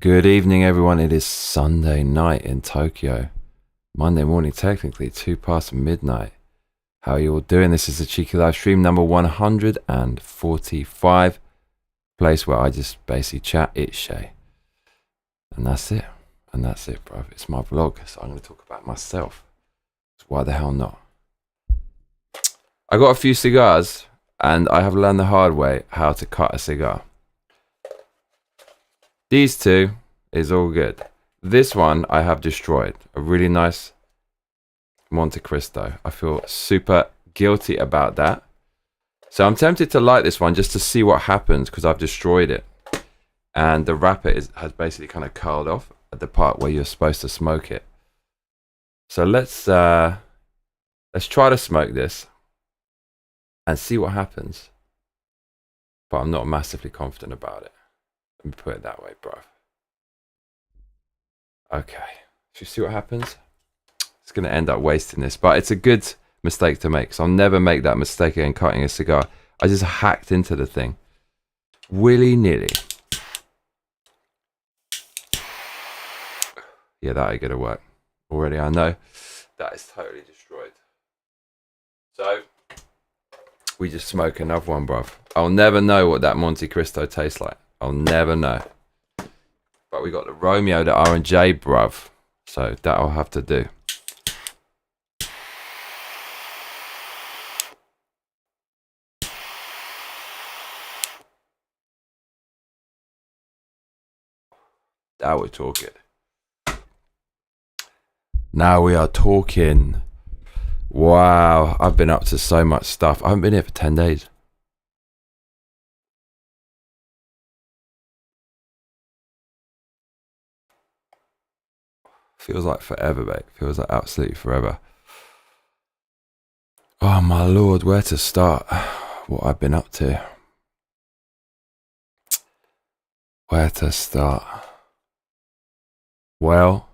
Good evening, everyone. It is Sunday night in Tokyo. Monday morning, technically, 2 past midnight. How are you all doing? This is the Cheeky Live stream number 145. Place where I just basically chat. It's Shay. And that's it. And that's it, bro. It's my vlog, so I'm going to talk about myself. So why the hell not? I got a few cigars, and I have learned the hard way how to cut a cigar. These two is all good. This one I have destroyed. A really nice Monte Cristo. I feel super guilty about that. So I'm tempted to light this one just to see what happens because I've destroyed it. And the wrapper has basically kind of curled off at the part where you're supposed to smoke it. So let's try to smoke this and see what happens. But I'm not massively confident about it. Let me put it that way, bro. Okay. Should we see what happens? It's going to end up wasting this, but it's a good mistake to make. So I'll never make that mistake again cutting a cigar. I just hacked into the thing. Willy-nilly. Yeah, that ain't going to work. Already I know. That is totally destroyed. So, we just smoke another one, bruv. I'll never know what that Monte Cristo tastes like. I'll never know. But we got the Romeo, the R&J, bruv. So that I'll have to do. Now we're talking. Now we are talking. Wow, I've been up to so much stuff. I haven't been here for 10 days. Feels like forever, mate. Feels like absolutely forever. Oh my lord, where to start? What I've been up to. Where to start? Well,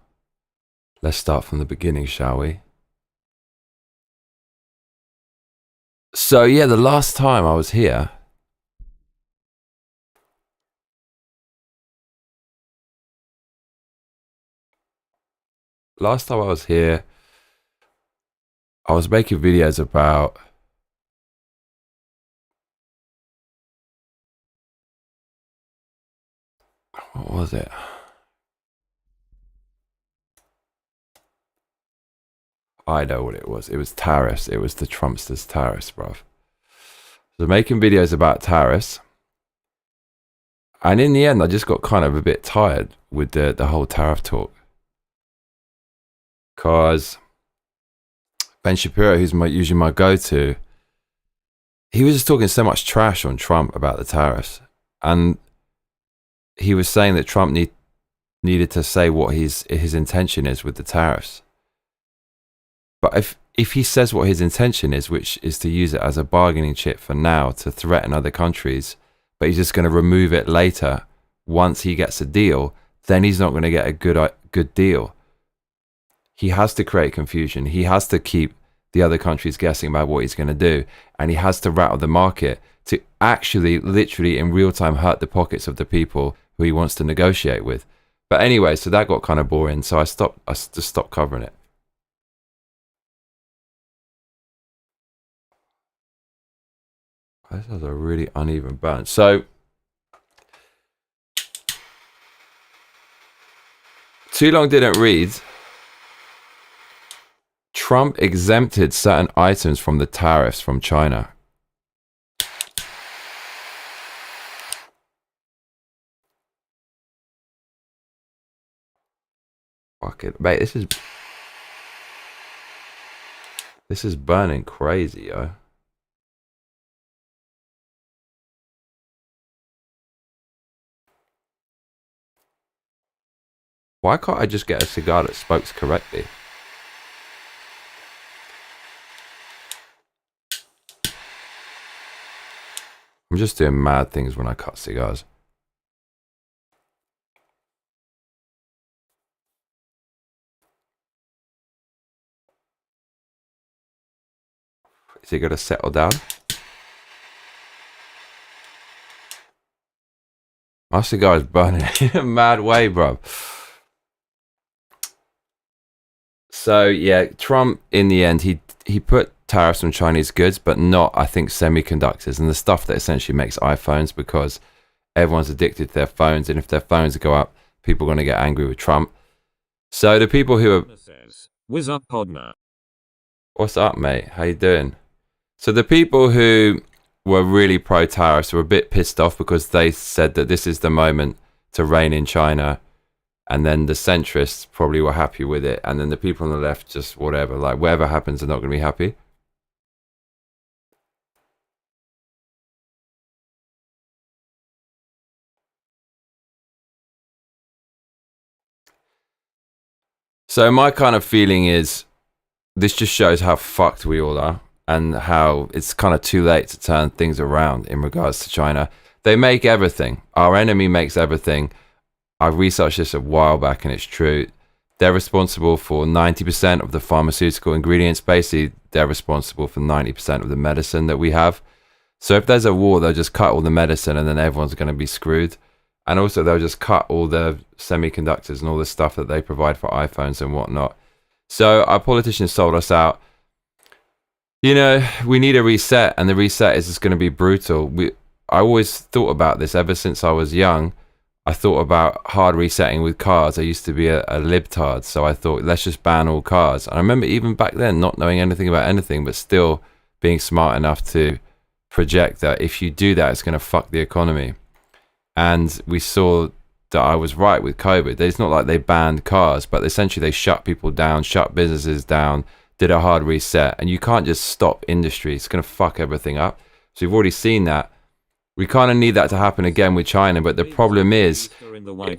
let's start from the beginning, shall we? So yeah, the last time I was here, I was making videos about what was it? I know what it was. It was tariffs. It was the Trumpsters' tariffs, bruv. So making videos about tariffs. And in the end, I just got kind of a bit tired with the whole tariff talk. Because Ben Shapiro, who's usually my go-to, he was just talking so much trash on Trump about the tariffs. And he was saying that Trump needed to say what his intention is with the tariffs. But if he says what his intention is, which is to use it as a bargaining chip for now to threaten other countries, but he's just going to remove it later once he gets a deal, then he's not going to get a good deal. He has to create confusion. He has to keep the other countries guessing about what he's going to do. And he has to rattle the market to actually, literally in real time, hurt the pockets of the people who he wants to negotiate with. But anyway, so that got kind of boring. So I just stopped covering it. This has a really uneven burn. So, too long didn't read. Trump exempted certain items from the tariffs from China. Fuck it, mate. This is burning crazy, yo. Why can't I just get a cigar that smokes correctly? I'm just doing mad things when I cut cigars. Is it going to settle down? My cigar's burning in a mad way, bro. So yeah, Trump in the end, he put tariffs on Chinese goods, but not, I think, semiconductors and the stuff that essentially makes iPhones, because everyone's addicted to their phones, and if their phones go up, people are going to get angry with Trump. So the people who are... What's up, Podma? What's up, mate? How you doing? So the people who were really pro-tariffs were a bit pissed off because they said that this is the moment to reign in China. And then the centrists probably were happy with it. And then the people on the left just whatever. Like, whatever happens, they're not going to be happy. So my kind of feeling is this just shows how fucked we all are and how it's kind of too late to turn things around in regards to China. They make everything. Our enemy makes everything. I researched this a while back and it's true. They're responsible for 90% of the pharmaceutical ingredients. Basically, they're responsible for 90% of the medicine that we have. So if there's a war, they'll just cut all the medicine and then everyone's going to be screwed. And also they'll just cut all the semiconductors and all the stuff that they provide for iPhones and whatnot. So our politicians sold us out. You know, we need a reset, and the reset is just going to be brutal. I always thought about this ever since I was young. I thought about hard resetting with cars. I used to be a libtard, so I thought, let's just ban all cars. And I remember even back then not knowing anything about anything, but still being smart enough to project that if you do that, it's going to fuck the economy. And we saw that I was right with COVID. It's not like they banned cars, but essentially they shut people down, shut businesses down, did a hard reset. And you can't just stop industry. It's going to fuck everything up. So we've already seen that. We kind of need that to happen again with China. But the problem is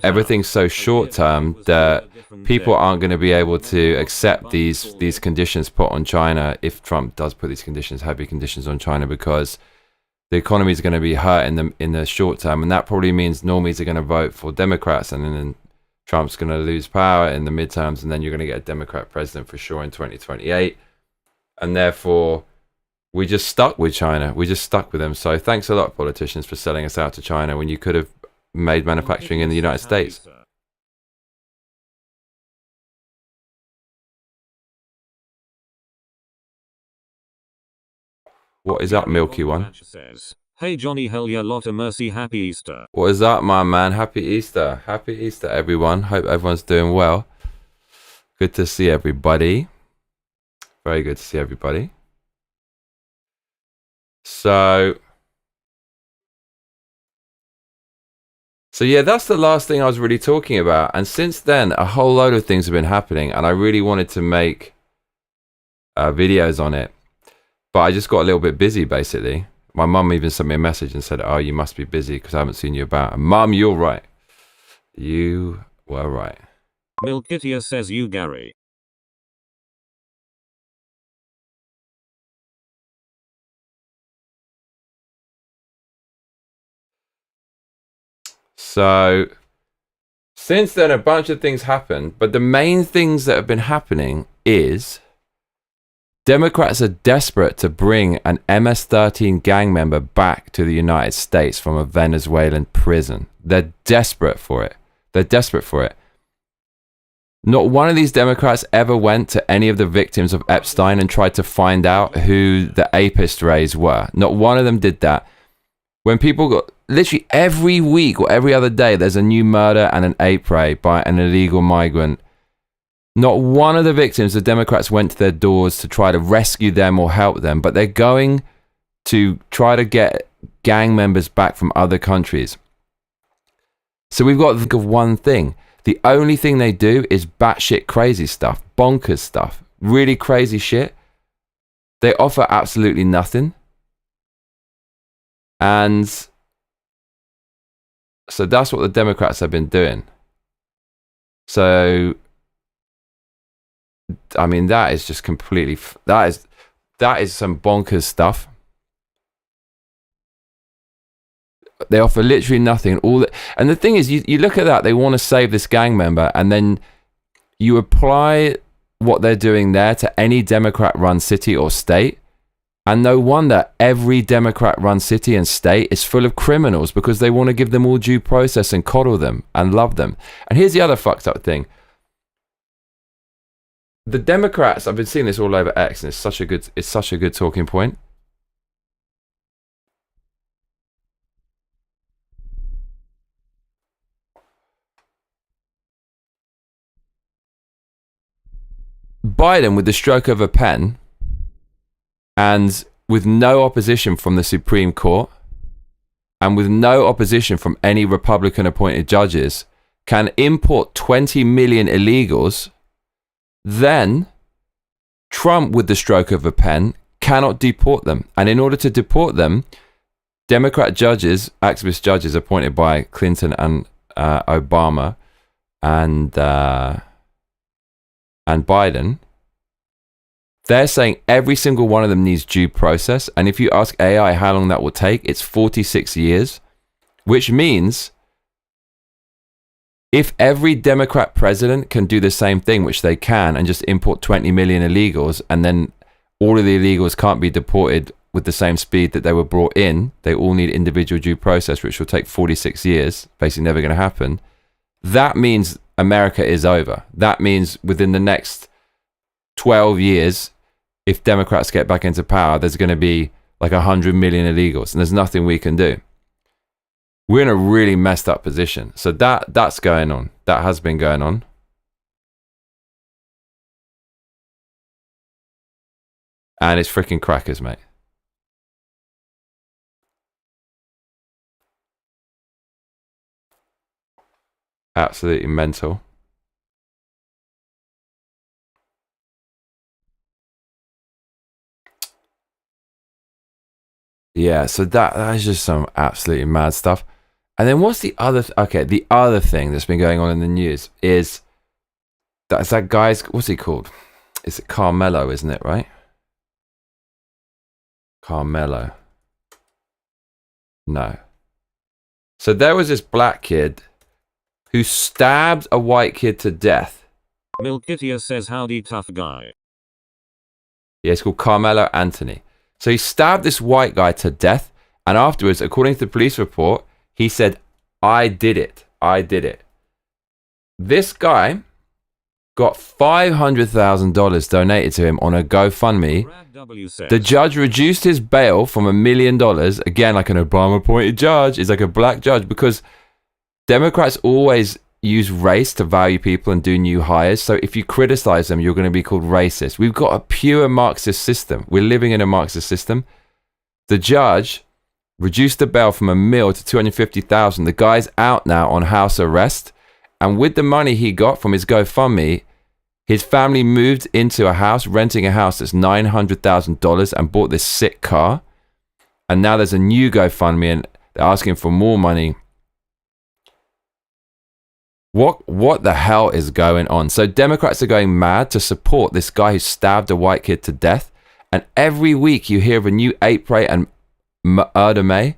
everything's so short term that people aren't going to be able to accept these conditions put on China if Trump does put these conditions, heavy conditions on China, because the economy is going to be hurt in the short term, and that probably means normies are going to vote for Democrats, and then Trump's going to lose power in the midterms, and then you're going to get a Democrat president for sure in 2028, and therefore we just stuck with China. We just stuck with them. So thanks a lot, politicians, for selling us out to China when you could have made manufacturing in the United States. What is up, Milky One? Hey Johnny, hell yeah, lot of mercy, happy Easter. What is up, my man? Happy Easter. Happy Easter, everyone. Hope everyone's doing well. Good to see everybody. Very good to see everybody. So yeah, that's the last thing I was really talking about. And since then, a whole load of things have been happening, and I really wanted to make videos on it. But I just got a little bit busy, basically. My mum even sent me a message and said, oh, you must be busy because I haven't seen you about. Mum, you're right. You were right. Milkitia says you, Gary. So, since then, a bunch of things happened. But the main things that have been happening is Democrats are desperate to bring an MS-13 gang member back to the United States from a Venezuelan prison. They're desperate for it. They're desperate for it. Not one of these Democrats ever went to any of the victims of Epstein and tried to find out who the apist rays were. Not one of them did that. When people got, literally every week or every other day, there's a new murder and an ape ray by an illegal migrant. Not one of the victims, the Democrats went to their doors to try to rescue them or help them, but they're going to try to get gang members back from other countries. So we've got to think of one thing. The only thing they do is batshit crazy stuff, bonkers stuff, really crazy shit. They offer absolutely nothing. And so that's what the Democrats have been doing. So I mean, that is just completely, that is some bonkers stuff. They offer literally nothing. And the thing is, you look at that, they want to save this gang member, and then you apply what they're doing there to any Democrat-run city or state, And no wonder every Democrat-run city and state is full of criminals because they want to give them all due process and coddle them and love them. And here's the other fucked up thing. The Democrats, I've been seeing this all over X, and it's such a good talking point. Biden, with the stroke of a pen, and with no opposition from the Supreme Court, and with no opposition from any Republican-appointed judges, can import 20 million illegals. Then Trump, with the stroke of a pen, cannot deport them. And in order to deport them, Democrat judges, activist judges appointed by Clinton and Obama and Biden, they're saying every single one of them needs due process. And if you ask AI how long that will take, it's 46 years, which means if every Democrat president can do the same thing, which they can, and just import 20 million illegals, and then all of the illegals can't be deported with the same speed that they were brought in, they all need individual due process, which will take 46 years, basically never going to happen. That means America is over. That means within the next 12 years, if Democrats get back into power, there's going to be like 100 million illegals, and there's nothing we can do. We're in a really messed up position. So that's going on. That has been going on. And it's freaking crackers, mate. Absolutely mental. Yeah, so that is just some absolutely mad stuff. And then what's the other... the other thing that's been going on in the news is that guy's... What's he called? Is it Carmelo, isn't it, right? Carmelo. No. So there was this black kid who stabbed a white kid to death. Milkitia says howdy tough guy. Yeah, it's called Carmelo Anthony. So he stabbed this white guy to death, and afterwards, according to the police report, he said, I did it. I did it. This guy got $500,000 donated to him on a GoFundMe. The judge reduced his bail from $1 million, again, like an Obama-appointed judge, is like a black judge, because Democrats always use race to value people and do new hires. So if you criticize them, you're going to be called racist. We've got a pure Marxist system. We're living in a Marxist system. The judge reduced the bail from $1 million to $250,000. The guy's out now on house arrest. And with the money he got from his GoFundMe, his family moved into a house, renting a house that's $900,000, and bought this sick car. And now there's a new GoFundMe and they're asking for more money. What the hell is going on? So Democrats are going mad to support this guy who stabbed a white kid to death. And every week you hear of a new ape ray and murder May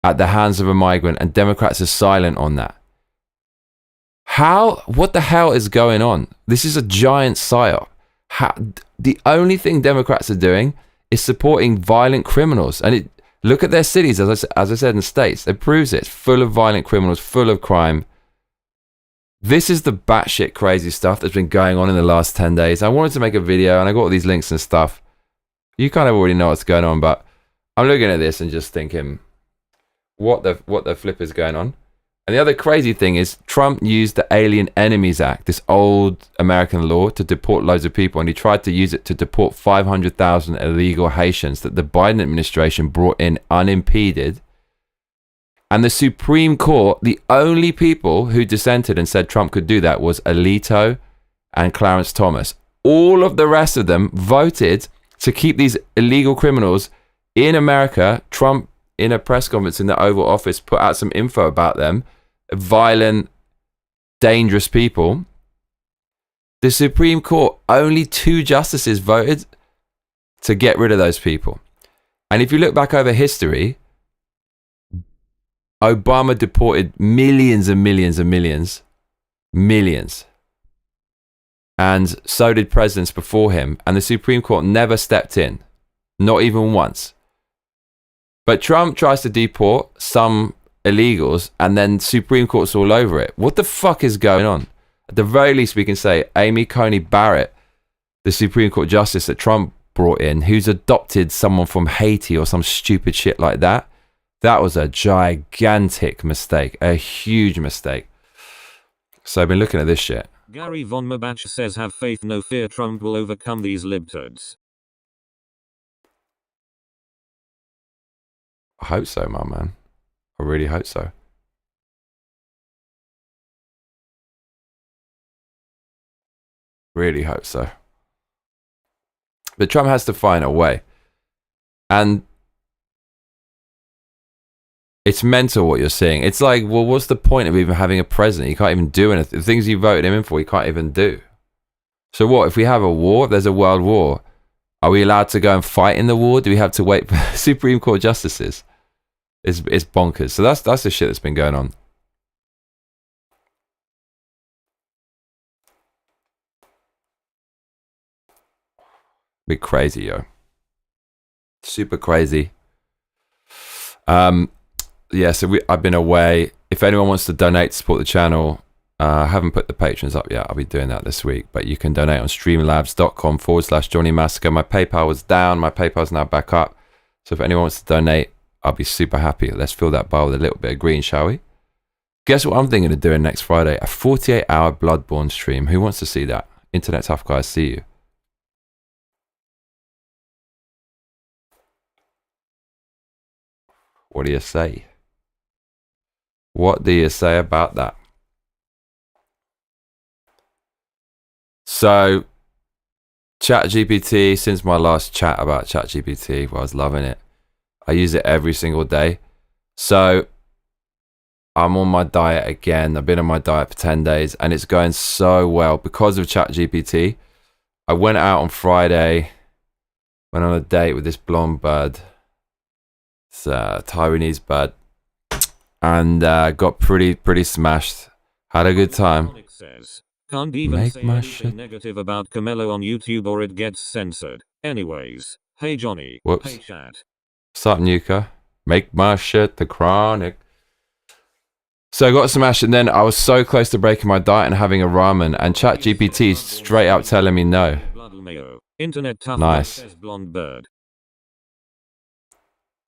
at the hands of a migrant, and Democrats are silent on that. What the hell is going on? This is a giant psyop. The only thing Democrats are doing is supporting violent criminals. And look at their cities, as I said, in states. It proves it. It's full of violent criminals, full of crime. This is the batshit crazy stuff that's been going on in the last 10 days. I wanted to make a video, and I got all these links and stuff. You kind of already know what's going on, but I'm looking at this and just thinking, what the flip is going on? And the other crazy thing is Trump used the Alien Enemies Act, this old American law, to deport loads of people, and he tried to use it to deport 500,000 illegal Haitians that the Biden administration brought in unimpeded. And the Supreme Court, the only people who dissented and said Trump could do that was Alito and Clarence Thomas. All of the rest of them voted to keep these illegal criminals in America. Trump, in a press conference in the Oval Office, put out some info about them. Violent, dangerous people. The Supreme Court, only 2 justices voted to get rid of those people. And if you look back over history, Obama deported millions and millions and millions. and so did presidents before him, and the Supreme Court never stepped in, not even once. But Trump tries to deport some illegals, and then Supreme Court's all over it. What the fuck is going on? At the very least, we can say Amy Coney Barrett, the Supreme Court justice that Trump brought in, who's adopted someone from Haiti or some stupid shit like that. That was a gigantic mistake, a huge mistake. So I've been looking at this shit. Gary Von Mabach says have faith no fear Trump will overcome these libtards. I hope so, my man. I really hope so. Really hope so. But Trump has to find a way. And it's mental what you're seeing. It's like, well, what's the point of even having a president? He can't even do anything. The things you voted him in for, he can't even do. So what, if we have a war, if there's a world war, are we allowed to go and fight in the war? Do we have to wait for Supreme Court justices? It's bonkers. So that's the shit that's been going on. Bit crazy, yo. Super crazy. Yeah, so I've been away. If anyone wants to donate to support the channel, I haven't put the patrons up yet. I'll be doing that this week. But you can donate on streamlabs.com/Johnny Massacre. My PayPal was down. My PayPal's now back up. So if anyone wants to donate, I'll be super happy. Let's fill that bar with a little bit of green, shall we? Guess what I'm thinking of doing next Friday? A 48-hour Bloodborne stream. Who wants to see that? Internet Tough Guys, see you. What do you say? What do you say about that? So, ChatGPT, since my last chat about ChatGPT, well, I was loving it. I use it every single day. So, I'm on my diet again. I've been on my diet for 10 days and it's going so well because of ChatGPT. I went out on Friday, went on a date with this blonde bird. It's a Taiwanese bird. And got pretty smashed. Had a good time. Can't even say anything negative about Camelo on YouTube or it gets censored. Anyways, hey Johnny. Whoops. Hey chat. What's up, Nuka? Make my shit the chronic. So I got smashed and then I was so close to breaking my diet and having a ramen and ChatGPT straight up telling me no. Internet tough. Nice. Blonde bird.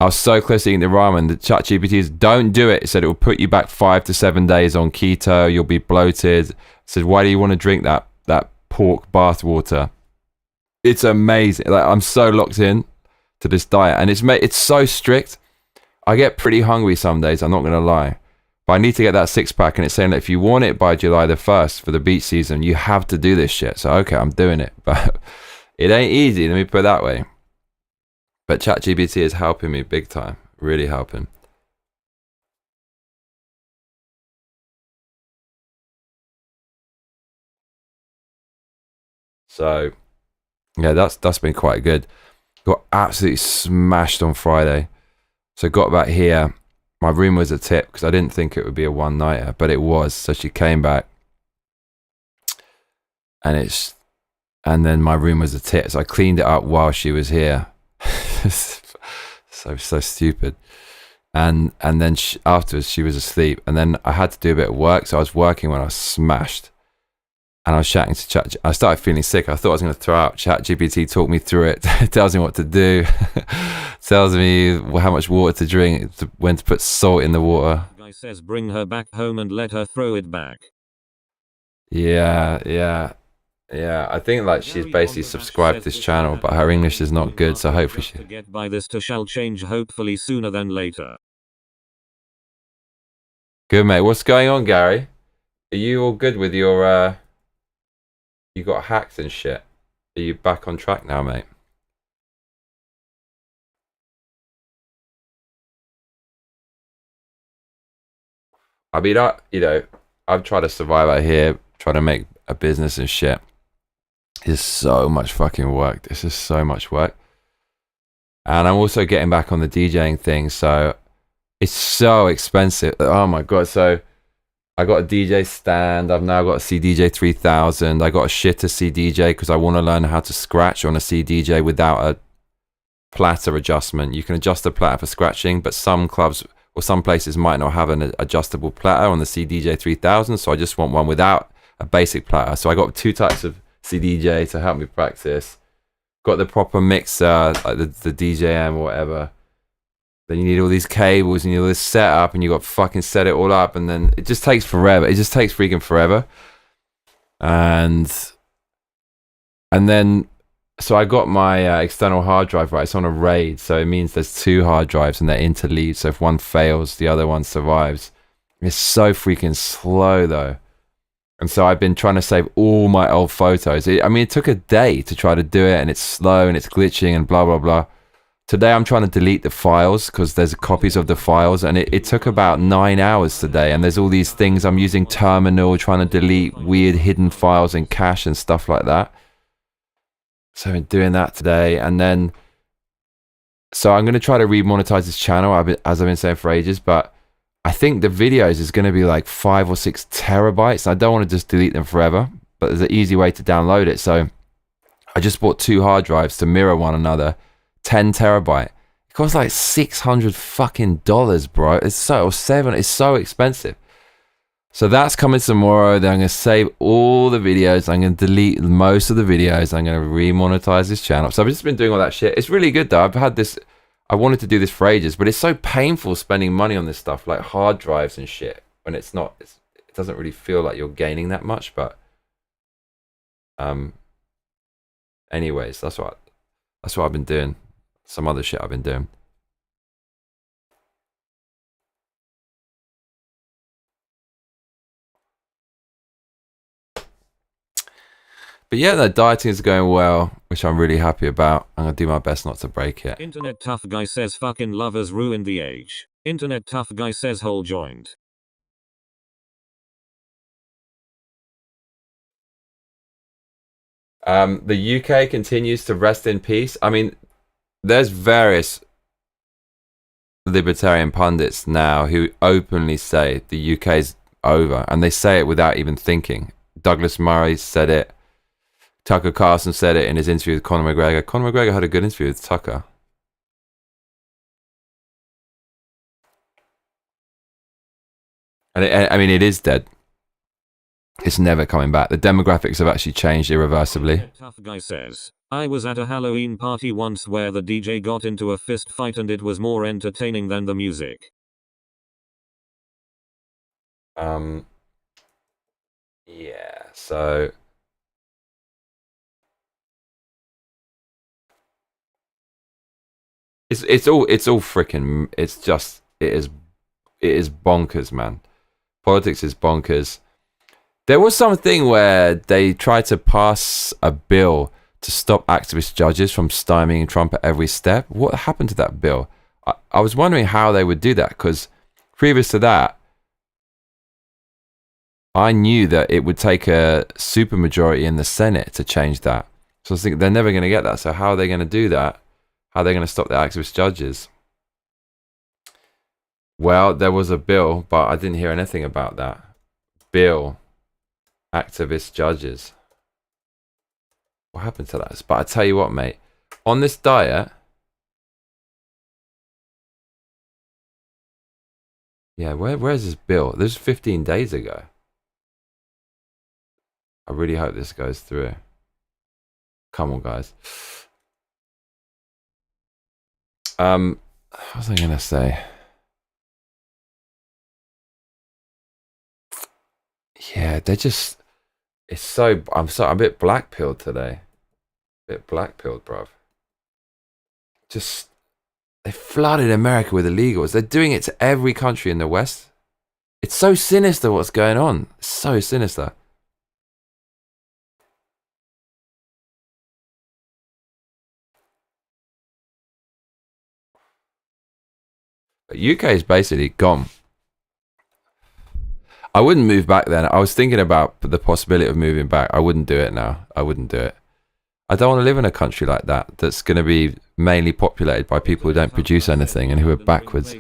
I was so close to eating the ramen. The ChatGPT is, don't do it. It said it will put you back 5 to 7 days on keto. You'll be bloated. It said, why do you want to drink that pork bath water? It's amazing. Like, I'm so locked in to this diet, and it's so strict. I get pretty hungry some days. I'm not gonna lie, but I need to get that 6-pack, and it's saying that if you want it by July the 1st for the beach season, you have to do this shit. So okay, I'm doing it, but it ain't easy. Let me put it that way. But ChatGPT is helping me big time, really helping. So, yeah, that's been quite good. Got absolutely smashed on Friday. So got back here. My room was a tip because I didn't think it would be a one-nighter, but it was. So she came back, and then my room was a tip. So I cleaned it up while she was here. so stupid. And then afterwards she was asleep, and then I had to do a bit of work, so I was working when I was smashed, and I was chatting to Chat. I started feeling sick. I thought I was going to throw out. ChatGPT talked me through it. Tells me what to do. Tells me how much water to drink, when to put salt in the water. Guy says bring her back home and let her throw it back. Yeah. I think like she's basically subscribed to this channel, but her English is not good, so hopefully she get by this to shall change hopefully sooner than later. Good, mate. What's going on, Gary? Are you all good with your you got hacked and shit? Are you back on track now, mate? I mean, I've tried to survive out here, trying to make a business and shit. It's so much fucking work. This is so much work. And I'm also getting back on the DJing thing, so it's so expensive. Oh my god. So I got a DJ stand. I've now got a CDJ 3000. I got a shitter CDJ because I want to learn how to scratch on a CDJ without a platter adjustment. You can adjust the platter for scratching, but some clubs or some places might not have an adjustable platter on the CDJ 3000, so I just want one without a basic platter. So I got 2 types of CDJ to help me practice. Got the proper mixer, like the DJM or whatever. Then you need all these cables and you need all this setup, and you got to fucking set it all up, and then it just takes forever. It just takes freaking forever. And then, so I got my external hard drive, right? It's on a RAID, so it means there's 2 hard drives and they're interleaved. So if one fails, the other one survives. It's so freaking slow though. And so I've been trying to save all my old photos. It took a day to try to do it, and it's slow and it's glitching and blah, blah, blah. Today I'm trying to delete the files because there's copies of the files, and it took about 9 hours today. And there's all these things. I'm using Terminal, trying to delete weird hidden files in cache and stuff like that. So I've been doing that today. And then, so I'm going to try to remonetize this channel, as I've been saying for ages, but I think the videos is going to be like 5 or 6 terabytes. I don't want to just delete them forever, but there's an easy way to download it. So I just bought 2 hard drives to mirror one another. 10 terabyte. It costs like $600 fucking dollars, bro. It's so expensive. So that's coming tomorrow. Then I'm going to save all the videos. I'm going to delete most of the videos. I'm going to remonetize this channel. So I've just been doing all that shit. It's really good though. I wanted to do this for ages, but it's so painful spending money on this stuff, like hard drives and shit, when it doesn't really feel like you're gaining that much. But anyways, that's what I've been doing. Some other shit I've been doing. But yeah, the dieting is going well, which I'm really happy about. I'm going to do my best not to break it. Internet tough guy says fucking lovers ruined the age. Internet tough guy says whole joint. The UK continues to rest in peace. I mean, there's various libertarian pundits now who openly say the UK's over, and they say it without even thinking. Douglas Murray said it. Tucker Carlson said it in his interview with Conor McGregor. Conor McGregor had a good interview with Tucker. And it is dead. It's never coming back. The demographics have actually changed irreversibly. Tough guy says, I was at a Halloween party once where the DJ got into a fist fight and it was more entertaining than the music. Yeah, so it's all freaking, it is bonkers, man. Politics is bonkers. There was something where they tried to pass a bill to stop activist judges from stymieing Trump at every step. What happened to that bill? I was wondering how they would do that, because previous to that, I knew that it would take a supermajority in the Senate to change that. So I was thinking, they're never going to get that. So how are they going to do that? How are they going to stop the activist judges? Well, there was a bill, but I didn't hear anything about that. Bill. Activist judges. What happened to that? But I tell you what, mate. On this diet... Yeah, where's this bill? This was 15 days ago. I really hope this goes through. Come on, guys. What was I going to say? Yeah, they're just... I'm a bit black-pilled today. A bit black-pilled, bruv. Just... They flooded America with illegals. They're doing it to every country in the West. It's so sinister what's going on. It's so sinister. But UK is basically gone. I wouldn't move back then. I was thinking about the possibility of moving back. I wouldn't do it now. I wouldn't do it. I don't want to live in a country like that that's going to be mainly populated by people who don't produce anything and who are backwards.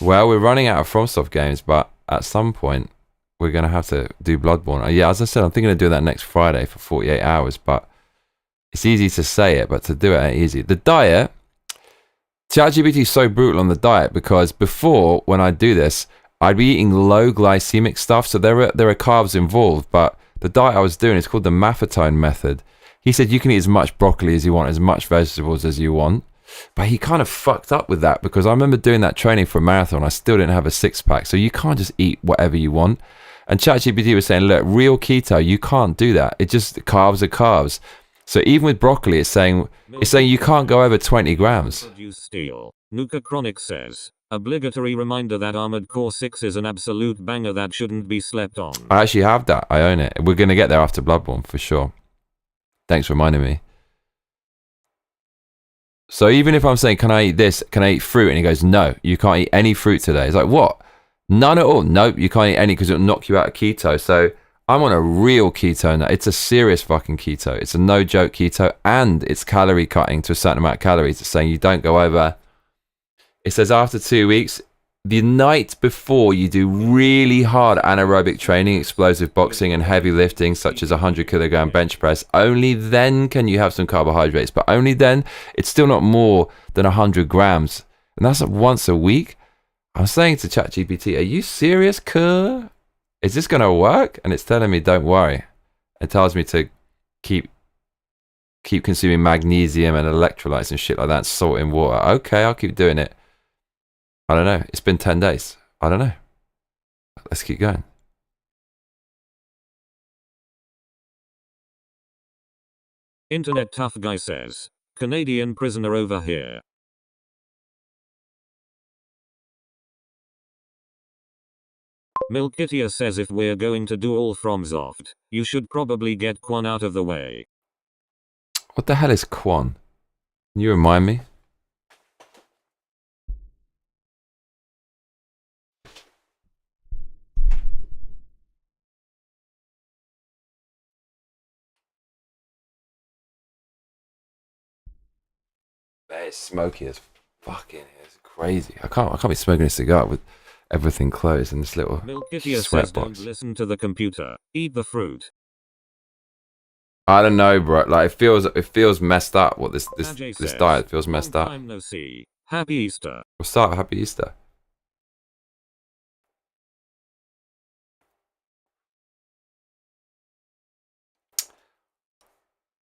Well, we're running out of FromSoft games, but at some point we're gonna have to do Bloodborne. Yeah, as I said, I'm thinking of doing that next Friday for 48 hours, but it's easy to say it, but to do it ain't easy. The diet, ChatGPT is so brutal on the diet because before, when I do this, I'd be eating low glycemic stuff, so there are carbs involved, but the diet I was doing is called the Massacre method. He said you can eat as much broccoli as you want, as much vegetables as you want. But he kind of fucked up with that because I remember doing that training for a marathon. I still didn't have a six-pack. So you can't just eat whatever you want. And ChatGPT was saying, look, real keto, you can't do that. It just, carbs are carbs. So even with broccoli, it's saying you can't go over 20 grams. Steel. Nuka Chronic says, obligatory reminder that Armored Core 6 is an absolute banger that shouldn't be slept on. I actually have that. I own it. We're going to get there after Bloodborne for sure. Thanks for reminding me. So even if I'm saying, can I eat this? Can I eat fruit? And he goes, no, you can't eat any fruit today. It's like, what? None at all? Nope, you can't eat any because it'll knock you out of keto. So I'm on a real keto now. It's a serious fucking keto. It's a no joke keto, and it's calorie cutting to a certain amount of calories. It's saying you don't go over. It says after 2 weeks, the night before you do really hard anaerobic training, explosive boxing and heavy lifting, such as 100 kilogram bench press, only then can you have some carbohydrates. But only then, it's still not more than 100 grams. And that's once a week. I'm saying to ChatGPT, are you serious, Kerr? Is this going to work? And it's telling me, don't worry. It tells me to keep consuming magnesium and electrolytes and shit like that, salt in water. Okay, I'll keep doing it. I don't know. It's been 10 days. I don't know. Let's keep going. Internet Tough Guy says, Canadian prisoner over here. Milkitia says if we're going to do all FromSoft, you should probably get Quan out of the way. What the hell is Quan? Can you remind me? It's smoky as fucking. It's crazy. I can't be smoking a cigar with everything closed in this little sweat box. Don't listen to the computer. Eat the fruit. I don't know, bro. Like it feels messed up. What this diet feels messed up. No see. Happy Easter. What's up? Happy Easter.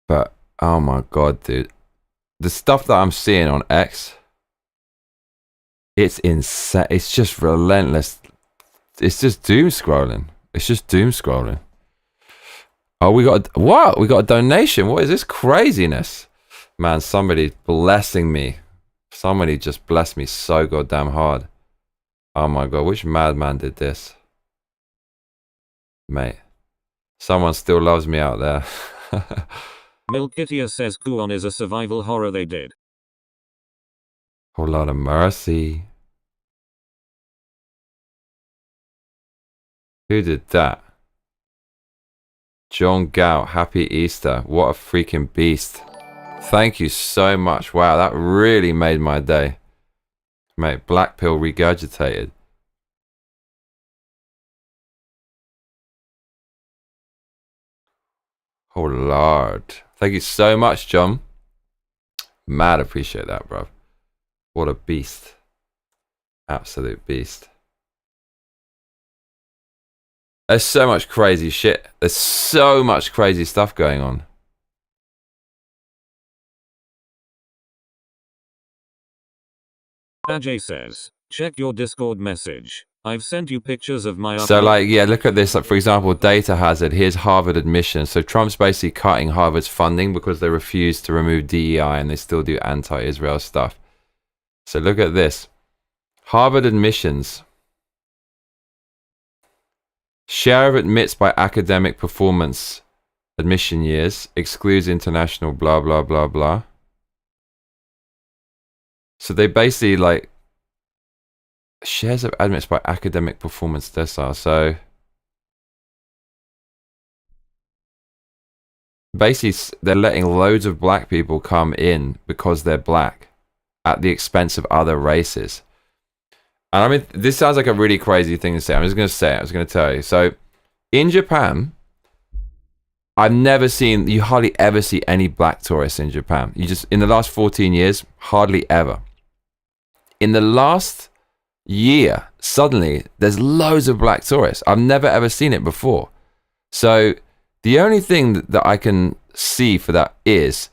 But oh my god, dude. The stuff that I'm seeing on X, it's insane. It's just relentless. It's just doom scrolling. It's just doom scrolling. Oh, we got what? We got a donation. What is this craziness? Man, somebody blessing me. Somebody just blessed me so goddamn hard. Oh my god, which madman did this? Mate. Someone still loves me out there. Milkitia says Kuon is a survival horror they did. Whole lot of mercy. Who did that? John Gout, happy Easter. What a freaking beast. Thank you so much. Wow, that really made my day. Mate, black pill regurgitated. Oh lord. Thank you so much, John. Mad appreciate that, bro. What a beast. Absolute beast. There's so much crazy shit. There's so much crazy stuff going on. Ajay says, check your Discord message. I've sent you pictures of my... So like, yeah, look at this. Like, for example, data hazard. Here's Harvard admissions. So Trump's basically cutting Harvard's funding because they refuse to remove DEI and they still do anti-Israel stuff. So look at this. Harvard admissions. Share of admits by academic performance admission years. Excludes international blah, blah, blah, blah. So they basically like... Shares of admits by academic performance decile. So basically they're letting loads of black people come in because they're black at the expense of other races. And I mean, this sounds like a really crazy thing to say. I'm just going to say it. I was going to tell you. So, in Japan, I've never seen, you hardly ever see any black tourists in Japan. You just, in the last 14 years, hardly ever. In the last year, suddenly, there's loads of black tourists. I've never ever seen it before. So, the only thing that I can see for that is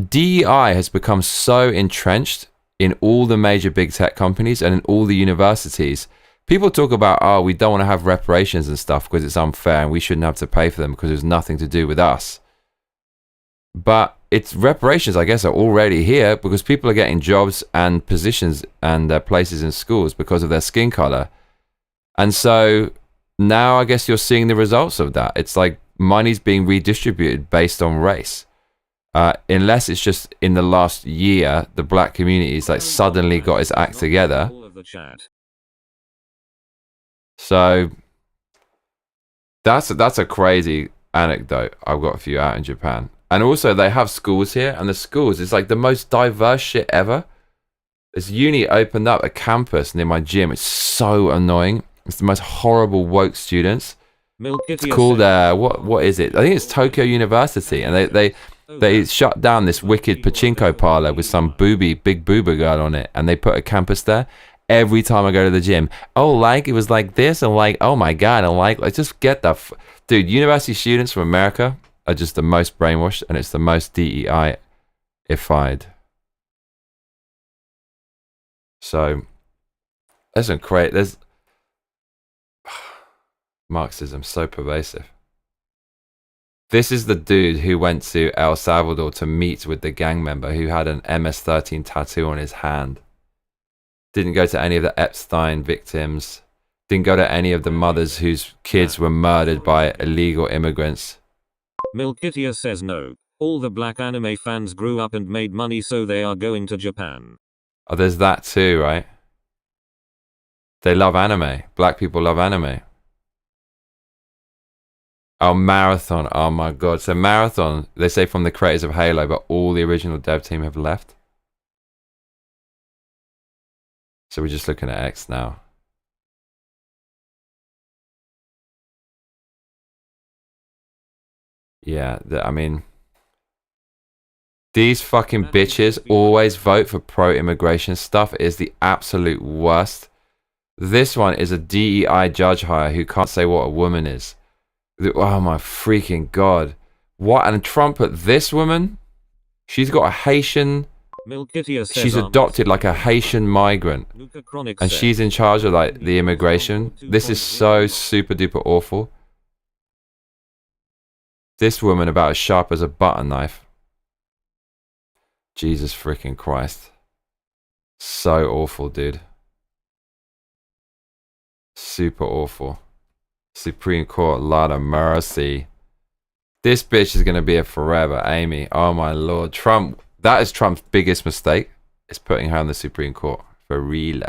DEI has become so entrenched in all the major big tech companies and in all the universities. People talk about, oh, we don't want to have reparations and stuff because it's unfair and we shouldn't have to pay for them because it's nothing to do with us. But it's reparations, I guess, are already here because people are getting jobs and positions and places in schools because of their skin color. And so now I guess you're seeing the results of that. It's like money's being redistributed based on race. Unless it's just in the last year, the black community's like suddenly got its act together. So that's a crazy anecdote. I've got a few out in Japan. And also they have schools here, and the schools is like the most diverse shit ever. This uni opened up a campus near my gym. It's so annoying. It's the most horrible woke students. It's called what is it? I think it's Tokyo University, and they shut down this wicked pachinko parlor with some big boober girl on it, and they put a campus there. Every time I go to the gym, oh, like it was like this, and like, oh my god, and like just get the dude. University students from America are just the most brainwashed, and it's the most DEI-ified. So there's Marxism so pervasive. This is the dude who went to El Salvador to meet with the gang member who had an MS-13 tattoo on his hand. Didn't go to any of the Epstein victims. Didn't go to any of the mothers whose kids were murdered by illegal immigrants. Milkitia says no. All the black anime fans grew up and made money, so they are going to Japan. Oh, there's that too, right? They love anime. Black people love anime. Oh, Marathon. Oh my god. So Marathon, they say from the creators of Halo, but all the original dev team have left. So we're just looking at X now. Yeah, I mean, these fucking bitches always vote for pro-immigration stuff. It is the absolute worst. This one is a DEI judge hire who can't say what a woman is. Oh my freaking god. What? And Trump put this woman? She's got a Haitian... She's adopted like a Haitian migrant. And she's in charge of like the immigration. This is so super duper awful. This woman about as sharp as a butter knife. Jesus freaking Christ. So awful, dude. Super awful. Supreme Court, lot of mercy. This bitch is going to be here forever, Amy. Oh my lord. Trump, that is Trump's biggest mistake, is putting her on the Supreme Court. For real.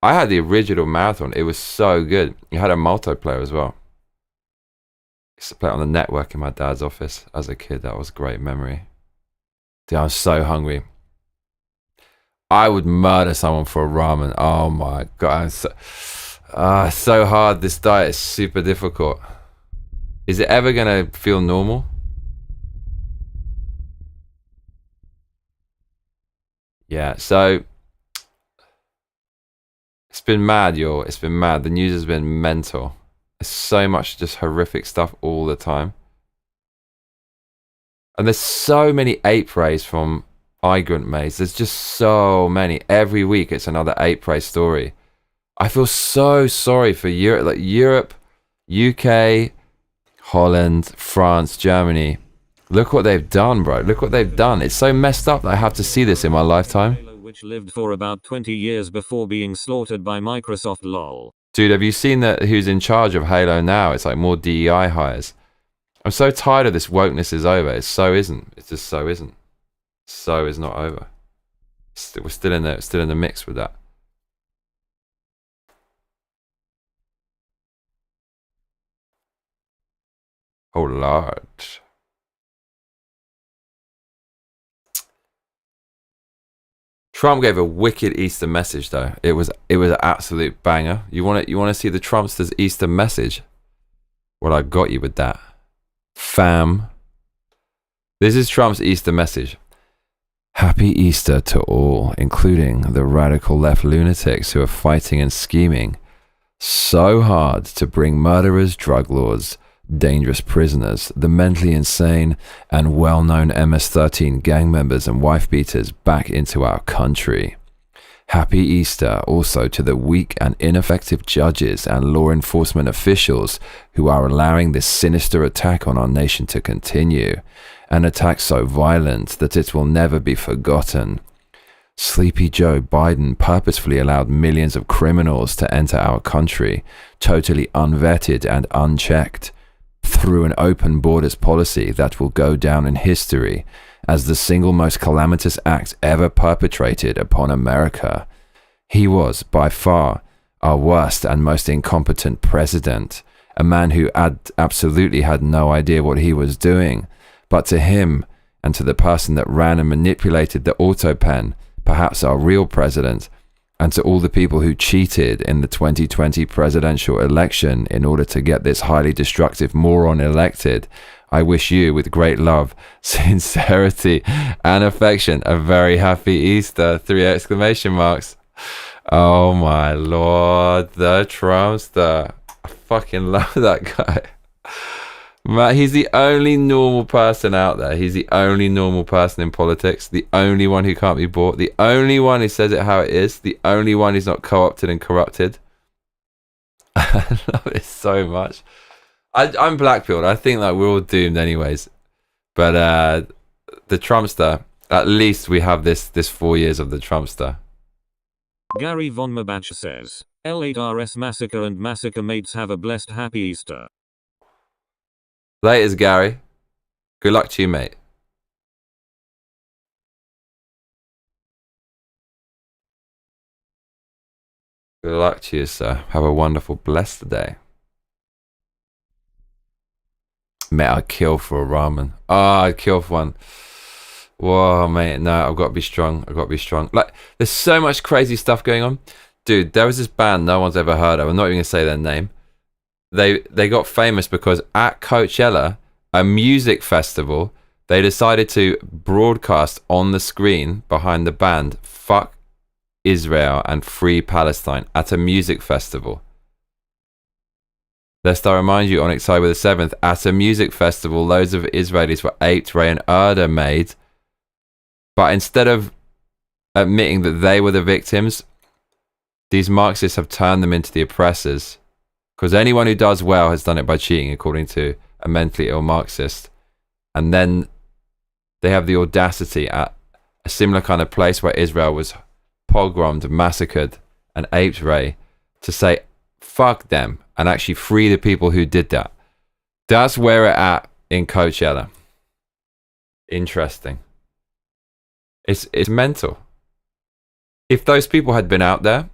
I had the original Marathon. It was so good. It had a multiplayer as well. I used to play it on the network in my dad's office as a kid. That was a great memory. Dude, I was so hungry. I would murder someone for a ramen. Oh my god. So hard. This diet is super difficult. Is it ever going to feel normal? Yeah, so... It's been mad, y'all. It's been mad. The news has been mental. There's so much just horrific stuff all the time. And there's so many ape rays from migrant maids. There's just so many. Every week it's another ape ray story. I feel so sorry for Europe. Like Europe, UK, Holland, France, Germany. Look what they've done, bro. Look what they've done. It's so messed up that I have to see this in my lifetime. Which lived for about 20 years before being slaughtered by Microsoft, lol. Dude, have you seen that? Who's in charge of Halo now? It's like more DEI hires. I'm so tired of this wokeness is over. It so isn't. It just so isn't. So is not over. We're still in the mix with that. Oh Lord. Trump gave a wicked Easter message though. It was an absolute banger. You want to see the Trumpster's Easter message? Well, I got you with that. Fam. This is Trump's Easter message. Happy Easter to all, including the radical left lunatics who are fighting and scheming so hard to bring murderers, drug lords, dangerous prisoners, the mentally insane, and well-known MS-13 gang members and wife-beaters back into our country. Happy Easter also to the weak and ineffective judges and law enforcement officials who are allowing this sinister attack on our nation to continue, an attack so violent that it will never be forgotten. Sleepy Joe Biden purposefully allowed millions of criminals to enter our country, totally unvetted and unchecked, through an open borders policy that will go down in history as the single most calamitous act ever perpetrated upon America. He was, by far, our worst and most incompetent president, a man who absolutely had no idea what he was doing. But to him, and to the person that ran and manipulated the auto pen, perhaps our real president, and to all the people who cheated in the 2020 presidential election in order to get this highly destructive moron elected, I wish you, with great love, sincerity, and affection, a very happy Easter! 3 exclamation marks. Oh my Lord, the Trumpster. I fucking love that guy. Man, he's the only normal person out there. He's the only normal person in politics. The only one who can't be bought. The only one who says it how it is. The only one who's not co-opted and corrupted. I love it so much. I'm blackpilled. I think that we're all doomed anyways. But the Trumpster, at least we have this 4 years of the Trumpster. Gary Von Mabach says, L8RS Massacre and Massacre mates have a blessed happy Easter. Laters, Gary. Good luck to you, mate. Good luck to you, sir. Have a wonderful, blessed day. Mate, I'd kill for a ramen. I'd kill for one. Whoa, mate. No, I've got to be strong. I've got to be strong. Like, there's so much crazy stuff going on. Dude, there was this band no one's ever heard of. I'm not even going to say their name. They got famous because at Coachella, a music festival, they decided to broadcast on the screen behind the band, "Fuck Israel and Free Palestine" at a music festival. Lest I remind you, on October the 7th, at a music festival, loads of Israelis were aped, raped, and murder made. But instead of admitting that they were the victims, these Marxists have turned them into the oppressors. Because anyone who does well has done it by cheating, according to a mentally ill Marxist. And then they have the audacity at a similar kind of place where Israel was pogromed, massacred, and aped raped to say, fuck them, and actually free the people who did that. That's where we're at in Coachella. Interesting. It's mental. If those people had been out there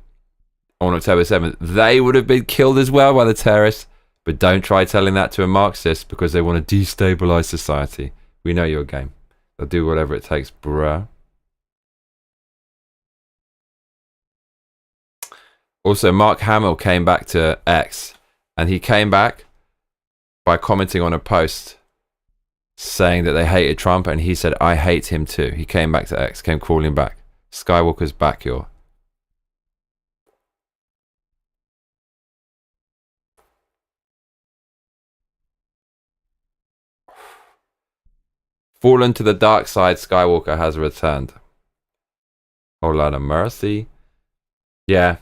on October 7th, they would have been killed as well by the terrorists. But don't try telling that to a Marxist because they want to destabilize society. We know your game. They'll do whatever it takes, bruh. Also, Mark Hamill came back to X, and he came back by commenting on a post saying that they hated Trump, and he said, I hate him too. He came back to X, came crawling back. Skywalker's back, y'all. Fallen to the dark side, Skywalker has returned. Oh, Lord of mercy. Yeah.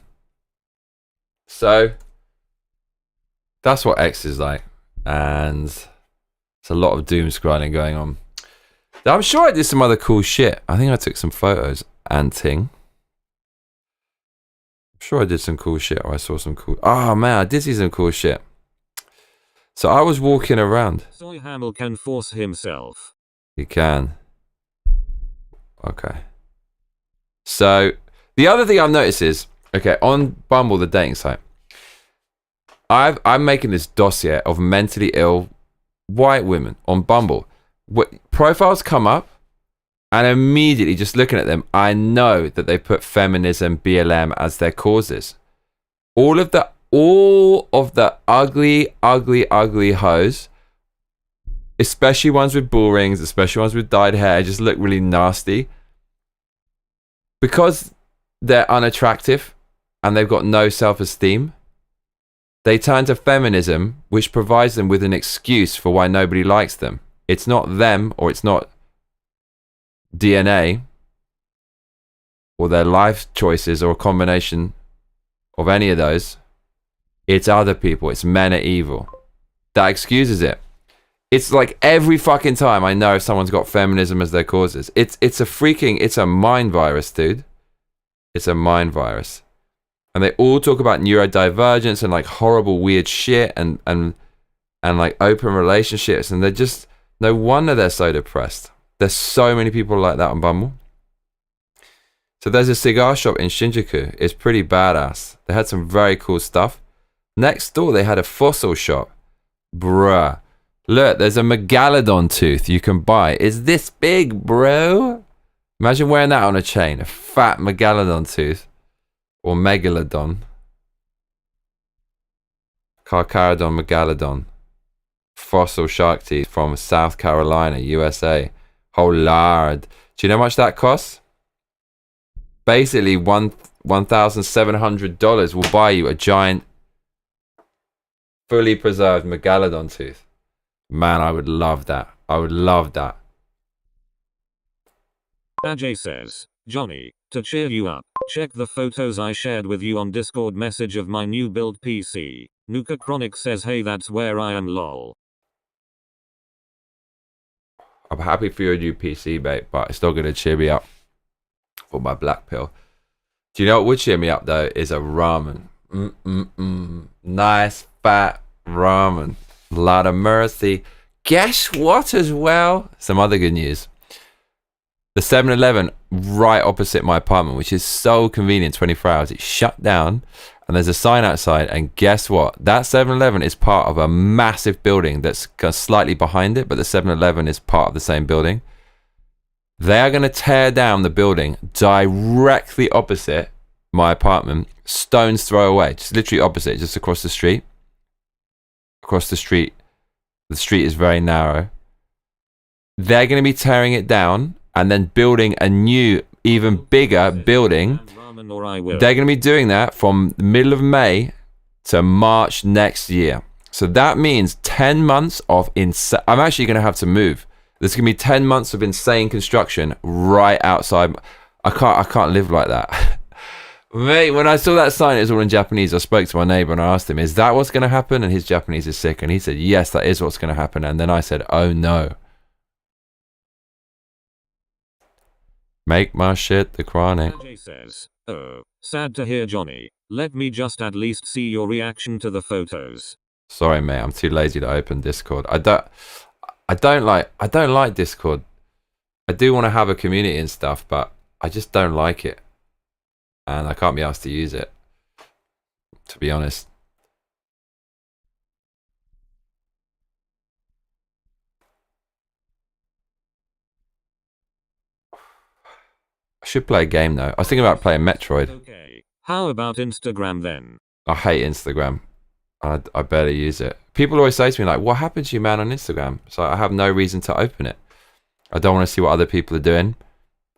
So, that's what X is like. And it's a lot of doom scrolling going on. I'm sure I did some other cool shit. I think I took some photos and ting. I'm sure I did some cool shit, or I saw some cool... Oh, man, I did see some cool shit. So I was walking around. Soy Hamill can force himself. You can. Okay. So, the other thing I've noticed is, okay, on Bumble, the dating site, I'm making this dossier of mentally ill white women on Bumble. Profiles come up, and immediately just looking at them, I know that they put feminism, BLM as their causes. All of the ugly, ugly, ugly hoes, especially ones with bull rings, especially ones with dyed hair, just look really nasty. Because they're unattractive and they've got no self-esteem, they turn to feminism, which provides them with an excuse for why nobody likes them. It's not them, or it's not DNA, or their life choices, or a combination of any of those. It's other people. It's men are evil. That excuses it. It's like every fucking time I know if someone's got feminism as their causes. It's a mind virus, dude. It's a mind virus. And they all talk about neurodivergence and like horrible weird shit and like open relationships, and they're just, no wonder they're so depressed. There's so many people like that on Bumble. So there's a cigar shop in Shinjuku. It's pretty badass. They had some very cool stuff. Next door they had a fossil shop. Bruh. Look, there's a megalodon tooth you can buy. It's this big, bro. Imagine wearing that on a chain. A fat megalodon tooth. Or megalodon. Carcharodon megalodon. Fossil shark teeth from South Carolina, USA. Oh, lord. Do you know how much that costs? Basically, $1,700 will buy you a giant, fully preserved megalodon tooth. Man, I would love that. I would love that. Ajay says, Johnny, to cheer you up, check the photos I shared with you on Discord message of my new build PC. Nuka Chronic says, hey, that's where I am, lol. I'm happy for your new PC, mate, but it's not going to cheer me up for my black pill. Do you know what would cheer me up, though, is a ramen. Nice, fat ramen. Lot of mercy. Guess what as well? Some other good news. The 7-Eleven right opposite my apartment, which is so convenient, 24 hours, it's shut down, and there's a sign outside, and guess what? That 7-Eleven is part of a massive building that's slightly behind it, but the 7-Eleven is part of the same building. They are going to tear down the building directly opposite my apartment, stone's throw away, just literally opposite, just across the street. Across the street. The street is very narrow. They're going to be tearing it down and then building a new, even bigger building. They're going to be doing that from the middle of May to March next year. So that means 10 months of insane. I'm actually going to have to move. There's going to be 10 months of insane construction right outside. I can't live like that. Mate, when I saw that sign, it was all in Japanese. I spoke to my neighbor and I asked him, is that what's going to happen? And his Japanese is sick. And he said, yes, that is what's going to happen. And then I said, oh no. Make my shit the chronic. Ajay says, oh, sad to hear, Johnny. Let me just at least see your reaction to the photos. Sorry, mate. I'm too lazy to open Discord. I don't like Discord. I do want to have a community and stuff, but I just don't like it. And I can't be asked to use it, to be honest. I should play a game though. I was thinking about playing Metroid. Okay. How about Instagram then? I hate Instagram. I barely use it. People always say to me like, what happened to you, man, on Instagram? So I have no reason to open it. I don't want to see what other people are doing.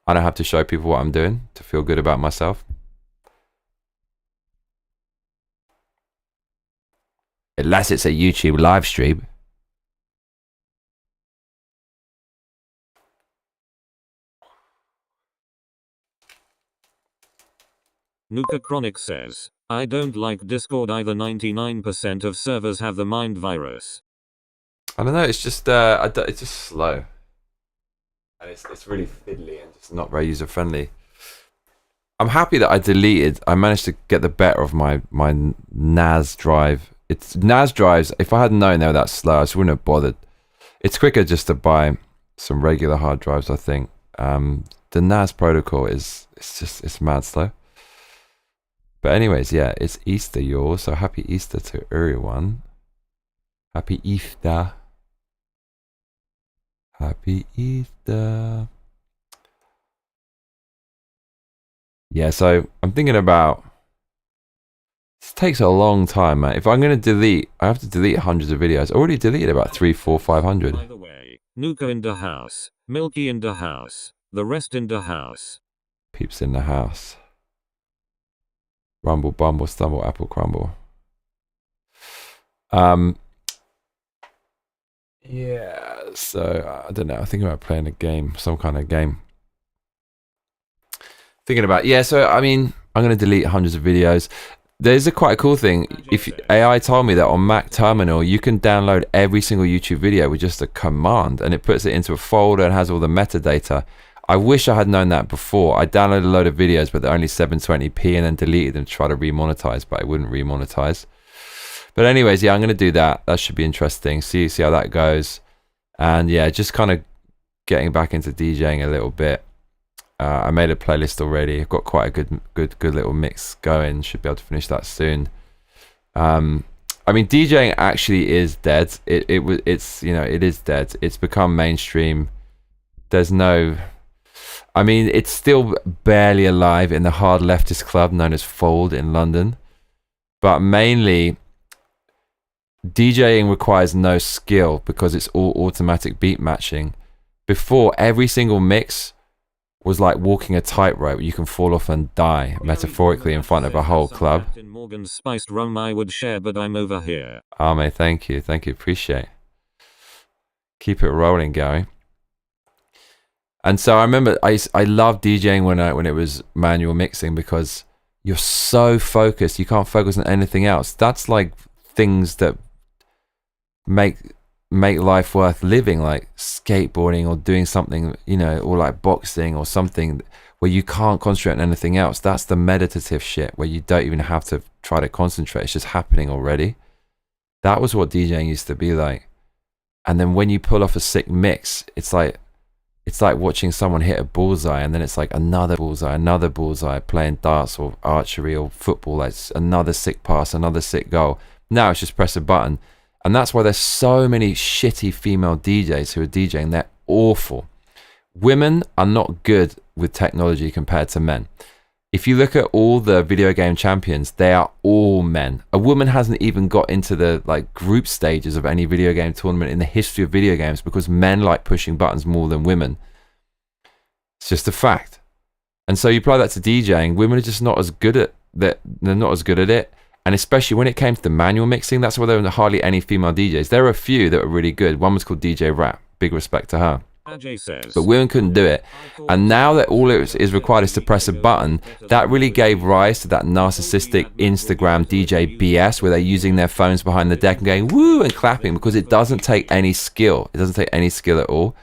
I don't have to show people what I'm doing to feel good about myself. Unless it's a YouTube live stream. Nuka Chronic says, I don't like Discord either. 99% of servers have the mind virus. I don't know, it's just it's just slow. And it's really fiddly and just not very user friendly. I'm happy that I managed to get the better of my NAS drive. It's NAS drives, if I hadn't known they were that slow, I just wouldn't have bothered. It's quicker just to buy some regular hard drives, I think. The NAS protocol it's mad slow. But anyways, yeah, it's Easter, y'all. So happy Easter to everyone. Happy Easter. Happy Easter. Yeah, so I'm thinking about. This takes a long time, man. If I'm gonna delete, I have to delete hundreds of videos. I already deleted about 300, 400, 500. By the way, Nuka in the house, Milky in the house, the rest in the house. Peeps in the house. Rumble, bumble, stumble, apple crumble. Yeah, so I don't know. I think about playing a game, some kind of game. Thinking about, yeah, so I mean, I'm going to delete hundreds of videos. There's a quite a cool thing. If AI told me that on Mac Terminal, you can download every single YouTube video with just a command, and it puts it into a folder and has all the metadata. I wish I had known that before. I downloaded a load of videos, but they're only 720p, and then deleted them to try to remonetize, but it wouldn't remonetize. But anyways, yeah, I'm going to do that. That should be interesting. See how that goes. And yeah, just kind of getting back into DJing a little bit. I made a playlist already. I've got quite a good little mix going. Should be able to finish that soon. I mean, DJing actually is dead. It's you know, it is dead. It's become mainstream. There's no. I mean, it's still barely alive in the hard leftist club known as Fold in London, but mainly DJing requires no skill because it's all automatic beat matching. Before, every single mix was like walking a tightrope. You can fall off and die, metaphorically, in front of a whole club. In Morgan's spiced rum I would share, but I'm over here. Oh, mate, thank you, appreciate. Keep it rolling, Gary. And so I remember I loved DJing when it was manual mixing because you're so focused, you can't focus on anything else. That's like things that make life worth living, like skateboarding or doing something, you know, or like boxing or something where you can't concentrate on anything else. That's the meditative shit where you don't even have to try to concentrate. It's just happening already. That was what DJing used to be like. And then when you pull off a sick mix, it's like watching someone hit a bullseye, and then it's like another bullseye, playing darts or archery or football. Like another sick pass, another sick goal. Now it's just press a button. And that's why there's so many shitty female DJs who are DJing. They're awful. Women are not good with technology compared to men. If you look at all the video game champions, they are all men. A woman hasn't even got into the like group stages of any video game tournament in the history of video games because men like pushing buttons more than women. It's just a fact. And so you apply that to DJing, women are just not as good at that. They're not as good at it. And especially when it came to the manual mixing, that's why there were hardly any female DJs. There were a few that were really good. One was called DJ Rap. Big respect to her. But women couldn't do it. And now that all it is required is to press a button, that really gave rise to that narcissistic Instagram DJ BS where they're using their phones behind the deck and going woo and clapping because it doesn't take any skill. It doesn't take any skill at all.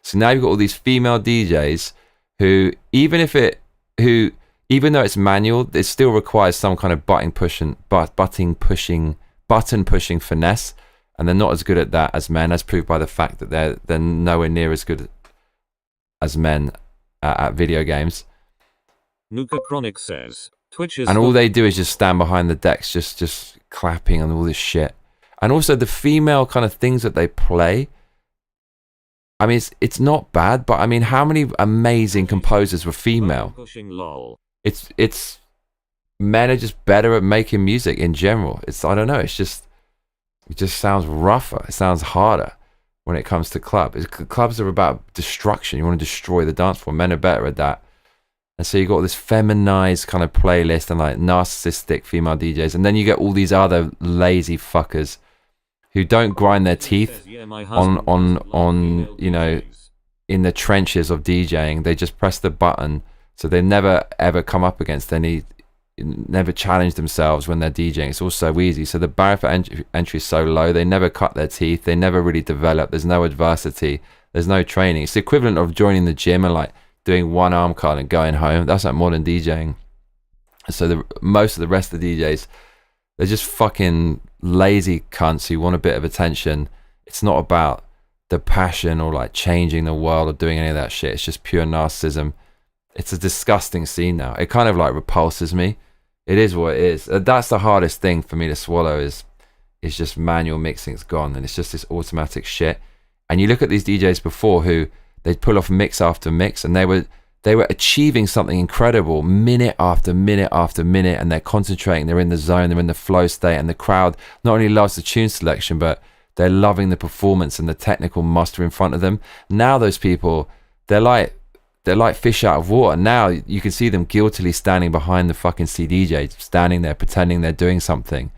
So now you've got all these female DJs who, even though it's manual, it still requires some kind of button pushing finesse. And they're not as good at that as men, as proved by the fact that they're nowhere near as good as men at video games. Nuka Chronic says, Twitch is... And all they do is just stand behind the decks, just clapping and all this shit. And also the female kind of things that they play. I mean, it's not bad, but I mean, how many amazing composers were female? It's men are just better at making music in general. I don't know, it just sounds rougher. It sounds harder when it comes to clubs are about destruction. You want to destroy the dance floor. Men are better at that. And so you got this feminized kind of playlist and like narcissistic female DJs, and then you get all these other lazy fuckers who don't grind their teeth on you know, in the trenches of DJing. They just press the button, so they never ever come up against never challenge themselves when they're DJing. It's all so easy. So the barrier for entry is so low. They never cut their teeth. They never really develop. There's no adversity. There's no training. It's the equivalent of joining the gym and like doing one arm curl and going home. That's like modern DJing. So most of the rest of the DJs, they're just fucking lazy cunts who want a bit of attention. It's not about the passion or like changing the world or doing any of that shit. It's just pure narcissism. It's a disgusting scene now. It kind of like repulses me. It is what it is. That's the hardest thing for me to swallow is just manual mixing's gone, and it's just this automatic shit. And you look at these DJs before who they'd pull off mix after mix, and they were achieving something incredible minute after minute after minute, and they're concentrating, they're in the zone, they're in the flow state, and the crowd not only loves the tune selection, but they're loving the performance and the technical muster in front of them. Now those people, they're like fish out of water. Now you can see them guiltily standing behind the fucking CDJ, standing there pretending they're doing something,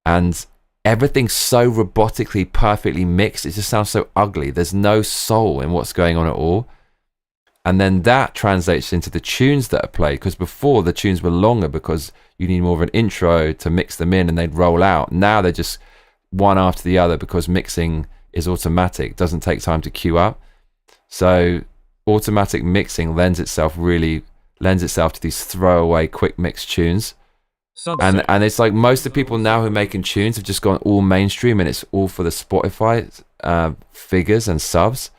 and everything's so robotically perfectly mixed. It just sounds so ugly. There's no soul in what's going on at all. And then that translates into the tunes that are played, because before the tunes were longer because you need more of an intro to mix them in and they'd roll out. Now they're just one after the other because mixing is automatic, doesn't take time to queue up. So automatic mixing lends itself to these throwaway quick mix tunes. And it's like most of the people now who are making tunes have just gone all mainstream, and it's all for the Spotify figures and subs,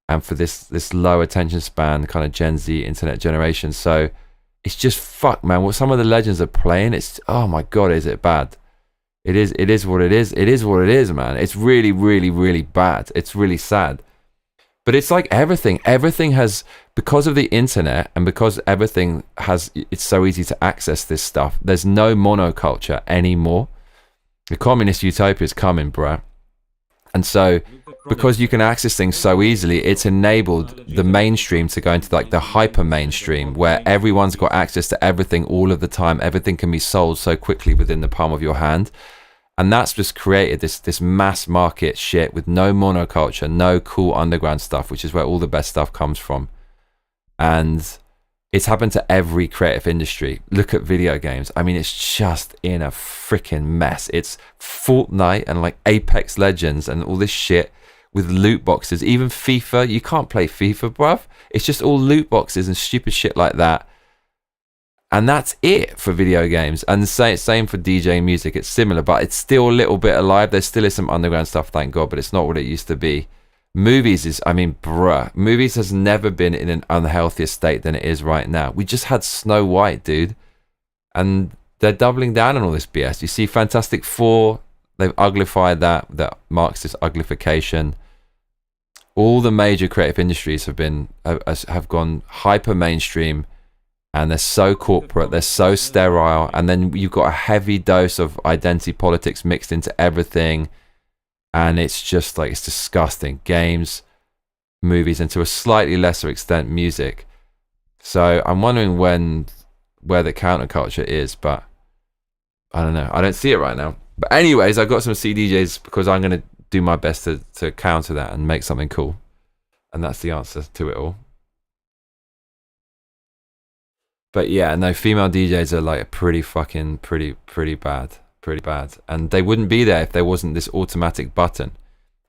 and for this low attention span kind of Gen Z internet generation. So it's just fuck, man. What some of the legends are playing, it's, oh my god, is it bad? It is what it is. It is what it is, man. It's really, really, really bad. It's really sad. But it's like everything has, because of the internet and because everything has, it's so easy to access this stuff. There's no monoculture anymore. The communist utopia is coming, bruh. And so because you can access things so easily, it's enabled the mainstream to go into like the hyper mainstream, where everyone's got access to everything all of the time. Everything can be sold so quickly within the palm of your hand. And that's just created this mass market shit with no monoculture, no cool underground stuff, which is where all the best stuff comes from. And it's happened to every creative industry. Look at video games. I mean, it's just in a freaking mess. It's Fortnite and like Apex Legends and all this shit with loot boxes. Even FIFA, you can't play FIFA, bruv. It's just all loot boxes and stupid shit like that. And that's it for video games. And the same for DJing music. It's similar, but it's still a little bit alive. There still is some underground stuff, thank God, but it's not what it used to be. Movies movies has never been in an unhealthier state than it is right now. We just had Snow White, dude. And they're doubling down on all this BS. You see Fantastic Four, they've uglified that marks this uglification. All the major creative industries have gone hyper mainstream, and they're so corporate, they're so sterile, and then you've got a heavy dose of identity politics mixed into everything, and it's just like, it's disgusting. Games, movies, and to a slightly lesser extent music. So I'm wondering where the counterculture is, but I don't know. I don't see it right now. But anyways, I've got some CDJs because I'm going to do my best to counter that and make something cool. And that's the answer to it all. But yeah, no, female DJs are like pretty bad. Pretty bad. And they wouldn't be there if there wasn't this automatic button.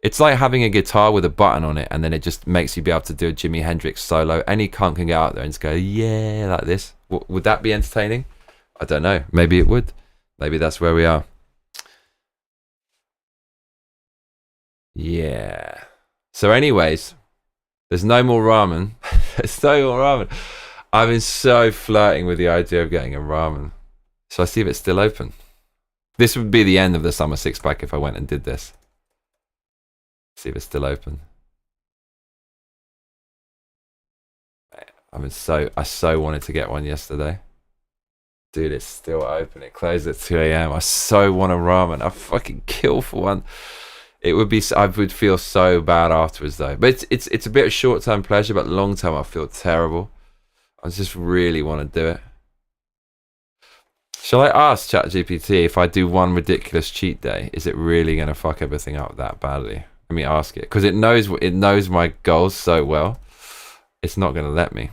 It's like having a guitar with a button on it, and then it just makes you be able to do a Jimi Hendrix solo. Any cunt can go out there and just go, yeah, like this. Would that be entertaining? I don't know. Maybe it would. Maybe that's where we are. Yeah. So anyways, there's no more ramen. There's no more ramen. I've been so flirting with the idea of getting a ramen. So I see if it's still open. This would be the end of the summer six pack if I went and did this. See if it's still open. I so wanted to get one yesterday. Dude, it's still open. It closed at 2 a.m. I so want a ramen. I'd fucking kill for one. It would be. I would feel so bad afterwards though. But it's a bit of short-term pleasure, but long-term I feel terrible. I just really want to do it. Shall I ask ChatGPT if I do one ridiculous cheat day, is it really going to fuck everything up that badly? Let me ask it, because it knows my goals so well. It's not going to let me.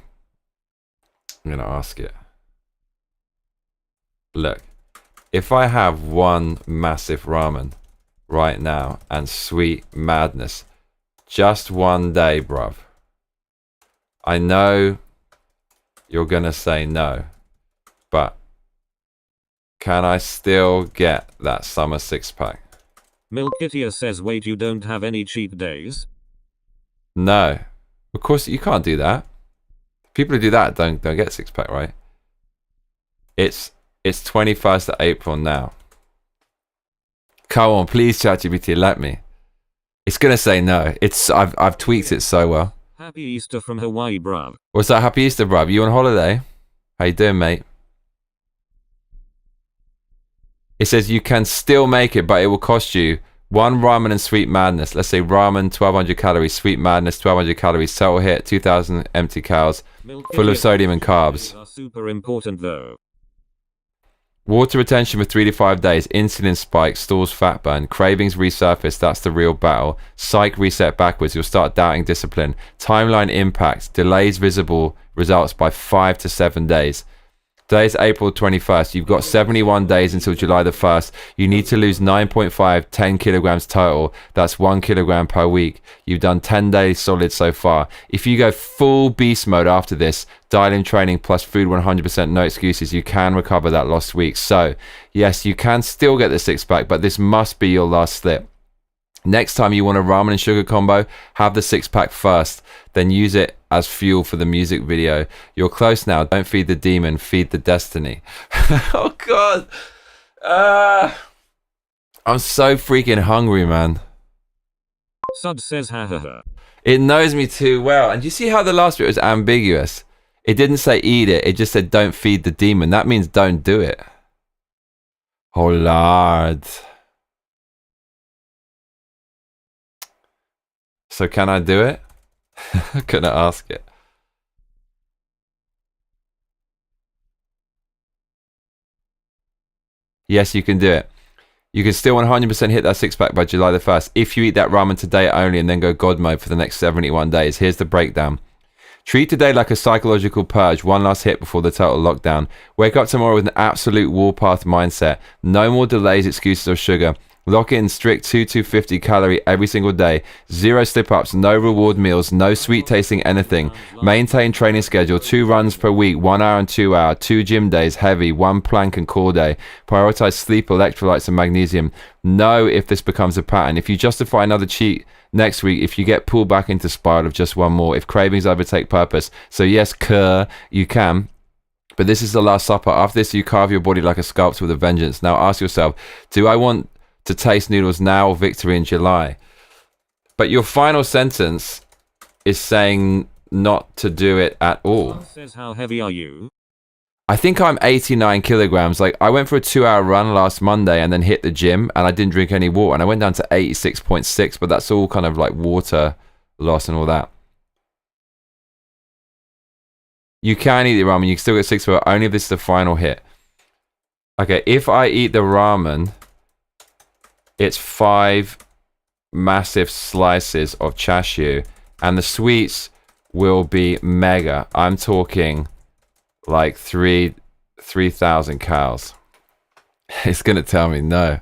I'm going to ask it. Look, if I have one massive ramen right now and sweet madness, just one day, bruv, I know you're going to say no, but can I still get that summer six pack? Milkitia says, wait, you don't have any cheat days? No. Of course, you can't do that. People who do that don't get six pack, right? It's 21st of April now. Come on, please, ChatGPT, let me. It's gonna say no. I've tweaked it so well. Happy Easter from Hawaii, bruv. What's that? Happy Easter, bruv. You on holiday? How you doing, mate? It says you can still make it, but it will cost you one ramen and sweet madness. Let's say ramen, 1,200 calories, sweet madness, 1,200 calories, total hit, 2,000 empty cows, full of sodium and carbs. Are super important though. Water retention for 3 to 5 days, insulin spike, stalls fat burn, cravings resurface, that's the real battle, psych reset backwards, you'll start doubting discipline, timeline impact, delays visible results by 5 to 7 days. Today's April 21st. You've got 71 days until July the 1st. You need to lose 9.5, 10 kilograms total. That's 1 kilogram per week. You've done 10 days solid so far. If you go full beast mode after this, diet-in training plus food 100%, no excuses, you can recover that lost week. So, yes, you can still get the six-pack, but this must be your last slip. Next time you want a ramen and sugar combo, have the six-pack first, then use it as fuel for the music video. You're close now. Don't feed the demon, feed the destiny. Oh, God. I'm so freaking hungry, man. Sud says ha ha ha. It knows me too well. And you see how the last bit was ambiguous? It didn't say eat it. It just said don't feed the demon. That means don't do it. Oh, Lord. So can I do it? Couldn't ask it. Yes, you can do it. You can still 100% hit that six-pack by July the 1st if you eat that ramen today only and then go God mode for the next 71 days. Here's the breakdown. Treat today like a psychological purge, one last hit before the total lockdown. Wake up tomorrow with an absolute warpath mindset. No more delays, excuses, or sugar. Lock in strict 250 calorie every single day. Zero slip-ups, no reward meals, no sweet tasting anything. Maintain training schedule, 2 runs per week, 1 hour and 2 hour, 2 gym days, heavy, 1 plank and core day. Prioritize sleep, electrolytes and magnesium. Know if this becomes a pattern. If you justify another cheat next week, if you get pulled back into spiral of just one more, if cravings overtake purpose. So yes, you can. But this is the last supper. After this, you carve your body like a sculptor with a vengeance. Now ask yourself, do I want to taste noodles now or victory in July? But your final sentence is saying not to do it at all. Says how heavy are you? I think I'm 89 kilograms. Like, I went for a 2-hour run last Monday and then hit the gym and I didn't drink any water and I went down to 86.6, but that's all kind of like water loss and all that. You can eat the ramen. You can still get 6 for it. Only if this is the final hit. Okay, if I eat the ramen, it's 5 massive slices of chashu, and the sweets will be mega. I'm talking like 3,000 cows. It's gonna tell me no.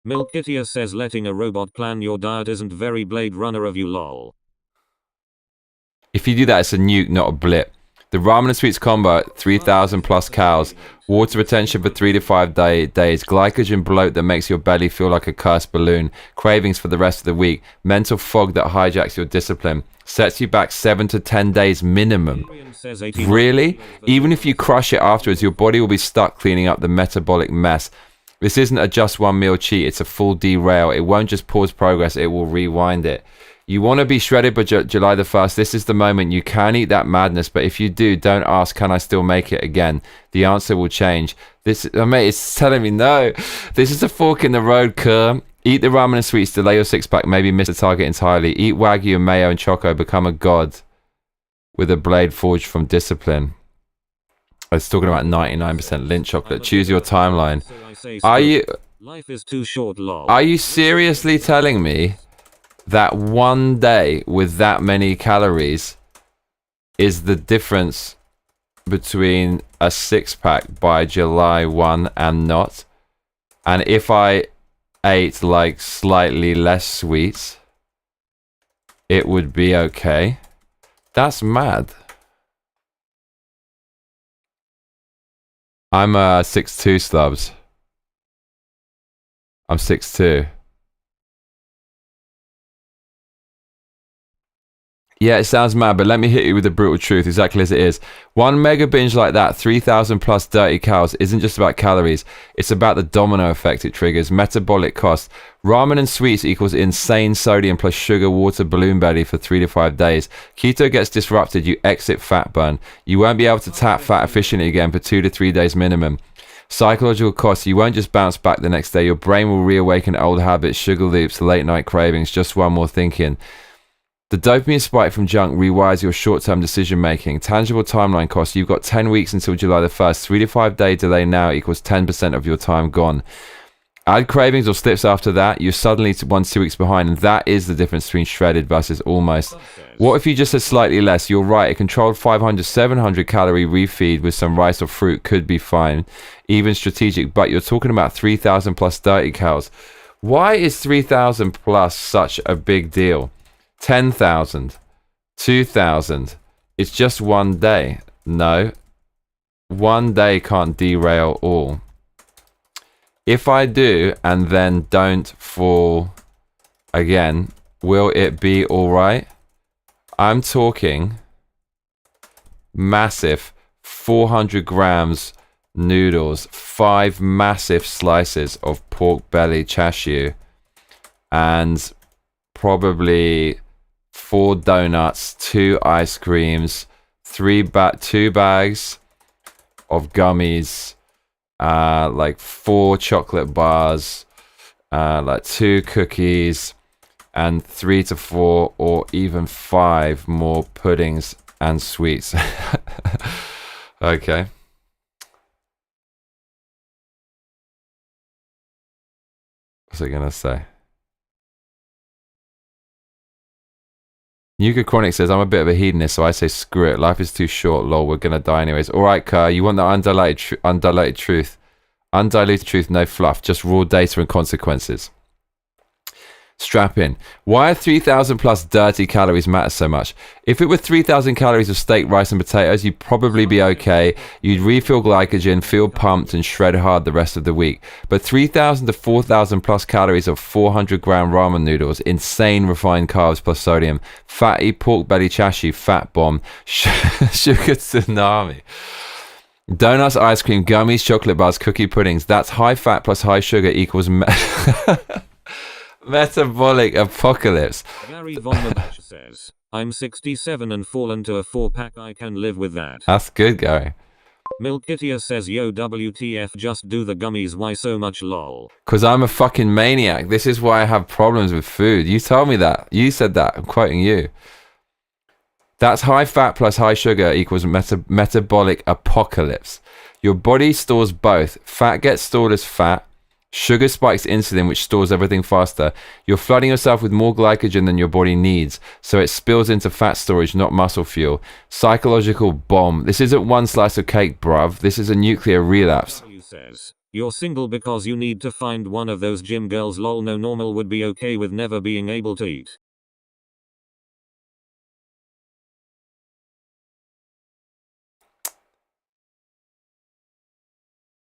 Milkitia says letting a robot plan your diet isn't very Blade Runner of you lol. If you do that, it's a nuke, not a blip. The ramen and sweets combo, 3,000 plus cows, water retention for 3 to 5 days, glycogen bloat that makes your belly feel like a cursed balloon, cravings for the rest of the week, mental fog that hijacks your discipline, sets you back 7 to 10 days minimum. Really? Even if you crush it afterwards, your body will be stuck cleaning up the metabolic mess. This isn't a just one meal cheat, it's a full derail. It won't just pause progress, it will rewind it. You want to be shredded by July the 1st. This is the moment. You can eat that madness, but if you do, don't ask, can I still make it again? The answer will change. This, mate, it's telling me no. This is a fork in the road, Kerr. Eat the ramen and sweets, delay your six-pack, maybe miss the target entirely. Eat Wagyu and mayo and choco, become a god with a blade forged from discipline. I was talking about 99% Lindt chocolate. Choose your timeline. Life is too short, lol. Are you seriously telling me that one day with that many calories is the difference between a six-pack by July 1 and not? And if I ate like slightly less sweets, it would be okay? That's mad. I'm 6'2", Slubs. I'm 6'2". Yeah, it sounds mad, but let me hit you with the brutal truth, exactly as it is. One mega binge like that, 3,000 plus dirty cows, isn't just about calories. It's about the domino effect it triggers, metabolic cost. Ramen and sweets equals insane sodium plus sugar water balloon belly for 3 to 5 days. Keto gets disrupted, you exit fat burn. You won't be able to tap fat efficiently again for 2 to 3 days minimum. Psychological costs, you won't just bounce back the next day. Your brain will reawaken old habits, sugar loops, late night cravings, just one more thinking. The dopamine spike from junk rewires your short-term decision-making. Tangible timeline costs. You've got 10 weeks until July the 1st. 3 to 5 day delay now equals 10% of your time gone. Add cravings or slips after that, you're suddenly 1 to 2 weeks behind, and that is the difference between shredded versus almost. What if you just had slightly less? You're right, a controlled 500, 700 calorie refeed with some rice or fruit could be fine, even strategic, but you're talking about 3,000 plus dirty cows. Why is 3,000 plus such a big deal? 10,000, 2,000, it's just one day. No, one day can't derail all. If I do and then don't fall again, will it be all right? I'm talking massive 400 grams noodles, 5 massive slices of pork belly chashu, and probably 4 donuts, 2 ice creams, 2 bags of gummies, like 4 chocolate bars, like 2 cookies, and 3 to 4 or even 5 more puddings and sweets. Okay. What's it gonna say? Nuka Chronic says, I'm a bit of a hedonist, so I say screw it. Life is too short, lol, we're gonna die anyways. Alright, Kerr, you want the undiluted truth. Undiluted truth, no fluff, just raw data and consequences. Strap in. Why 3,000 plus dirty calories matter so much? If it were 3,000 calories of steak, rice and potatoes, you'd probably be okay. You'd refill glycogen, feel pumped and shred hard the rest of the week. But 3,000 to 4,000 plus calories of 400 gram ramen noodles, insane refined carbs plus sodium, fatty pork belly chashu, fat bomb, sugar tsunami. Donuts, ice cream, gummies, chocolate bars, cookie puddings. That's high fat plus high sugar equals metabolic apocalypse. Gary Von Mabash says, I'm 67 and fallen to a 4-pack, I can live with that. That's good, Gary. Milkitia says, yo WTF, just do the gummies, why so much lol? Because I'm a fucking maniac. This is why I have problems with food. You told me that. You said that. I'm quoting you. That's high fat plus high sugar equals metabolic apocalypse. Your body stores both. Fat gets stored as fat. Sugar spikes insulin, which stores everything faster. You're flooding yourself with more glycogen than your body needs, so it spills into fat storage, not muscle fuel. Psychological bomb. This isn't one slice of cake, bruv. This is a nuclear relapse. Says, you're single because you need to find one of those gym girls, lol. No normal would be okay with never being able to eat.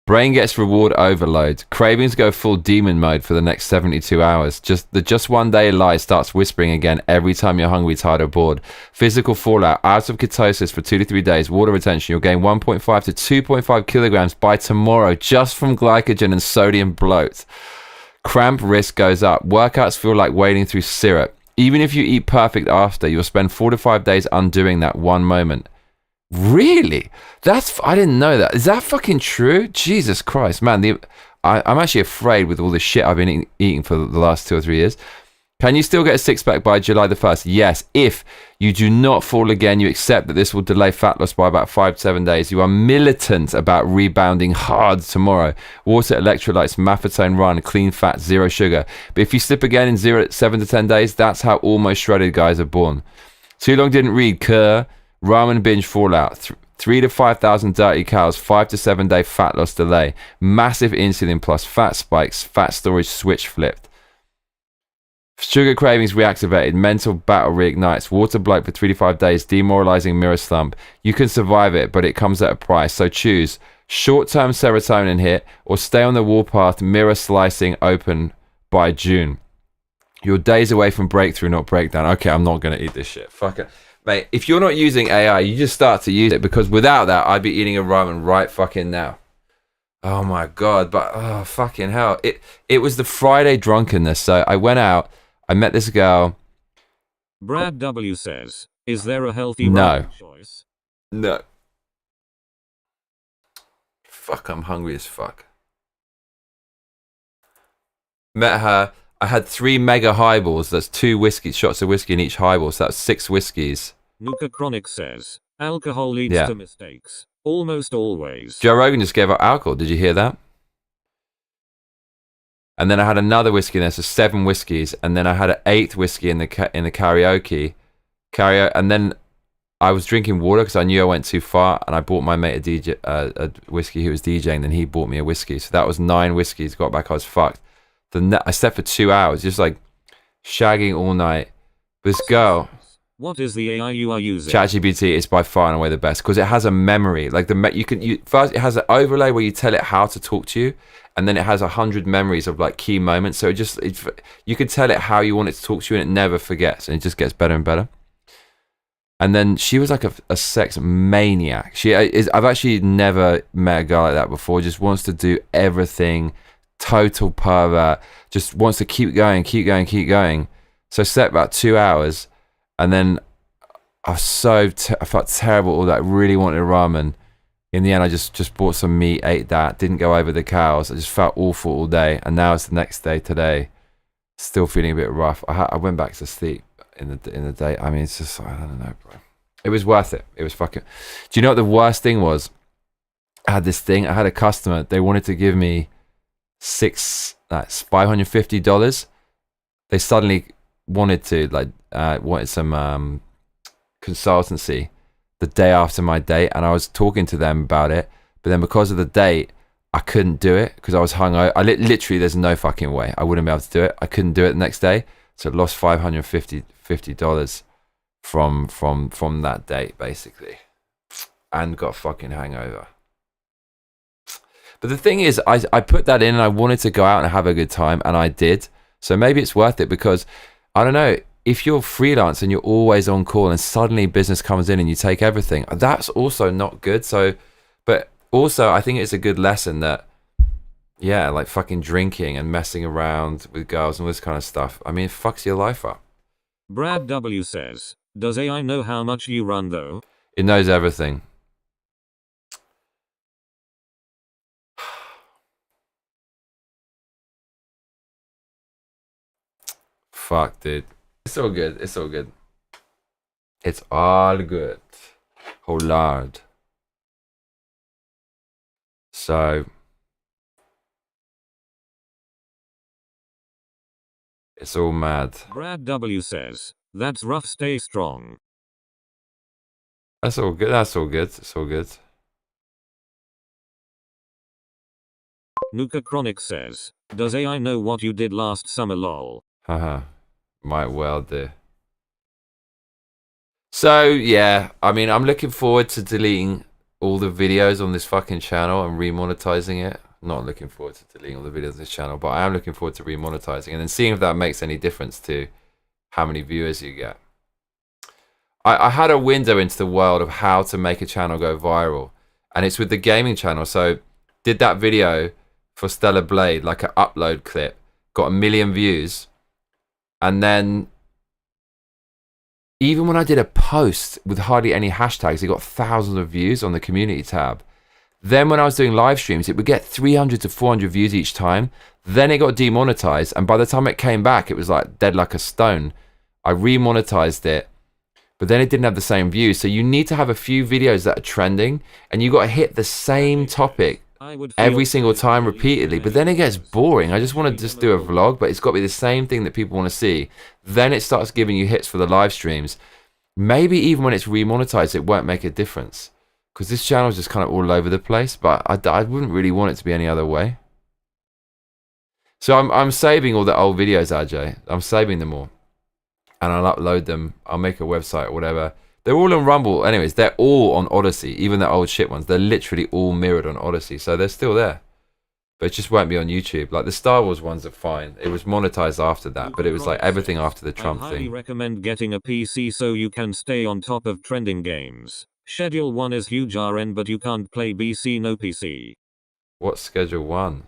Brain gets reward overload. Cravings go full demon mode for the next 72 hours. Just one day lie starts whispering again every time you're hungry, tired, or bored. Physical fallout. Out of ketosis for 2 to 3 days. Water retention. You'll gain 1.5 to 2.5 kilograms by tomorrow just from glycogen and sodium bloat. Cramp risk goes up. Workouts feel like wading through syrup. Even if you eat perfect after, you'll spend 4 to 5 days undoing that one moment. Really? I didn't know that. Is that fucking true? Jesus Christ, man. I'm actually afraid with all the shit I've been eating for the last 2 or 3 years. Can you still get a six-pack by July the 1st? Yes. If you do not fall again, you accept that this will delay fat loss by about 5 to 7 days. You are militant about rebounding hard tomorrow. Water, electrolytes, maffetone run, clean fat, zero sugar. But if you slip again in 7 to 10 days, that's how almost shredded guys are born. Too long didn't read, Kerr. Ramen binge fallout, 3 to 5,000 dirty cows, 5 to 7 day fat loss delay, massive insulin plus fat spikes, fat storage switch flipped. Sugar cravings reactivated, mental battle reignites, water bloat for 3 to 5 days, demoralizing mirror slump. You can survive it, but it comes at a price, so choose short-term serotonin hit or stay on the warpath, mirror slicing open by June. You're days away from breakthrough, not breakdown. Okay, I'm not going to eat this shit. Fuck it. Mate, if you're not using AI, you just start to use it, because without that, I'd be eating a ramen right fucking now. Oh my God, but oh fucking hell. It was the Friday drunkenness. So I went out, I met this girl. Brad W says, is there a healthy No. choice? No. Fuck, I'm hungry as fuck. Met her. I had 3 mega highballs. That's 2 whiskey shots of whiskey in each highball. So that's 6 whiskeys. Nuka Chronic says, alcohol leads to mistakes. Almost always. Joe Rogan just gave up alcohol. Did you hear that? And then I had another whiskey in there, so 7 whiskeys. And then I had an 8th whiskey in the karaoke. And then I was drinking water because I knew I went too far. And I bought my mate a whiskey who was DJing. Then he bought me a whiskey. So that was 9 whiskeys. Got back, I was fucked. I slept for 2 hours, just like shagging all night. This girl. What is the AI you are using? ChatGPT is by far and away the best because it has a memory. Like first it has an overlay where you tell it how to talk to you, and then it has 100 memories of like key moments. So you can tell it how you want it to talk to you, and it never forgets, and it just gets better and better. And then she was like a sex maniac. I've actually never met a girl like that before. Just wants to do everything, total pervert. Just wants to keep going. So I slept about 2 hours. And then I felt terrible. All that, really wanted ramen. In the end, I just bought some meat, ate that. Didn't go over the cows. I just felt awful all day. And now it's the next day today. Still feeling a bit rough. I went back to sleep in the day. I mean, it's just, I don't know, bro. It was worth it. It was fucking. Do you know what the worst thing was? I had this thing. I had a customer. They wanted to give me $550. They suddenly wanted some consultancy the day after my date, and I was talking to them about it, but then because of the date I couldn't do it because I was hungover. Literally there's no fucking way I wouldn't be able to do it. I couldn't do it the next day, so I lost $550 from that date basically, and got a fucking hangover. But the thing is, I put that in and I wanted to go out and have a good time, and I did. So maybe it's worth it, because I don't know, if you're freelance and you're always on call and suddenly business comes in and you take everything, that's also not good. So, but also I think it's a good lesson that, yeah, like fucking drinking and messing around with girls and all this kind of stuff, I mean, it fucks your life up. Brad W says, does AI know how much you run though? It knows everything. Fuck, dude. It's all good. It's all good. It's all good. Oh, Lord. So, it's all mad. Brad W says, that's rough, stay strong. That's all good. That's all good. It's all good. Nuka Chronic says, does AI know what you did last summer lol? Haha. Might well do. So, yeah, I mean, I'm looking forward to deleting all the videos on this fucking channel and remonetizing it. Not looking forward to deleting all the videos on this channel, but I am looking forward to remonetizing and then seeing if that makes any difference to how many viewers you get. I had a window into the world of how to make a channel go viral, and it's with the gaming channel. So, did that video for Stellar Blade, like an upload clip, got 1 million views. And then, even when I did a post with hardly any hashtags, it got thousands of views on the community tab. Then when I was doing live streams, it would get 300 to 400 views each time. Then it got demonetized. And by the time it came back, it was like dead like a stone. I remonetized it, but then it didn't have the same views. So you need to have a few videos that are trending, and you got to hit the same topic every single time repeatedly. But then it gets boring. I just want to just do a vlog, but it's got to be the same thing that people want to see. Then it starts giving you hits for the live streams. Maybe even when it's remonetized, it won't make a difference, because this channel is just kind of all over the place. But I wouldn't really want it to be any other way. So I'm saving all the old videos, RJ. I'm saving them all, and I'll upload them. I'll make a website or whatever. They're all on Rumble. Anyways, they're all on Odyssey. Even the old shit ones. They're literally all mirrored on Odyssey. So they're still there. but it just won't be on YouTube. Like the Star Wars ones are fine. It was monetized after that, but it was like everything after the Trump I highly thing. recommend getting a PC so you can stay on top of trending games. Schedule 1 is huge RN, but you can't play BC no PC. What's Schedule 1?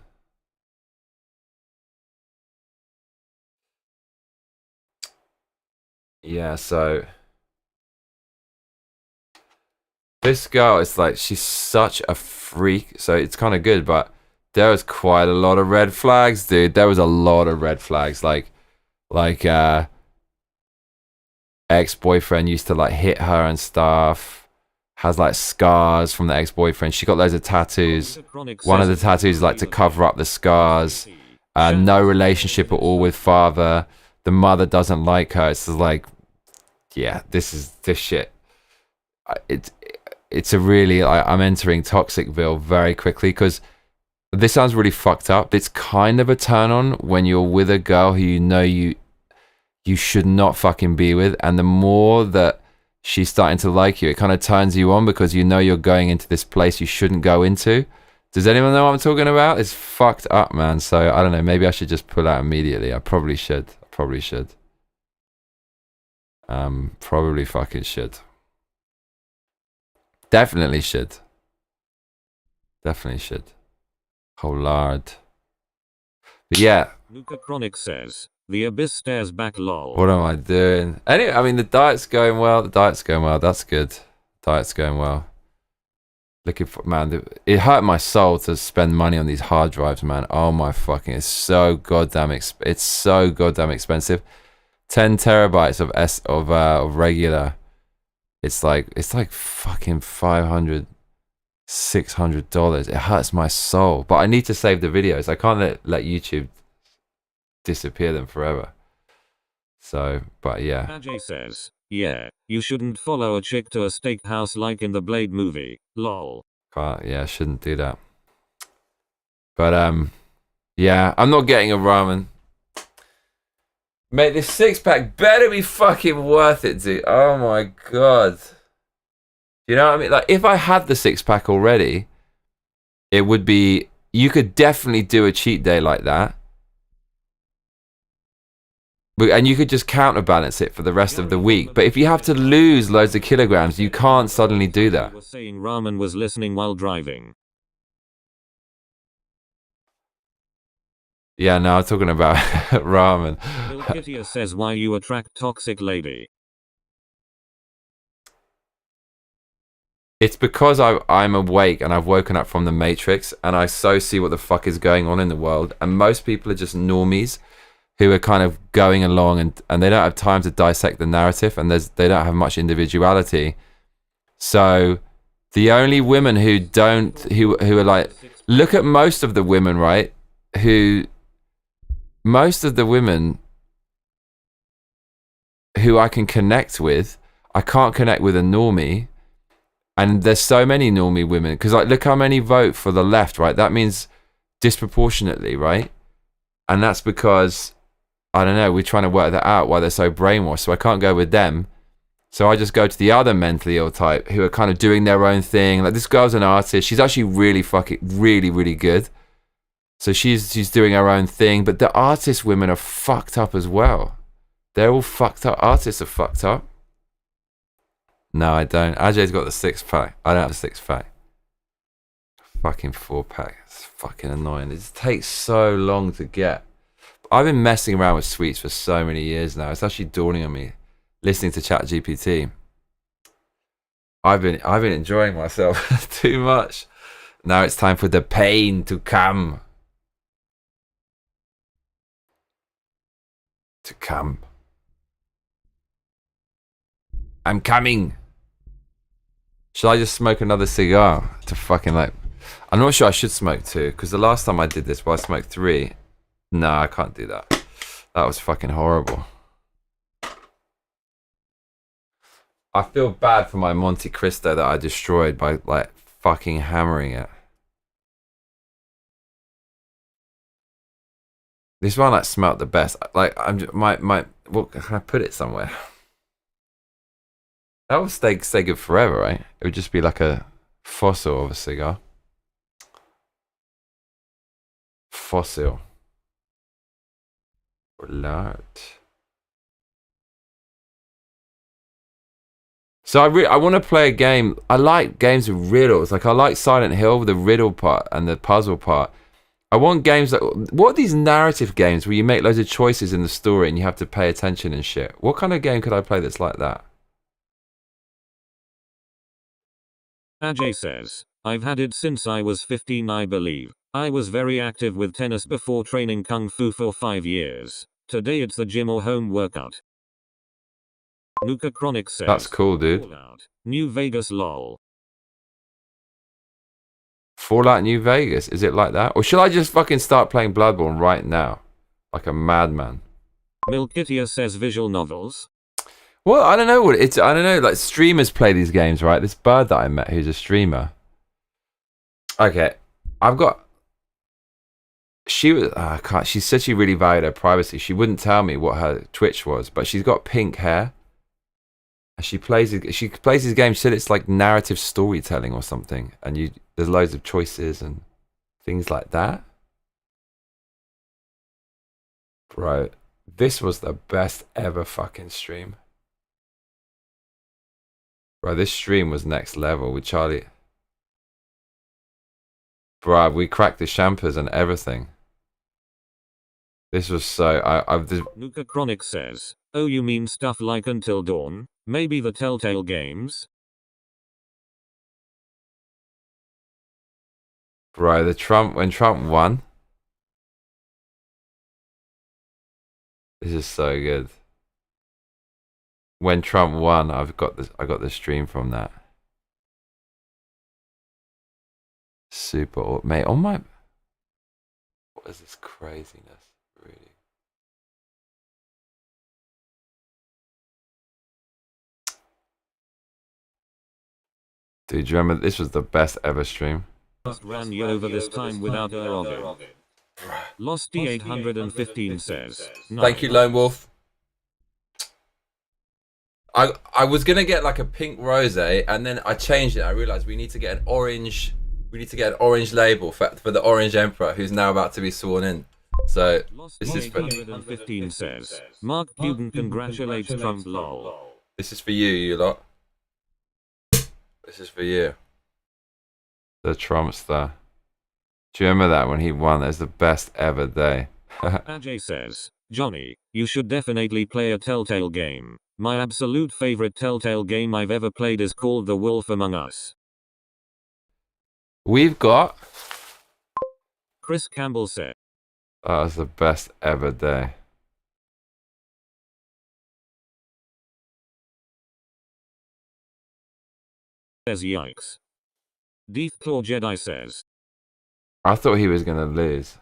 Yeah, so this girl is like, she's such a freak, so it's kind of good, but there was quite a lot of red flags, dude. There was a lot of red flags, like ex-boyfriend used to like hit her and stuff, has like scars from the ex-boyfriend. She got loads of tattoos. One of the tattoos is like to cover up the scars. No relationship at all with father. The mother doesn't like her. It's just like, yeah, this shit. It's a really, I'm entering Toxicville very quickly, because this sounds really fucked up. It's kind of a turn on when you're with a girl who you know you should not fucking be with, and the more that she's starting to like you, it kind of turns you on, because you know you're going into this place you shouldn't go into. Does anyone know what I'm talking about? It's fucked up, man. So I don't know, maybe I should just pull out immediately. I probably should. Probably fucking should. Definitely should. Oh lord. But yeah. Nuka Chronic says, the abyss stares back lol. What am I doing? Anyway, I mean, the diet's going well. That's good. Diet's going well. Looking for, man, it hurt my soul to spend money on these hard drives, man. Oh my fucking, it's so goddamn expensive. 10 terabytes of regular. It's like fucking $500, $600. It hurts my soul. But I need to save the videos. I can't let YouTube disappear them forever. So, but yeah. Ajay says, yeah, you shouldn't follow a chick to a steakhouse like in the Blade movie. Lol. Yeah, I shouldn't do that. But yeah, I'm not getting a ramen. Mate, this 6-pack better be fucking worth it, dude. Oh my god. You know what I mean? Like, if I had the 6-pack already, it would be, you could definitely do a cheat day like that. And you could just counterbalance it for the rest of the week. But if you have to lose loads of kilograms, you can't suddenly do that. Was saying Ramen was listening while driving. Yeah, no, I'm talking about ramen. Bill Kittier says why you attract toxic lady. It's because I'm awake and I've woken up from the Matrix, and I so see what the fuck is going on in the world. And most people are just normies who are kind of going along, and they don't have time to dissect the narrative, and they don't have much individuality. So the only women who are like, look at most of the women, right? Most of the women who I can connect with, I can't connect with a normie. And there's so many normie women, because like, look how many vote for the left, right? That means disproportionately, right? And that's because, I don't know, we're trying to work that out why they're so brainwashed. So I can't go with them. So I just go to the other mentally ill type who are kind of doing their own thing. Like, this girl's an artist. She's actually really really good. So she's doing her own thing. But the artist women are fucked up as well. They're all fucked up. Artists are fucked up. No, I don't. Ajay's got the 6-pack. I don't have a 6-pack. Fucking 4-pack. It's fucking annoying. It just takes so long to get. I've been messing around with sweets for so many years now. It's actually dawning on me, listening to GPT. I've been enjoying myself too much. Now it's time for the pain to come. I'm coming. Should I just smoke another cigar to fucking like... I'm not sure I should smoke 2, because the last time I did this, well, I smoked 3. No, I can't do that. That was fucking horrible. I feel bad for my Monte Cristo that I destroyed by like fucking hammering it. This one like smelt the best. Like, I'm just, well, can I put it somewhere? That would stay good forever, right? It would just be like a fossil of a cigar. fossil. Alert. So I want to play a game. I like games with riddles. Like I like Silent Hill, the riddle part and the puzzle part. I want games that... What are these narrative games where you make loads of choices in the story and you have to pay attention and shit? What kind of game could I play that's like that? Ajay says, I've had it since I was 15, I believe. I was very active with tennis before training Kung Fu for 5 years. Today it's the gym or home workout. Nuka Chronic says, That's cool, dude. Fallout, New Vegas lol. Fallout New Vegas, is it like that? Or should I just fucking start playing Bloodborne right now? Like a madman. Milkitia says visual novels. Well, I don't know what it's. I don't know. Like streamers play these games, right? This bird that I met, who's a streamer. Okay, I've got. She was. I can't. She said she really valued her privacy. She wouldn't tell me what her Twitch was, but she's got pink hair. And she plays. She plays these games. She said it's like narrative storytelling or something, and there's loads of choices and things like that. Bro, this was the best ever fucking stream. Bro, this stream was next level with Charlie. Bro, we cracked the champers and everything. This was so... Nuka Chronic says, oh, you mean stuff like Until Dawn? Maybe the Telltale games? Bro, when Trump won... This is so good. When Trump won, I got the stream from that. Super, mate. On my, what is this craziness? Really? Dude, do you remember this was the best ever stream? Just ran you over this time without Erogo. Lost D815 says. No. Thank you, Lone Wolf. I was gonna get like a pink rosé, and then I changed it. I realized we need to get an orange. We need to get an orange label for the Orange Emperor, who's now about to be sworn in. So this is for 815 says. Mark Cuban congratulates Trump lol. This is for you lot. This is for you. The Trumpster. Do you remember that when he won? It was the best ever day. Ajay says, Johnny, you should definitely play a Telltale game. My absolute favorite Telltale game I've ever played is called The Wolf Among Us. We've got... Chris Campbell said. That was the best ever day. Says yikes. Death Claw Jedi says. I thought he was going to lose.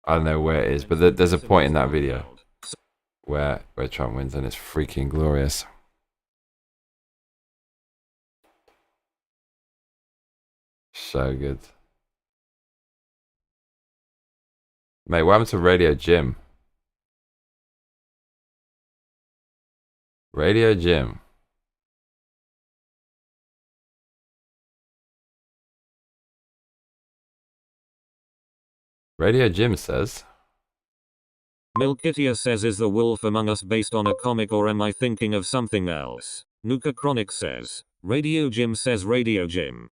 I don't know where it is, but there's a point in that video where Trump wins and it's freaking glorious. So good. Mate, what happened to Radio Jim? Radio Jim. Radio Jim says. Milkitia says, is The Wolf Among Us based on a comic or am I thinking of something else? Nuka Chronic says. Radio Jim says Radio Jim.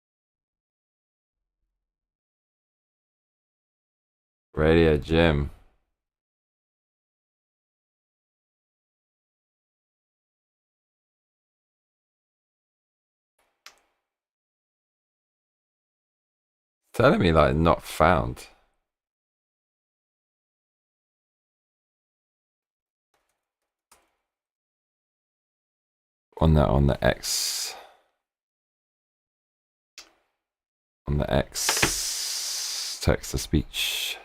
Radio Jim. Telling me like not found. On the X. On the X text to speech.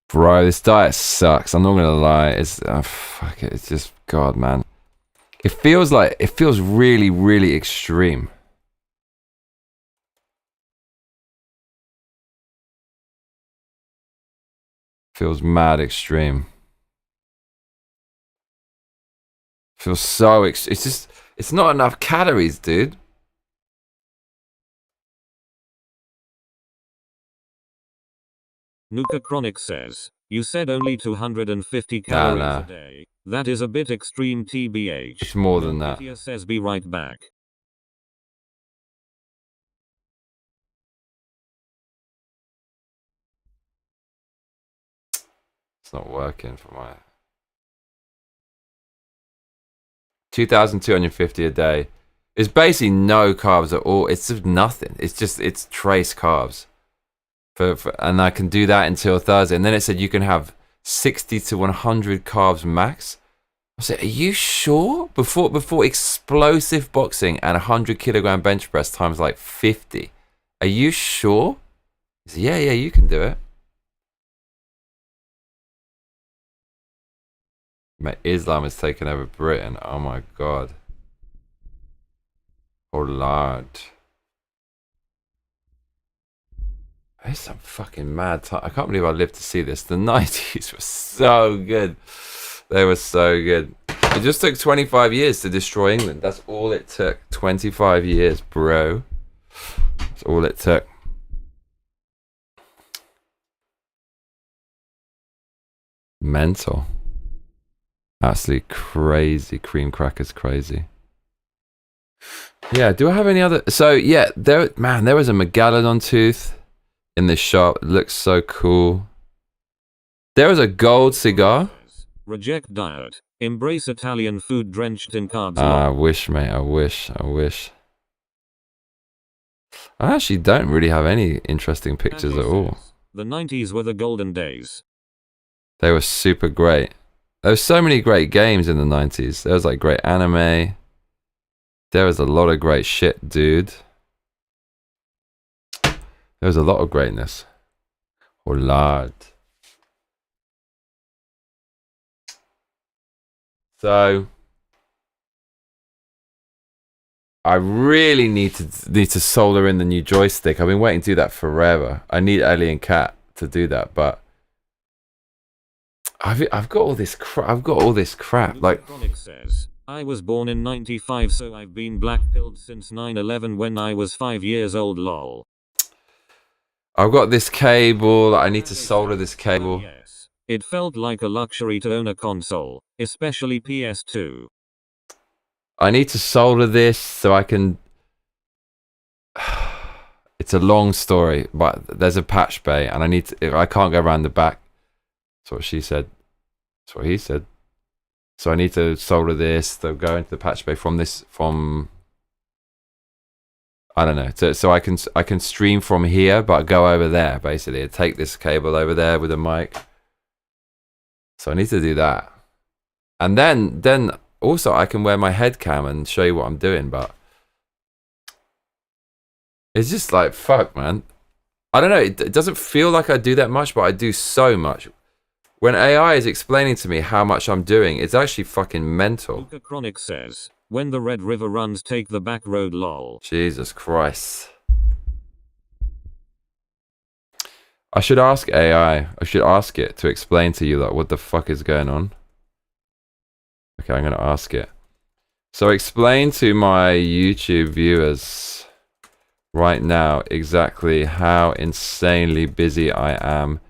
Bro, this diet sucks. I'm not gonna lie. It's fuck it. It's just God, man. It feels really, really extreme. Feels mad extreme. Feels so... It's just... It's not enough calories, dude. Nuka Chronic says, you said only 250 calories a day. That is a bit extreme TBH. It's more than that. Milkitia says be right back. It's not working for my... 2,250 a day. It's basically no carbs at all. It's just nothing. It's trace carbs. And I can do that until Thursday. And then it said you can have 60 to 100 carbs max. I said, are you sure? Before explosive boxing and 100 kilogram bench press times like 50. Are you sure? He said, yeah, you can do it. Islam has taken over Britain. Oh my God. Oh Lord. There's some fucking mad time. I can't believe I lived to see this. The 90s were so good. They were so good. It just took 25 years to destroy England. That's all it took. 25 years, bro. That's all it took. Mental. Absolutely crazy. Cream crackers crazy. Yeah, do I have any other... So, yeah, there was a Megalodon tooth in this shop. It looks so cool. There was a gold cigar. Reject diet. Embrace Italian food drenched in carbs. I wish, mate. I wish. I actually don't really have any interesting pictures at all. The 90s were the golden days. They were super great. There were so many great games in the 90s. There was like great anime. There was a lot of great shit, dude. There was a lot of greatness. Oh, Lord. So, I really need to solder in the new joystick. I've been waiting to do that forever. I need Ellie and Kat to do that, but I've got all this crap. Like, says, I was born in 95, so I've been black-pilled since 9/11 when I was 5 years old. Lol. I've got this cable. I need to solder this cable. Yes. It felt like a luxury to own a console, especially PS2. I need to solder this so I can... It's a long story, but there's a patch bay, and I can't go around the back. That's what she said. That's what he said. So I need to solder this. They'll go into the patch bay from I don't know. So I can stream from here, but go over there basically. I take this cable over there with a mic. So I need to do that, and then also I can wear my head cam and show you what I'm doing. But it's just like fuck, man. I don't know. It doesn't feel like I do that much, but I do so much. When AI is explaining to me how much I'm doing, it's actually fucking mental. Luca Chronic says, when the Red River runs, take the back road. Lol. Jesus Christ. I should ask AI. I should ask it to explain to you like what the fuck is going on. Okay, I'm gonna ask it. So explain to my YouTube viewers right now exactly how insanely busy I am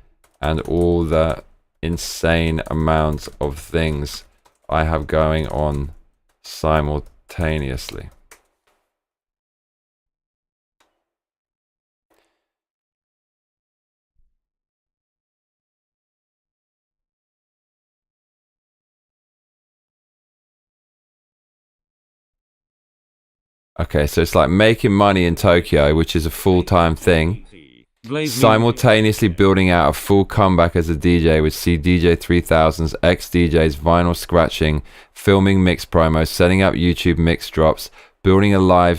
and all the insane amounts of things I have going on simultaneously. Okay, so it's like making money in Tokyo, which is a full-time thing. Simultaneously building out a full comeback as a DJ with DJ 3000's ex-DJs vinyl scratching, filming mix promos, setting up YouTube mix drops, building a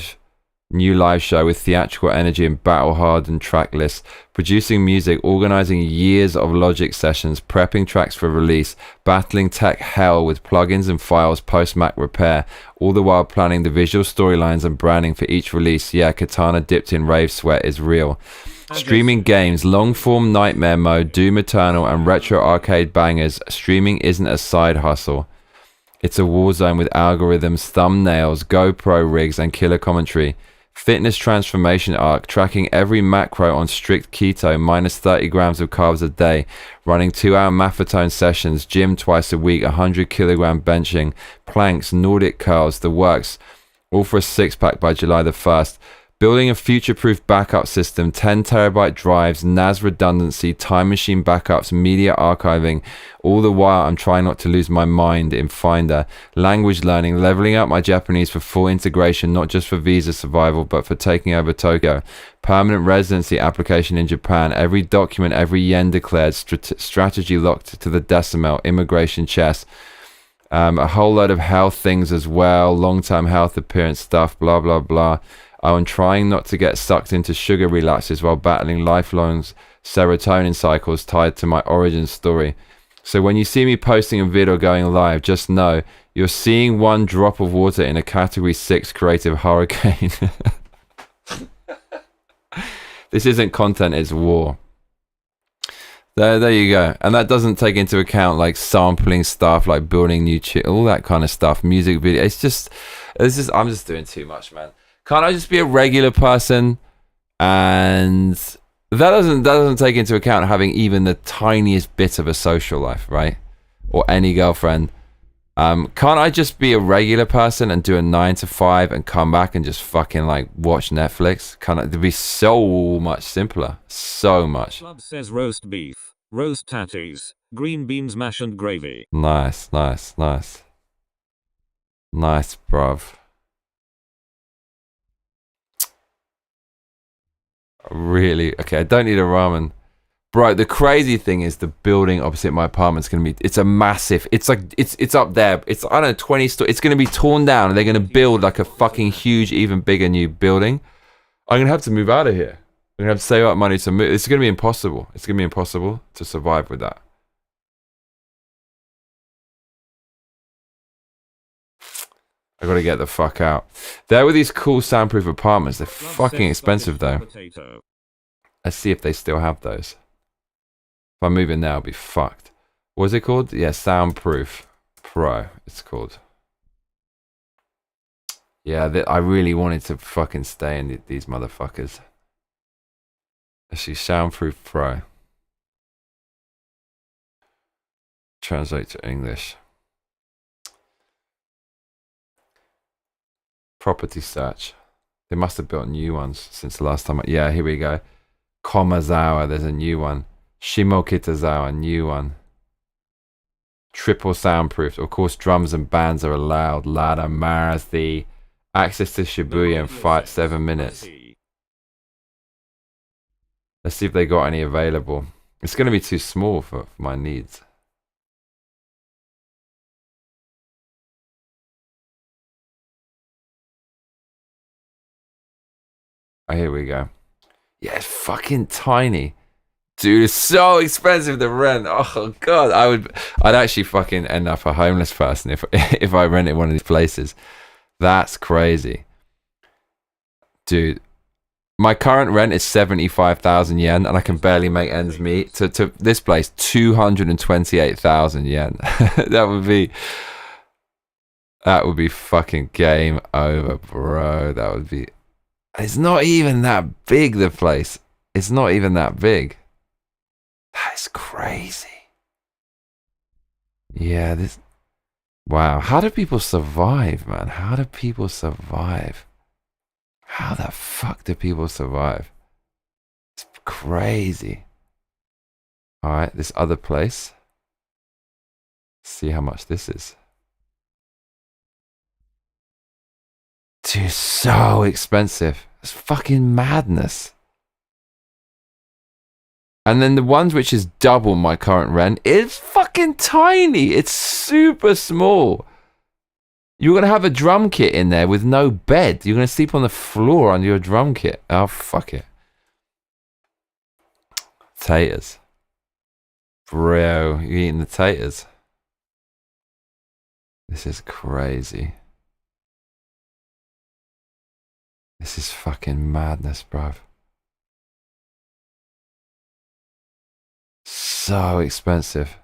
new live show with theatrical energy and battle-hardened track lists, producing music, organizing years of Logic sessions, prepping tracks for release, battling tech hell with plugins and files post-Mac repair, all the while planning the visual storylines and branding for each release. Yeah, Katana dipped in rave sweat is real. Streaming games, long-form nightmare mode, Doom Eternal and retro arcade bangers. Streaming isn't a side hustle. It's a war zone with algorithms, thumbnails, GoPro rigs, and killer commentary. Fitness transformation arc, tracking every macro on strict keto, minus 30 grams of carbs a day, running 2-hour maffetone sessions, gym twice a week, 100 kilogram benching, planks, Nordic curls, the works, all for a six-pack by July the 1st. Building a future-proof backup system, 10 terabyte drives, NAS redundancy, time machine backups, media archiving. All the while, I'm trying not to lose my mind in Finder. Language learning, leveling up my Japanese for full integration, not just for visa survival, but for taking over Tokyo. Permanent residency application in Japan. Every document, every yen declared. Strategy locked to the decimal. Immigration chess. A whole load of health things as well. Long-term health appearance stuff, blah, blah, blah. I'm trying not to get sucked into sugar relapses while battling lifelong serotonin cycles tied to my origin story. So when you see me posting a vid or going live, just know you're seeing one drop of water in a category 6 creative hurricane. This isn't content, it's war. There you go. And that doesn't take into account like sampling stuff, like building new all that kind of stuff, music video. I'm just doing too much, man. Can't I just be a regular person? And that doesn't take into account having even the tiniest bit of a social life, right? Or any girlfriend. Can't I just be a regular person and do a 9 to 5 and come back and just fucking like watch Netflix? It'd be so much simpler. So much. Club says roast beef, roast tatties, green beans, mash and gravy. Nice, bruv. Really? Okay, I don't need a ramen. Bro, the crazy thing is the building opposite my apartment's gonna be, it's a massive, it's like, it's up there. It's, I don't know, 20 stories. It's gonna be torn down and they're gonna build like a fucking huge, even bigger new building. I'm gonna have to move out of here. I'm gonna have to save up money to move. It's gonna be impossible. It's gonna be impossible to survive with that. I gotta get the fuck out. There were these cool soundproof apartments. They're fucking expensive though. Let's see if they still have those. If I move in now, I'll be fucked. What's it called? Yeah, Soundproof Pro, it's called. Yeah, I really wanted to fucking stay in these motherfuckers. Actually, Soundproof Pro. Translate to English. Property search. They must have built new ones since the last time. Yeah, here we go. Komazawa, there's a new one. Shimokitazawa, new one. Triple soundproof. Of course, drums and bands are allowed. Ladder, Marathi. Access to Shibuya in 7 minutes. Let's see if they got any available. It's going to be too small for my needs. Oh, here we go. Yeah, it's fucking tiny. Dude, it's so expensive to rent. Oh god, I'd actually fucking end up a homeless person if I rented one of these places. That's crazy. Dude, my current rent is 75,000 yen and I can barely make ends meet. To this place, 228,000 yen. That would be fucking game over, bro. That would be. It's not even that big, the place. It's not even that big. That's crazy. Yeah, this. Wow. How do people survive, man? How do people survive? How the fuck do people survive? It's crazy. Alright, this other place. Let's see how much this is. Dude, so expensive. It's fucking madness. And then the ones which is double my current rent, it's fucking tiny. It's super small. You're going to have a drum kit in there with no bed. You're going to sleep on the floor under your drum kit. Oh, fuck it. Taters. Bro, you eating the taters? This is crazy. This is fucking madness, bruv. So expensive.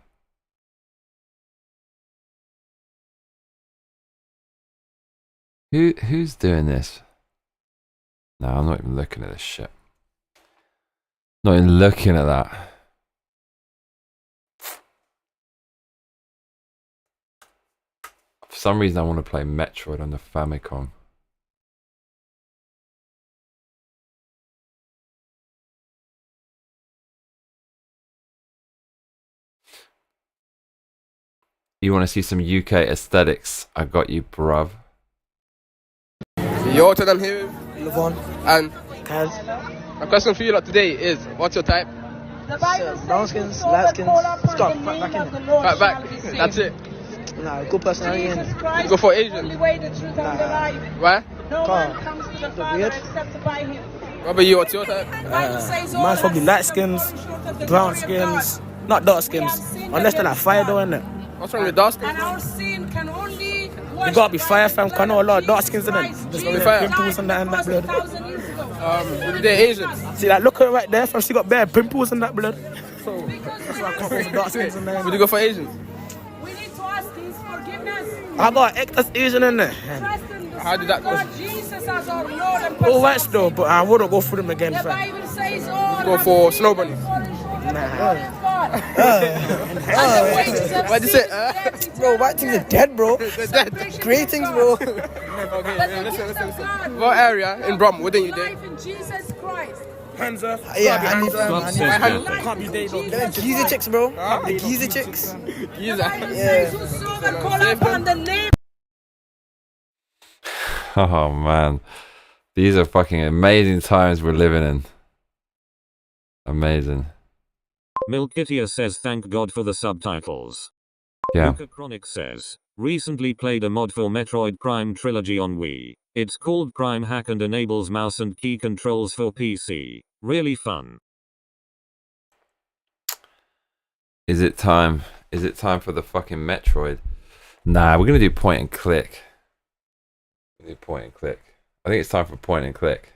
Who's doing this? No, I'm not even looking at this shit. Not even looking at that. For some reason, I want to play Metroid on the Famicom. You want to see some UK aesthetics? I got you, bruv. Yo, to them here, Levon, and Kaz, my question for you lot today is, what's your type? brown skins, light skins, stop, back in it. Back. That's it. Nah, good personality in it. You go for Asian. Why? Weird. What about you? What's your type? Mine's probably light skins, brown skins, not dark skins, unless they're like fire though, innit? What's wrong with dark skin? You gotta be fire fam, 'cause I know a lot of dark skins in it. There's Gotta be fire. pimples and that blood. With the Asians. See, like, look at her right there, fam, she got bare pimples and that blood. So, that's why I come for dark skins and that. Would you go for Asians? We need to ask his forgiveness. I got an ex Asian in there. How did that go? Jesus as our Lord and All white still, but I wouldn't go through them again, The fam. Bible says all. Go for snow bunnies. What'd you say? Bro, white things are dead, bro. They're dead. Great things, bro. Okay, listen. What area in Brom wouldn't you date? Life in Jesus Christ. Hands up. Yeah, hands up. God says nothing. Can't be dating. The geezer chicks, bro. The geezer chicks. Giza. Says whosoever call upon the name. Oh man, these are fucking amazing times we're living in. Amazing. Milkitia says thank God for the subtitles. Yeah. Luca Chronic says, recently played a mod for Metroid Prime Trilogy on Wii. It's called Prime Hack and enables mouse and key controls for PC. Really fun. Is it time? Is it time for the fucking Metroid? Nah, we're gonna do point and click. We'll do point and click. I think it's time for point and click.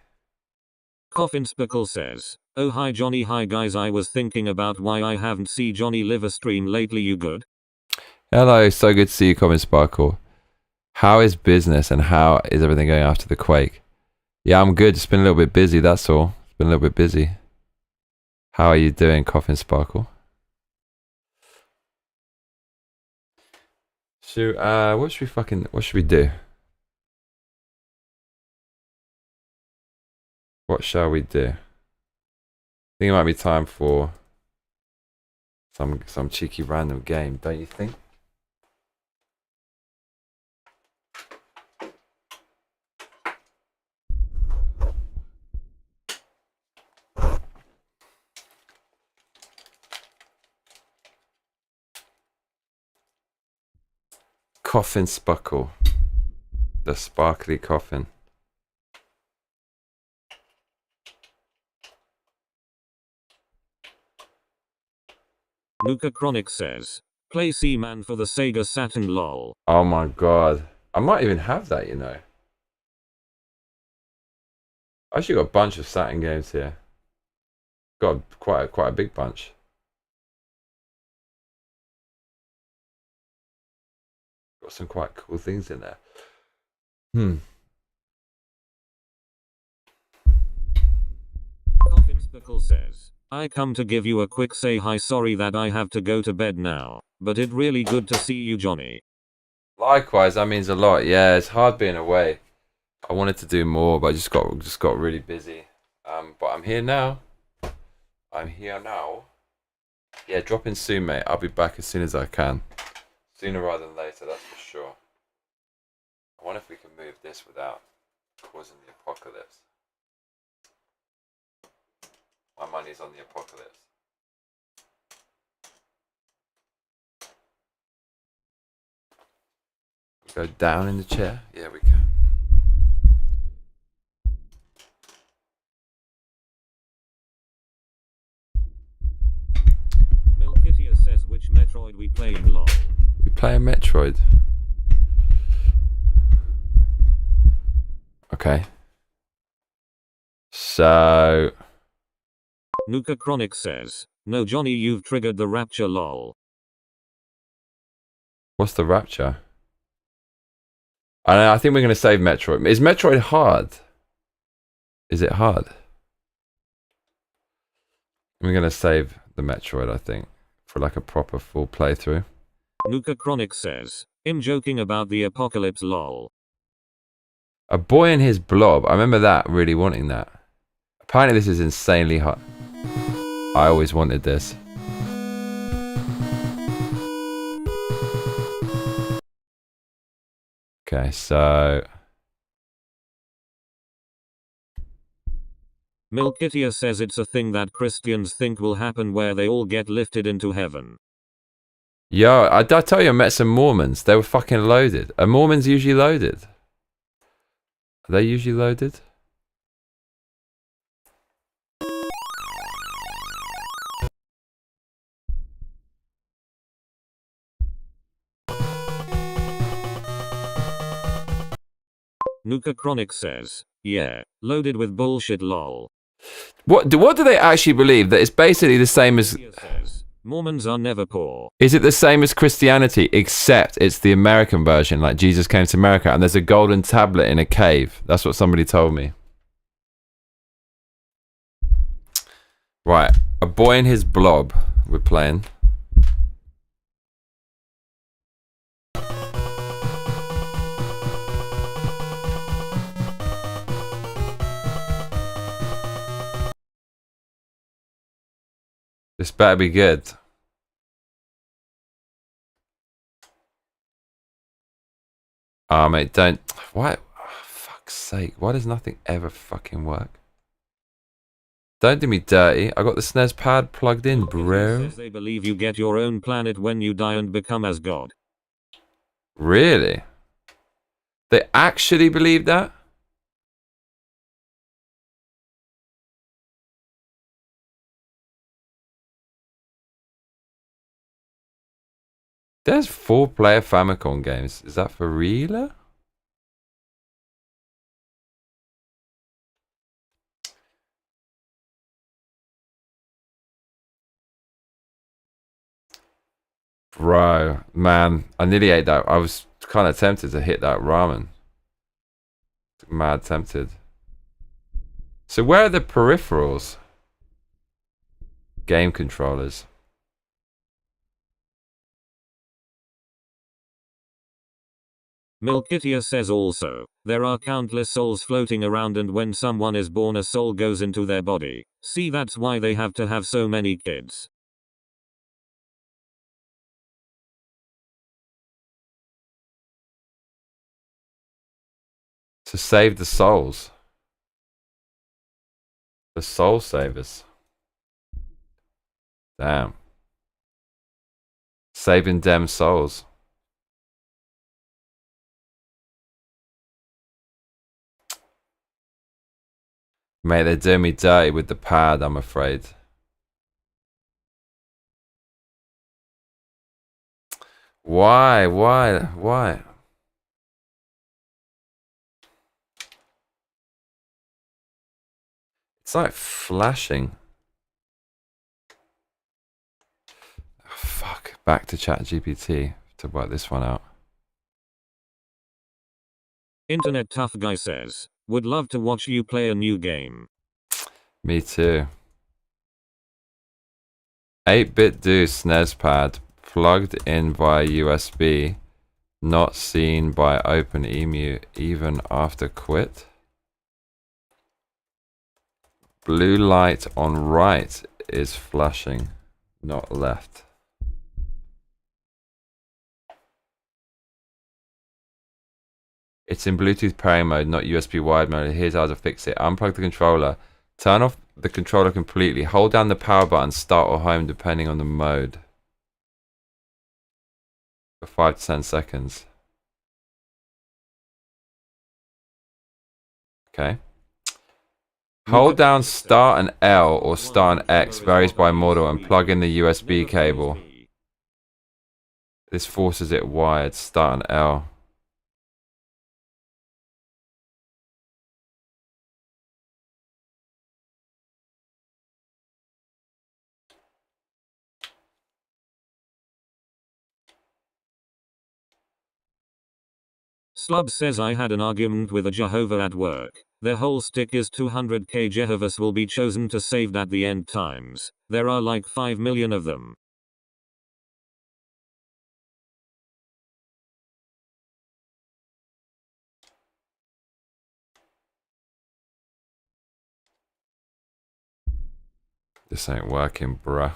Coffin Spickle says, oh hi Johnny, hi guys, I was thinking about why I haven't seen Johnny live a stream lately, you good? Hello, so good to see you, Common Sparkle. How is business and how is everything going after the quake? Yeah, I'm good. It's been a little bit busy, that's all. It's been a little bit busy. How are you doing, Coffin Sparkle? So, what should we do? What shall we do? I think it might be time for some cheeky random game, don't you think? Coffin Sparkle. The sparkly coffin. Luca Chronic says, play Seaman for the Sega Saturn lol. Oh my god. I might even have that, you know. I actually got a bunch of Saturn games here. Got quite a big bunch. Got some quite cool things in there. Coffin Spickle says, I come to give you a quick say hi, sorry that I have to go to bed now, but it really good to see you Johnny. Likewise, that means a lot. Yeah, it's hard being away. I wanted to do more, but I just got really busy. But I'm here now. Yeah, drop in soon, mate. I'll be back as soon as I can. Sooner rather than later, that's for sure. I wonder if we can move this without causing the apocalypse. My money's on the apocalypse. Go down in the chair? Yeah, we can. Milkitia says which Metroid we playing lol. We play a Metroid. Okay. So... Nuka Chronic says, no Johnny, you've triggered the rapture lol. what's the rapture? I think we're going to save Metroid. Is Metroid hard? Is it hard? We're going to save the Metroid, I think, for like a proper full playthrough. Nuka Chronic says, I'm joking about the apocalypse lol. A boy and his blob. I remember that, really wanting that. Apparently this is insanely hard. I always wanted this. Okay, so... Milkitia says it's a thing that Christians think will happen where they all get lifted into heaven. Yo, I tell you, I met some Mormons. They were fucking loaded. Are Mormons usually loaded? Are they usually loaded? Nuka Chronic says, yeah, loaded with bullshit lol. What do they actually believe? That it's basically the same as... Says, Mormons are never poor. Is it the same as Christianity, except it's the American version, like Jesus came to America and there's a golden tablet in a cave? That's what somebody told me. Right, a boy and his blob. We're playing. This better be good. Oh, mate, don't... Why? Oh, fuck's sake. Why does nothing ever fucking work? Don't do me dirty. I got the SNES pad plugged in, bro. Says they believe you get your own planet when you die and become as God. Really? They actually believe that? There's 4-player Famicom games. Is that for real? Bro, man, I nearly ate that. I was kind of tempted to hit that ramen. Mad tempted. So where are the peripherals? Game controllers. Milkitia says also, there are countless souls floating around and when someone is born a soul goes into their body. See, that's why they have to have so many kids. To save the souls. The soul savers. Damn. Saving them souls. Mate, they're doing me dirty with the pad, I'm afraid. Why? It's like flashing. Oh, fuck. Back to ChatGPT to work this one out. Internet Tough Guy says, would love to watch you play a new game. Me too. 8-bit do SNES pad plugged in via USB, not seen by OpenEMU even after quit. Blue light on right is flashing, not left. It's in Bluetooth pairing mode, not USB wired mode. Here's how to fix it. Unplug the controller. Turn off the controller completely. Hold down the power button, start or home, depending on the mode. For 5 to 10 seconds. Okay. Hold down start and L or start and X, varies by model, and plug in the USB cable. This forces it wired. Start and L. Slub says I had an argument with a Jehovah at work. Their whole stick is 200k Jehovah's will be chosen to saved at the end times. There are like 5 million of them. This ain't working, bruh.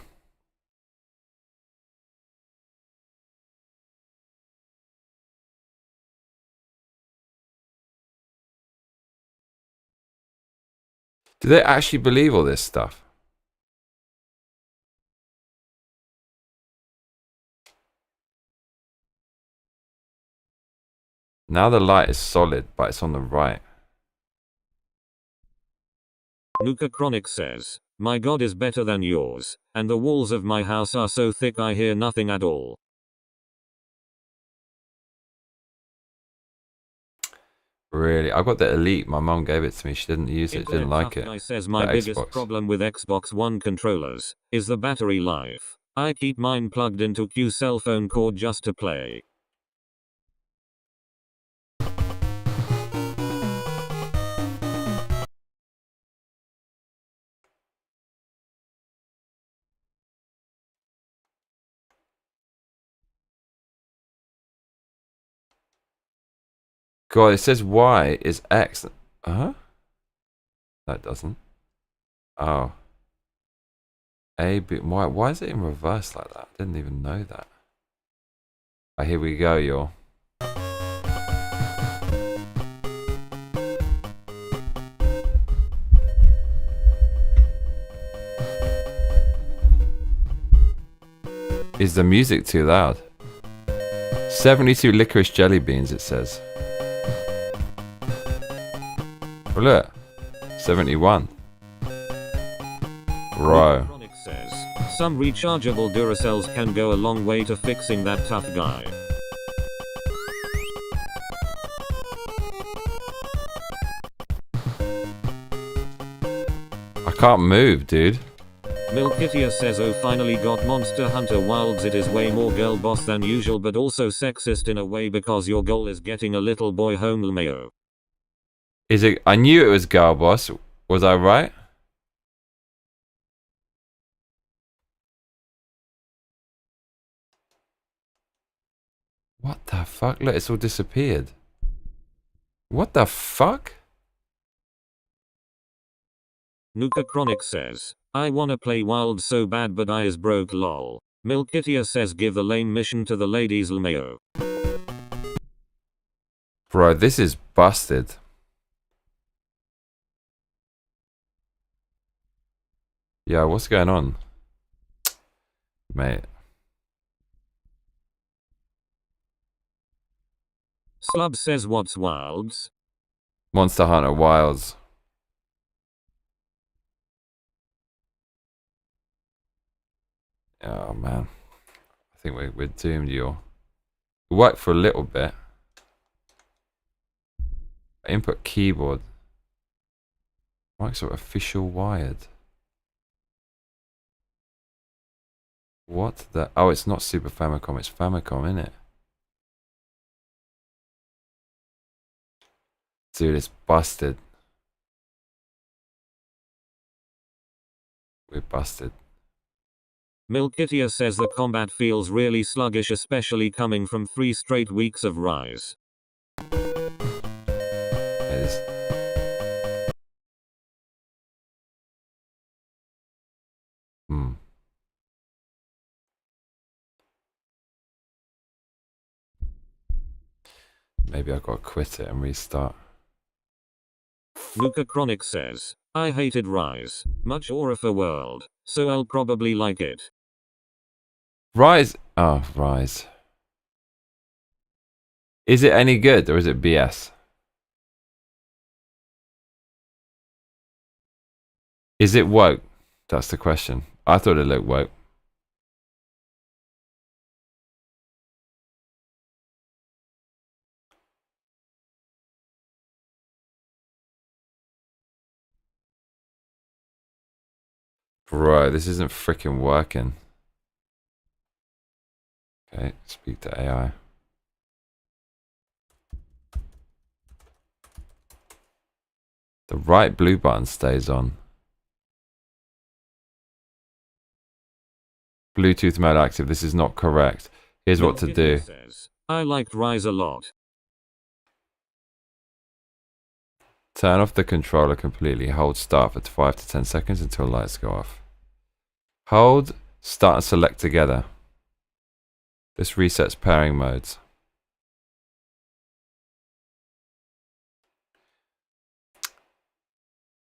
Do they actually believe all this stuff? Now the light is solid, but it's on the right. Nuka Chronic says, my God is better than yours, and the walls of my house are so thick I hear nothing at all. Really? I got the Elite. My mum gave it to me. She didn't use it. Didn't like it. Guy says my The biggest Xbox. problem with Xbox One controllers is the battery life. I keep mine plugged into Q cell phone cord just to play. God, it says Y is X. Huh? That doesn't. Oh. A, B, Y. Why is it in reverse like that? I didn't even know that. Oh, here we go, y'all. Is the music too loud? 72 licorice jelly beans, it says. Oh, look. 71. Bro. Chronic says, some rechargeable Duracells can go a long way to fixing that tough guy. I can't move, dude. Milkitia says oh finally got Monster Hunter Wilds. It is way more girl boss than usual but also sexist in a way because your goal is getting a little boy home LMAO. Is it? I knew it was girl boss. Was I right? What the fuck? Look, it's all disappeared. What the fuck? Nuka Chronic says, I wanna play Wild so bad but I is broke lol. Milkitia says give the lane mission to the ladies LMAO. Bro, this is busted. Yeah, what's going on? Mate. Slub says what's Wilds? Monster Hunter Wilds. Oh man. I think we're doomed, y'all. It worked for a little bit. Input keyboard. Microsoft official wired. What the? Oh, it's not Super Famicom, it's Famicom, innit? Dude, it's busted. We're busted. Milkitia says the combat feels really sluggish especially coming from 3 straight weeks of Rise. It is. Maybe I've got to quit it and restart. Nuka Chronic says, I hated Rise, much aura for world, so I'll probably like it. Rise. Oh, Rise. Is it any good or is it BS? Is it woke? That's the question. I thought it looked woke. Bro, this isn't freaking working. Okay, speak to AI. The right blue button stays on. Bluetooth mode active. This is not correct. Here's what to do. Says, I liked Rise a lot. Turn off the controller completely. Hold start for 5 to 10 seconds until lights go off. Hold start and select together. This resets pairing modes.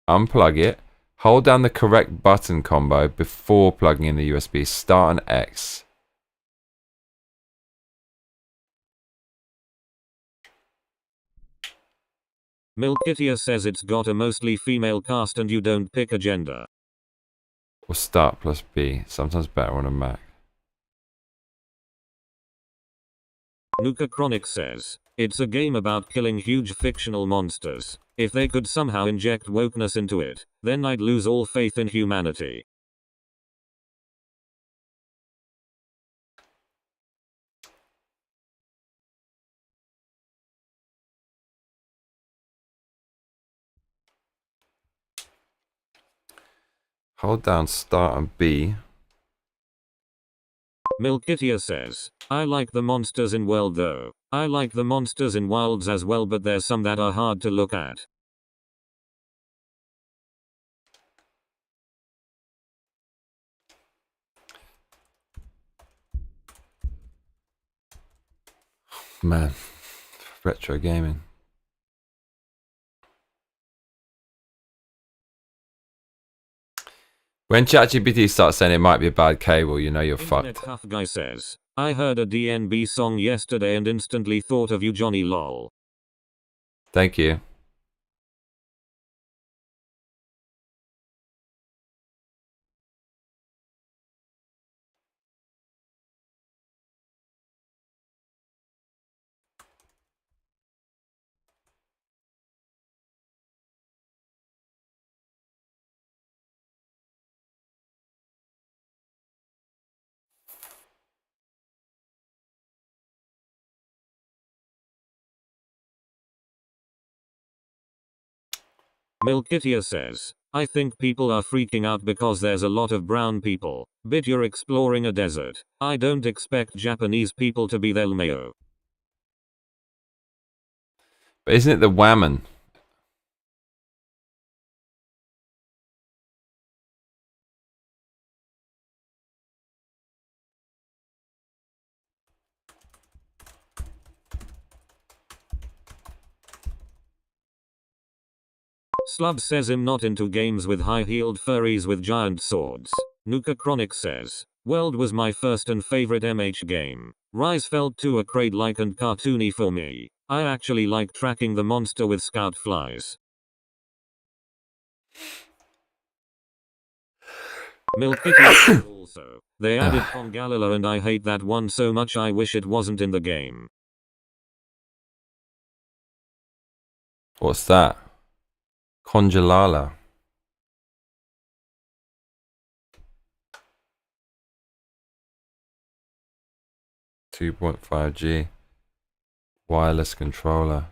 Unplug it. Hold down the correct button combo before plugging in the USB. Start and X. Milkitia says it's got a mostly female cast and you don't pick a gender. Or start plus B. Sometimes better on a Mac. Nuka Chronic says, it's a game about killing huge fictional monsters. If they could somehow inject wokeness into it, then I'd lose all faith in humanity. Hold down start and B. Milkitia says, I like the monsters in World though. I like the monsters in Wilds as well, but there's some that are hard to look at. Man, retro gaming. When ChatGPT starts saying it might be a bad cable, you know you're Internet fucked. Tough Guy says, I heard a DNB song yesterday and instantly thought of you, Johnny lol. Thank you. Milkitia says, I think people are freaking out because there's a lot of brown people, but you're exploring a desert. I don't expect Japanese people to be del mayo. But isn't it the Whammon? Slub says I'm not into games with high-heeled furries with giant swords. Nuka Chronic says, World was my first and favorite MH game. Rise felt too arcade-like and cartoony for me. I actually like tracking the monster with scout flies. Milkitia also. They added Congalala and I hate that one so much, I wish it wasn't in the game. What's that? Congelala. .5G wireless controller.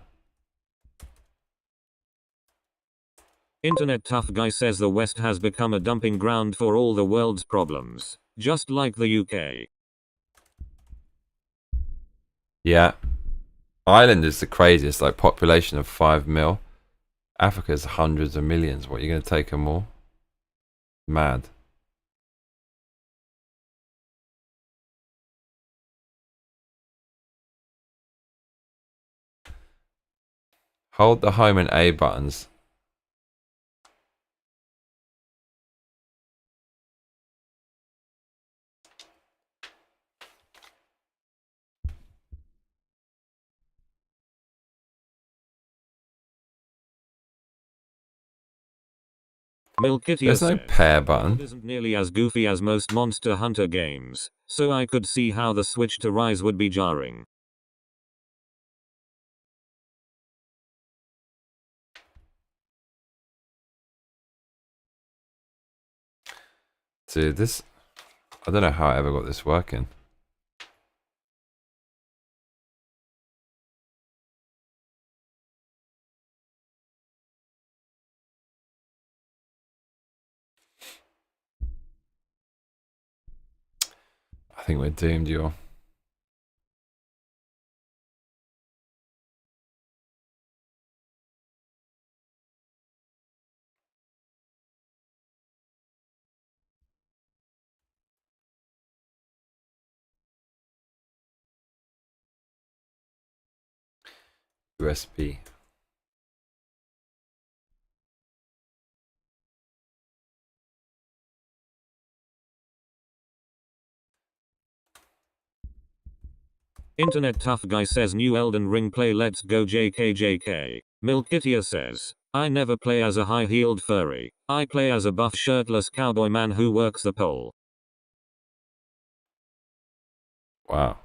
Internet Tough Guy says the West has become a dumping ground for all the world's problems, just like the UK. Yeah. Ireland is the craziest, like population of 5 mil. Africa's hundreds of millions. What, you're going to take them all? Mad. Hold the home and A buttons. Milkitia There's no says, pair button. It isn't nearly as goofy as most Monster Hunter games, so I could see how the switch to Rise would be jarring. Dude, this... I don't know how I ever got this working. think we're doomed, you. USB. Internet Tough Guy says new Elden Ring play, let's go JKJK. Milkitia says, I never play as a high-heeled furry. I play as a buff shirtless cowboy man who works the pole. Wow.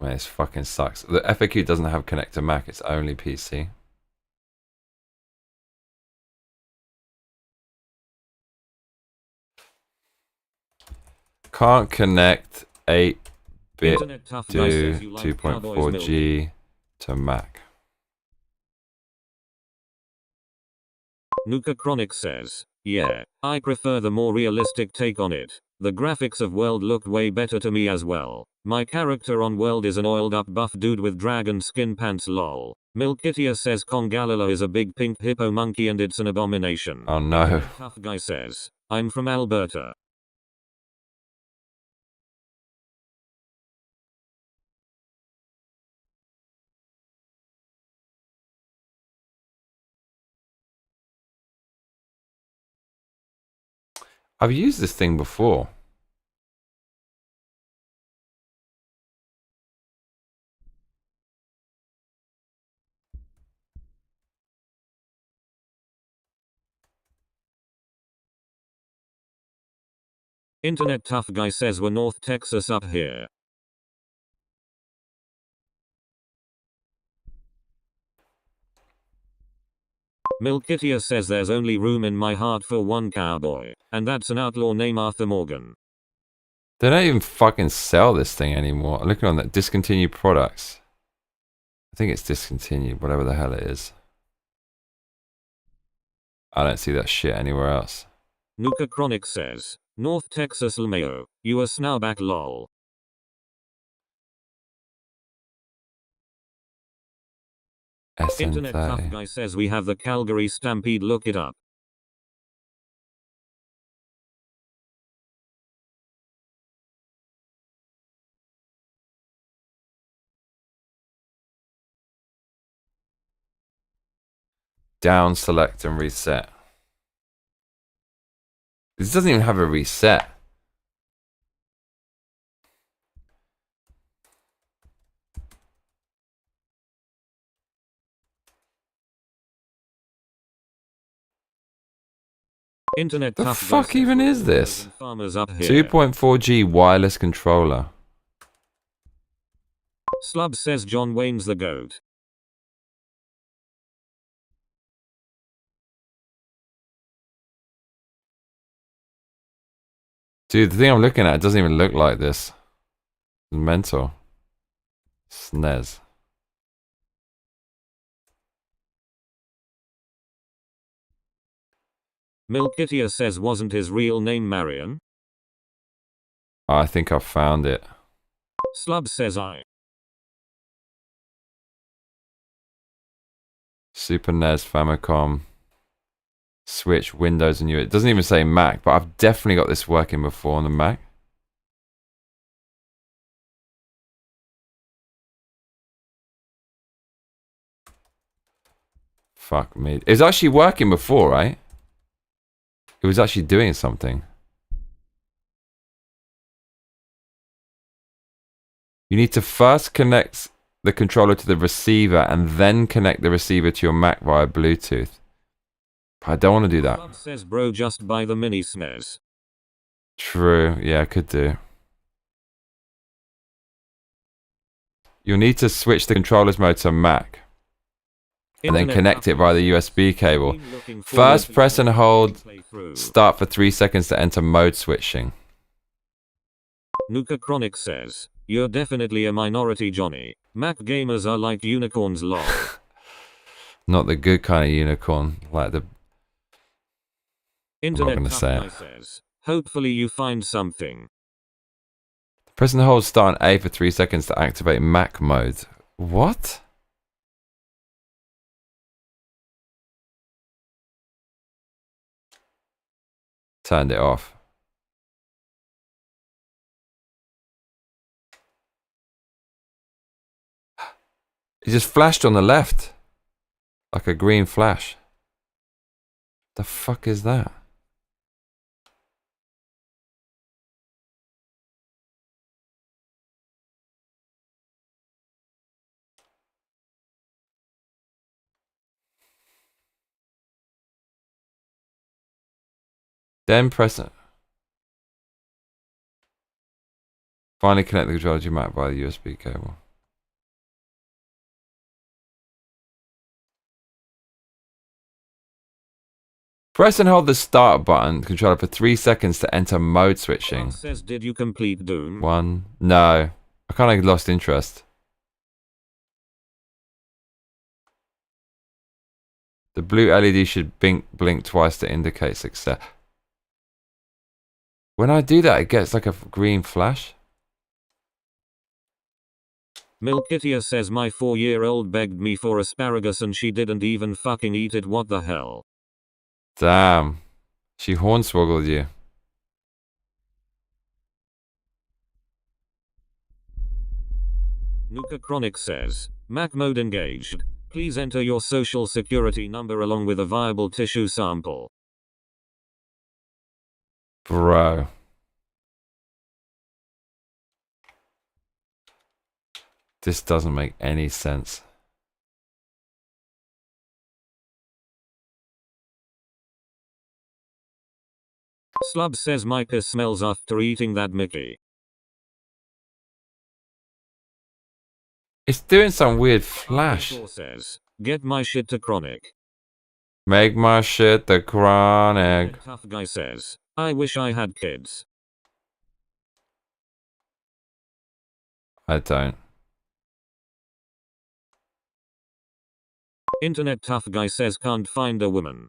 Man, this fucking sucks. The FAQ doesn't have Connect to Mac, it's only PC. Can't connect 8-bit Internet Tough Guy do says you like cowboys 2.4G to Mac. Nuka Chronic says, yeah, I prefer the more realistic take on it. The graphics of World look way better to me as well. My character on World is an oiled up buff dude with dragon skin pants lol. Milkitia says Kongalala is a big pink hippo monkey and it's an abomination. Oh no. Tough Guy says, I'm from Alberta. I've used this thing before. Internet Tough Guy says we're North Texas up here. Milkitia says there's only room in my heart for one cowboy, and that's an outlaw named Arthur Morgan. They don't even fucking sell this thing anymore. I'm looking on that discontinued products. I think it's discontinued, whatever the hell it is. I don't see that shit anywhere else. Nuka Chronic says, North Texas LMAO, you a snowback lol. Internet Tough SN30. Guy says we have the Calgary Stampede, look it up. Down, select, and reset. This doesn't even have a reset. Internet The Tough Guy fuck says even we're is all this? farmers up here. 2.4G wireless controller. Slub says John Wayne's the GOAT. Dude, the thing I'm looking at doesn't even look like this. It's mental. SNES. Milkitia says wasn't his real name Marion? Oh, I think I found it. Slub says Super NES, Famicom, Switch, Windows, and U. It doesn't even say Mac, but I've definitely got this working before on the Mac. Fuck me. It was actually working before, right? It was actually doing something. You need to first connect the controller to the receiver and then connect the receiver to your Mac via Bluetooth. But I don't want to do that. Slub says bro just buy the mini SNES. True. Yeah, I could do. You'll need to switch the controller's mode to Mac. And then connect it via the USB cable. First, press and hold start for 3 seconds to enter mode switching. Nuka Chronic says, you're definitely a minority Johnny. Mac gamers are like unicorns lol. Not the good kind of unicorn, like the... Internet gonna Tough say Guy it. says, Hopefully you find something. Press and hold start on A for 3 seconds to activate Mac mode. What? Turned it off. It just flashed on the left. Like a green flash. The fuck is that? Then press it. Finally connect the controller to your Mac via the USB cable. Press and hold the start button controller for 3 seconds to enter mode switching. Says, did you complete Doom? 1. No. I kind of lost interest. The blue LED should blink twice to indicate success. When I do that, it gets like a green flash. Milkitia says my 4-year-old begged me for asparagus and she didn't even fucking eat it. What the hell? Damn. She hornswoggled you. Nuka Chronic says, Mac mode engaged. Please enter your social security number along with a viable tissue sample. Bro. This doesn't make any sense. Slub says my piss smells after eating that Mickey. It's doing some weird flash. Says, get my shit to Chronic. Make my shit the chronic. Tough guy says, I wish I had kids. I don't. Internet tough guy says can't find a woman.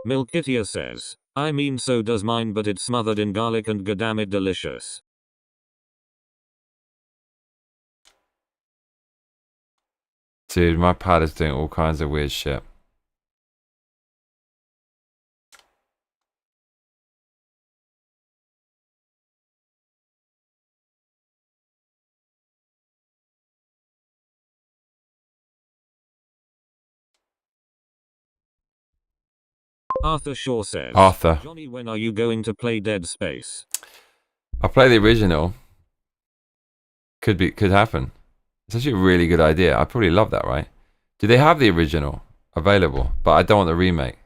Milkitia says, I mean so does mine but it's smothered in garlic and goddamn delicious. Dude, my pad is doing all kinds of weird shit. Arthur Shaw says, Arthur. Johnny, when are you going to play Dead Space? I'll play the original. Could happen. It's actually a really good idea. I probably love that, right? Do they have the original available? But I don't want the remake.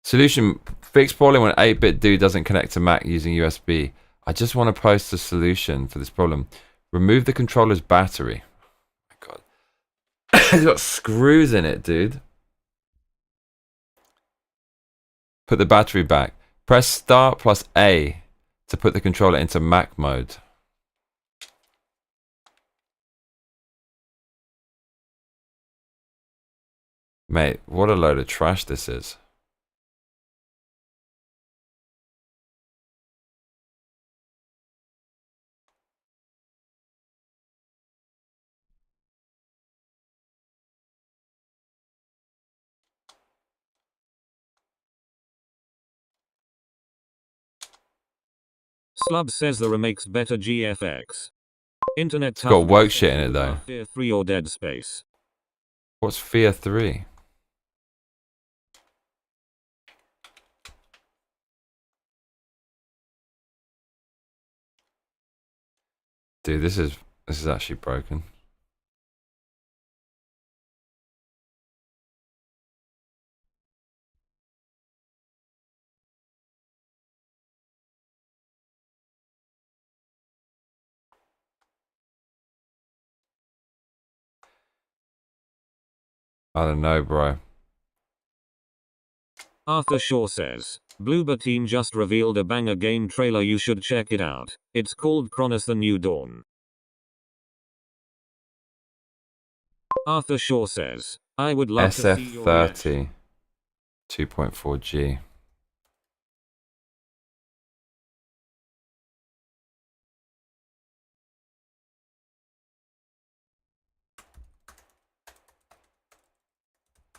Solution: fix problem when 8-bit dude doesn't connect to Mac using USB. I just want to post a solution for this problem. Remove the controller's battery. Oh my god. It's got screws in it, dude. Put the battery back. Press start plus A to put the controller into Mac mode. Mate, what a load of trash this is. Slub says the remake's better GFX. Internet It's got woke shit in it though. Fear 3 or Dead Space. What's Fear 3? Dude, this is actually broken. I don't know, bro. Arthur Shaw says, Bloober Team just revealed a banger game trailer, you should check it out. It's called Cronus the New Dawn. Arthur Shaw says, I would love to see your reaction. SF30. 2.4G.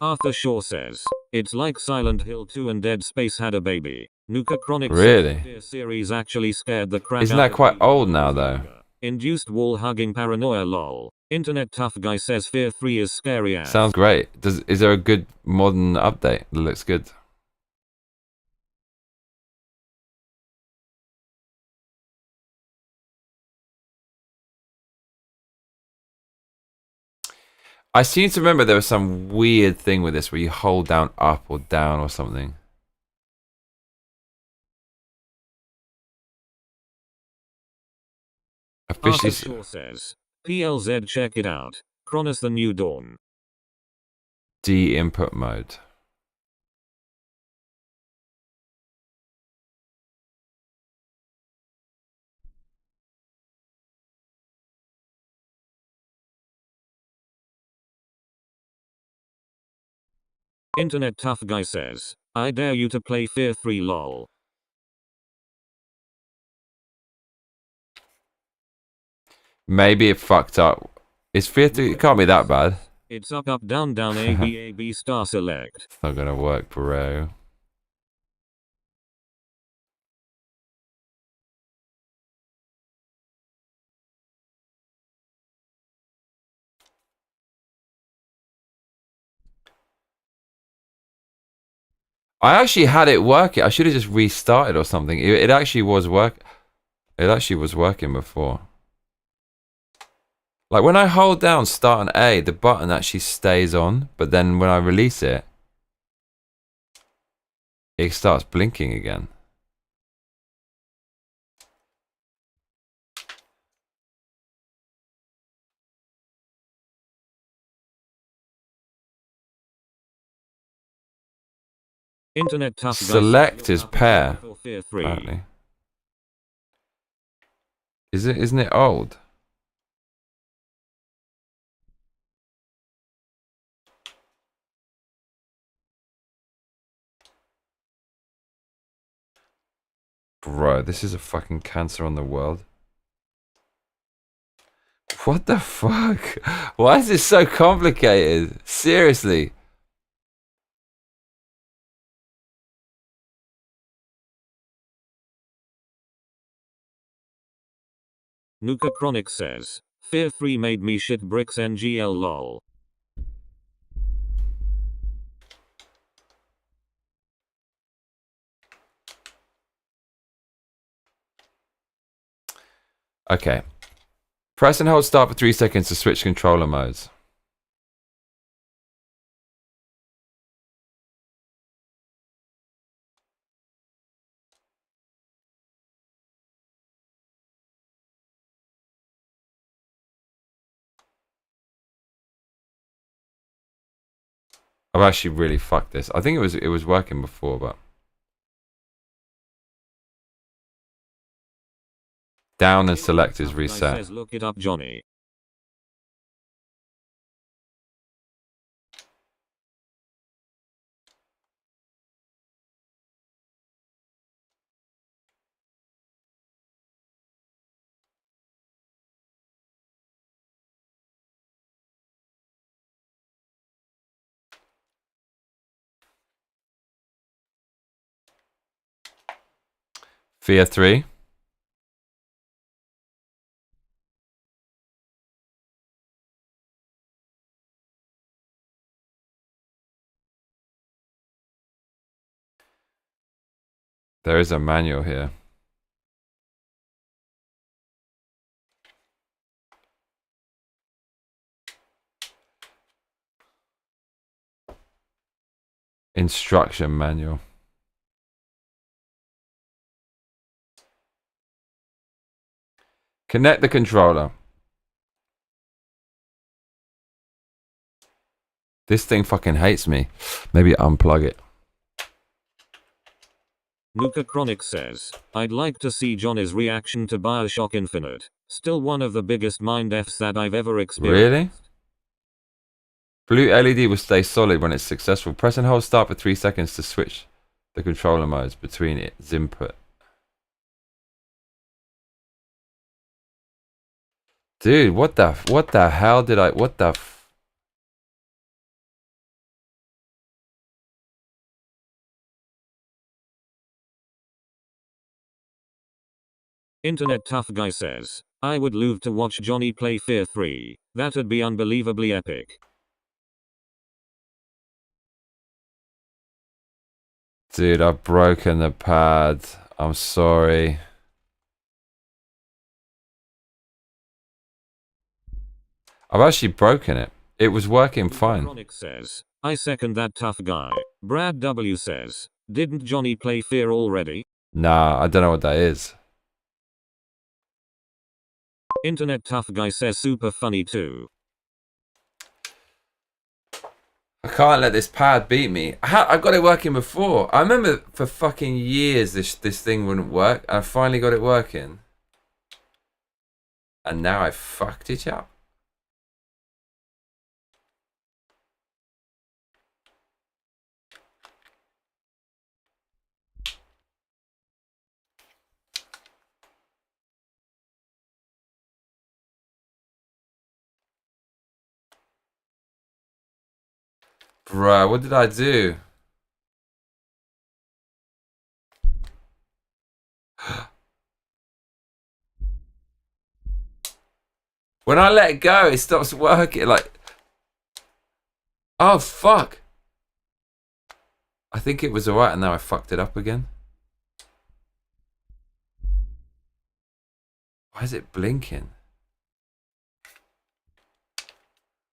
Arthur Shaw says, it's like Silent Hill 2 and Dead Space had a baby. Nuka Chronic Really? says the series actually scared the crap Isn't out that of quite me when old I now, was though? younger. Induced wall hugging paranoia lol. Internet tough guy says Fear 3 is scary as. Sounds great. Is there a good modern update that looks good? I seem to remember there was some weird thing with this where you hold down up or down or something. Arthur Officially. Shaw says, PLZ check it out. Cronus the New Dawn. D input mode. Internet tough guy says, I dare you to play Fear 3 lol. Maybe it fucked up. It's Fear 3. It can't be that bad. It's up up down down A B A B star select. It's not gonna work, bro. I actually had it working. I should have just restarted or something. It actually was work. It actually was working before. Like when I hold down start and A, the button actually stays on, but then when I release it, it starts blinking again. Internet tough guy Select is pair. for Fear 3. Apparently. Isn't it old? Bro, this is a fucking cancer on the world. What the fuck? Why is this so complicated? Seriously. Nuka Chronic says, Fear 3 made me shit bricks NGL lol. Okay. Press and hold start for 3 seconds to switch controller modes. I've actually really fucked this. I think it was working before, but down and select is reset. Says, look it up, Johnny. Fear 3. There is a manual here. Instruction manual. Connect the controller. This thing fucking hates me. Maybe unplug it. Nuka Chronic says, I'd like to see Johnny's reaction to Bioshock Infinite. Still one of the biggest mind F's that I've ever experienced. Really? Blue LED will stay solid when it's successful. Press and hold start for 3 seconds to switch the controller modes between its input. Dude, what the hell did I, what the Internet Tough Guy says, I would love to watch Johnny play Fear 3. That'd be unbelievably epic. Dude, I've broken the pad. I'm sorry. I've actually broken it. It was working fine. Chronic says, I second that tough guy. Brad W says, didn't Johnny play Fear already? Nah, I don't know what that is. Internet Tough Guy says super funny too. I can't let this pad beat me. I got it working before. I remember for fucking years this thing wouldn't work. I finally got it working. And now I fucked it up. Bruh, what did I do? When I let it go, it stops working. Like, oh fuck. I think it was alright and now I fucked it up again. Why is it blinking?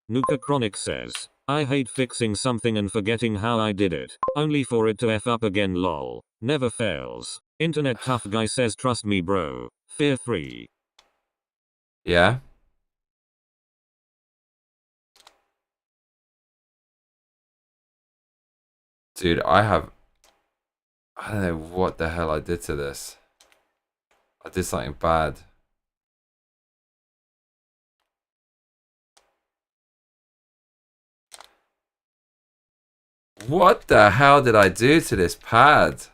Nuka Chronic says, I hate fixing something and forgetting how I did it, only for it to F up again lol. Never fails. Internet Tough Guy says trust me bro. Fear 3. Yeah? Dude, I don't know what the hell I did to this. I did something bad. What the hell did I do to this pad?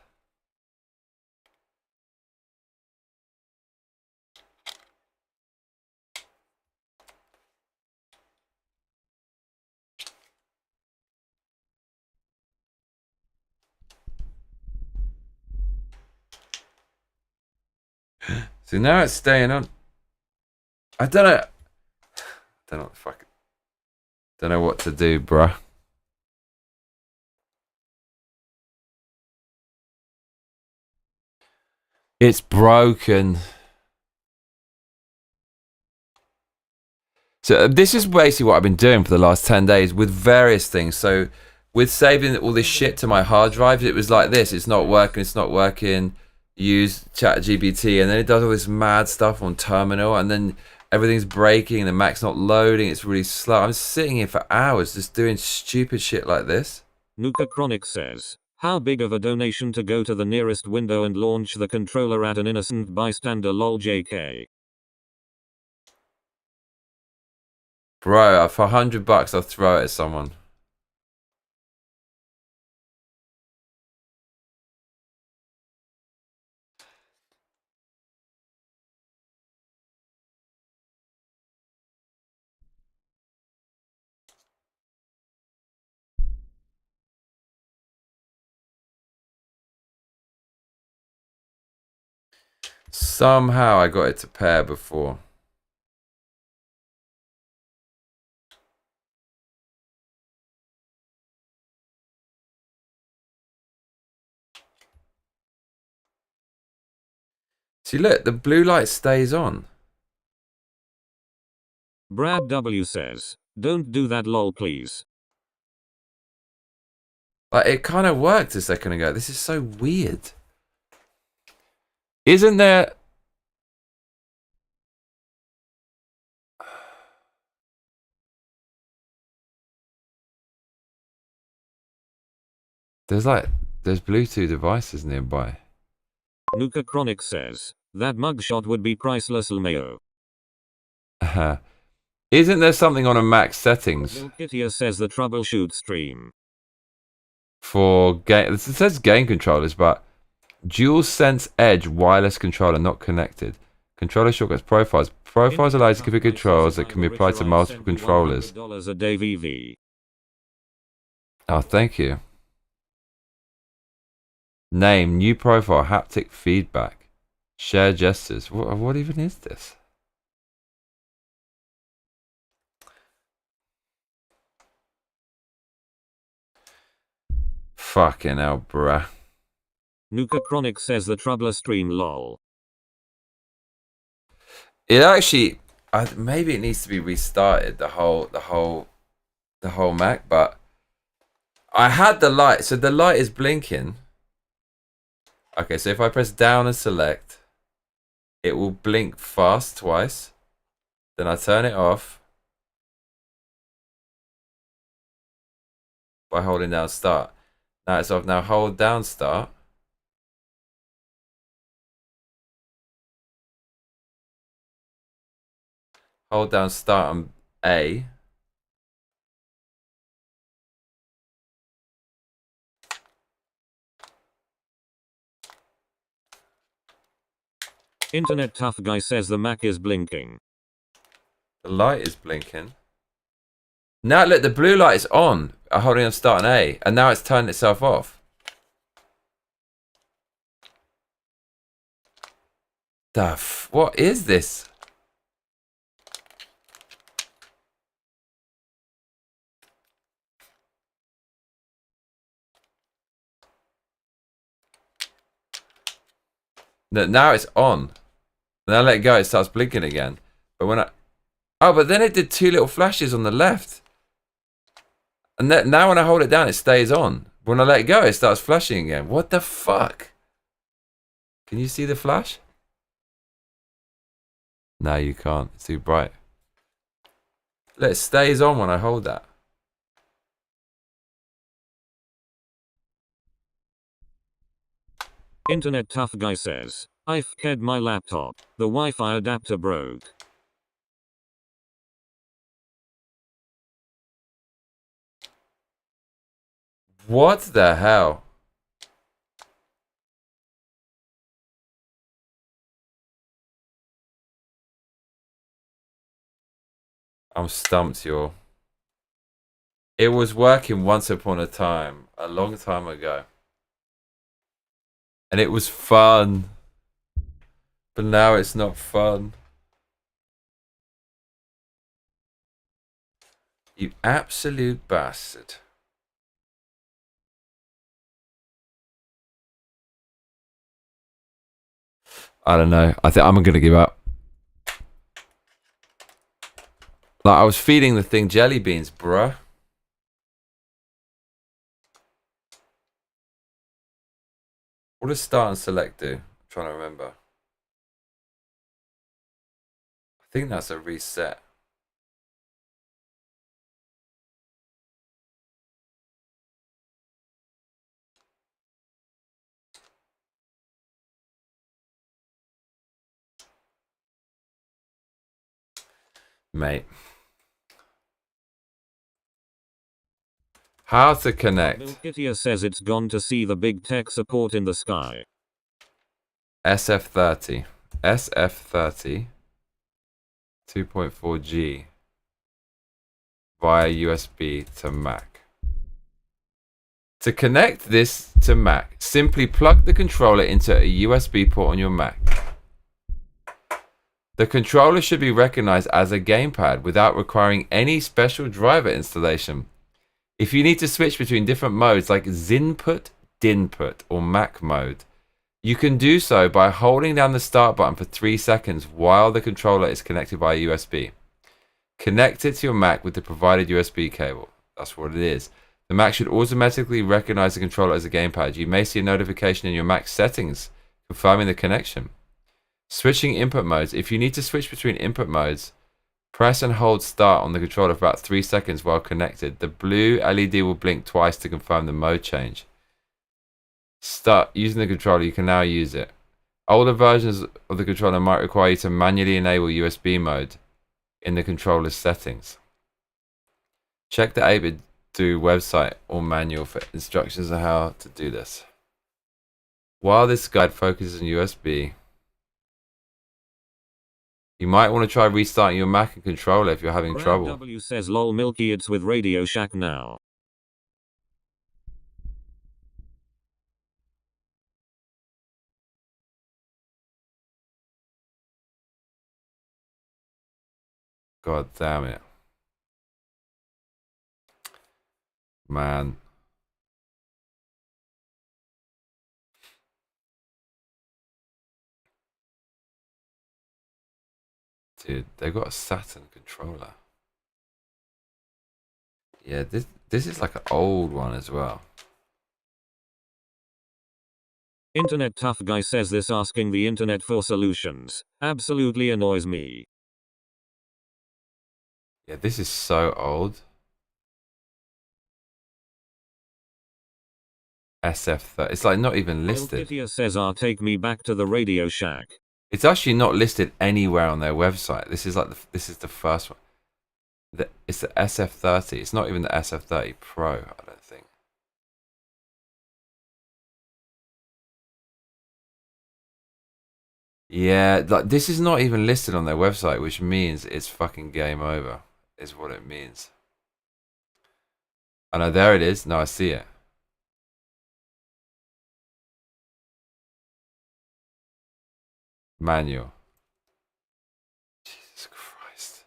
So now it's staying on. I don't know. Don't know what to do, bruh. It's broken. So this is basically what I've been doing for the last 10 days with various things. So with saving all this shit to my hard drives, it was like this. It's not working. Use GPT, and then it does all this mad stuff on terminal, and then everything's breaking and the Mac's not loading. It's really slow. I'm sitting here for hours just doing stupid shit like this. Nuka Chronic says, how big of a donation to go to the nearest window and launch the controller at an innocent bystander lol JK. Bro, for $100 I'll throw it at someone. Somehow I got it to pair before. See, look, the blue light stays on. Brad W says, don't do that lol please. Like, it kind of worked a second ago. This is so weird. Isn't there... There's Bluetooth devices nearby. Nuka Chronic says, that mugshot would be priceless lmao. Isn't there something on a Mac settings Milkitia says the troubleshoot stream. for game? It says game controllers, but DualSense Edge wireless controller not connected. Controller shortcuts profiles. Profiles allow you to configure controls that can be applied to multiple controllers. $100 a day VV. Oh, thank you. Name, new profile, haptic feedback, share gestures. What even is this? Fucking hell, bruh. Nuka Chronic says the troubler stream lol. It actually, maybe it needs to be restarted. The whole Mac, but I had the light, so the light is blinking. Okay, so if I press down and select, it will blink fast twice. Then I turn it off by holding down start. Now it's off. Now hold down start. Hold down start on A. Internet Tough Guy says the Mac is blinking. The light is blinking. Now look, the blue light is on. I'm holding on start on A, and now it's turned itself off. What is this? Now it's on. When I let it go, it starts blinking again. But when I... Oh, but then it did two little flashes on the left. And now when I hold it down, it stays on. When I let it go, it starts flashing again. What the fuck? Can you see the flash? No, you can't. It's too bright. Look, it stays on when I hold that. Internet Tough Guy says, I've ked my laptop. The Wi-Fi adapter broke. What the hell? I'm stumped, y'all. It was working once upon a time, a long time ago. And it was fun. But now it's not fun. You absolute bastard. I don't know. I think I'm gonna give up. Like, I was feeding the thing jelly beans, bruh. What does start and select do? I'm trying to remember. I think that's a reset. Mate. How to connect? Milkitia says it's gone to see the big tech support in the sky. SF30. SF30. 2.4G. Via USB to Mac. To connect this to Mac, simply plug the controller into a USB port on your Mac. The controller should be recognized as a gamepad without requiring any special driver installation. If you need to switch between different modes like Zinput, Dinput, or Mac mode, you can do so by holding down the start button for 3 seconds while the controller is connected via USB. Connect it to your Mac with the provided USB cable. That's what it is. The Mac should automatically recognize the controller as a gamepad. You may see a notification in your Mac settings confirming the connection. Switching input modes. If you need to switch between input modes, press and hold start on the controller for about 3 seconds while connected. The blue LED will blink twice to confirm the mode change. Start using the controller. You can now use it. Older versions of the controller might require you to manually enable USB mode. in the controller's settings. Check the 8-bit do website or manual for instructions on how to do this. While this guide focuses on USB, you might want to try restarting your Mac and controller if you're having Brad trouble. W says lol Milky, it's with Radio Shack now. God damn it. Man. Dude, they've got a Saturn controller. Yeah, this is like an old one as well. Internet tough guy says this asking the internet for solutions absolutely annoys me. Yeah, this is so old. SF30. It's like not even listed. Milkitia says take me back to the Radio Shack. It's actually not listed anywhere on their website. This is like this is the first one. It's the SF30. It's not even the SF30 Pro, I don't think. Yeah, like this is not even listed on their website, which means it's fucking game over, is what it means. I know, there it is. No, I see it. Manual. Jesus Christ.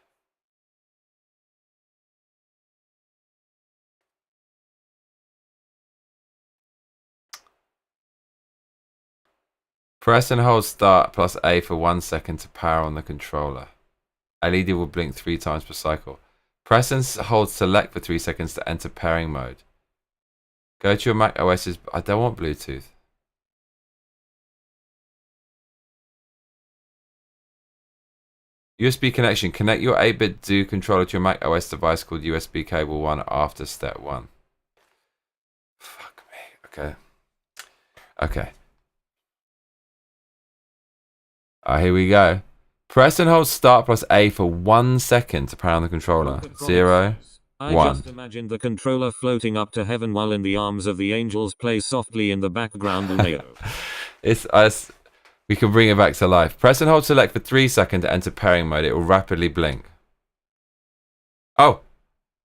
Press and hold start plus A for 1 second to power on the controller. LED will blink 3 times per cycle. Press and hold select for 3 seconds to enter pairing mode. Go to your Mac OS's... I don't want Bluetooth. USB connection. Connect your 8-bit do controller to your Mac OS device called USB cable 1 after step 1. Fuck me. Okay. Okay. Here we go. Press and hold start plus A for 1 second to power on the controller. 0, I 1. just imagined the controller floating up to heaven while in the arms of the angels play softly in the background. It's us. We can bring it back to life. Press and hold select for 3 seconds to enter pairing mode. It will rapidly blink. Oh.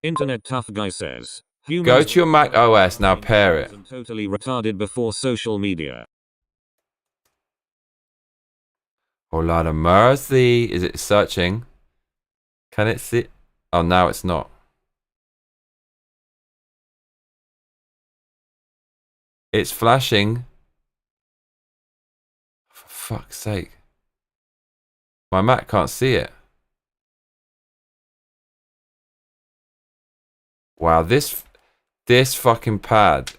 Internet tough guy says. Go to your Mac OS, now pair it. Totally retarded before social media. Oh, Lord of mercy. Is it searching? Can it see? Oh, now it's not. It's flashing. For fuck's sake. My Mac can't see it. Wow, this fucking pad.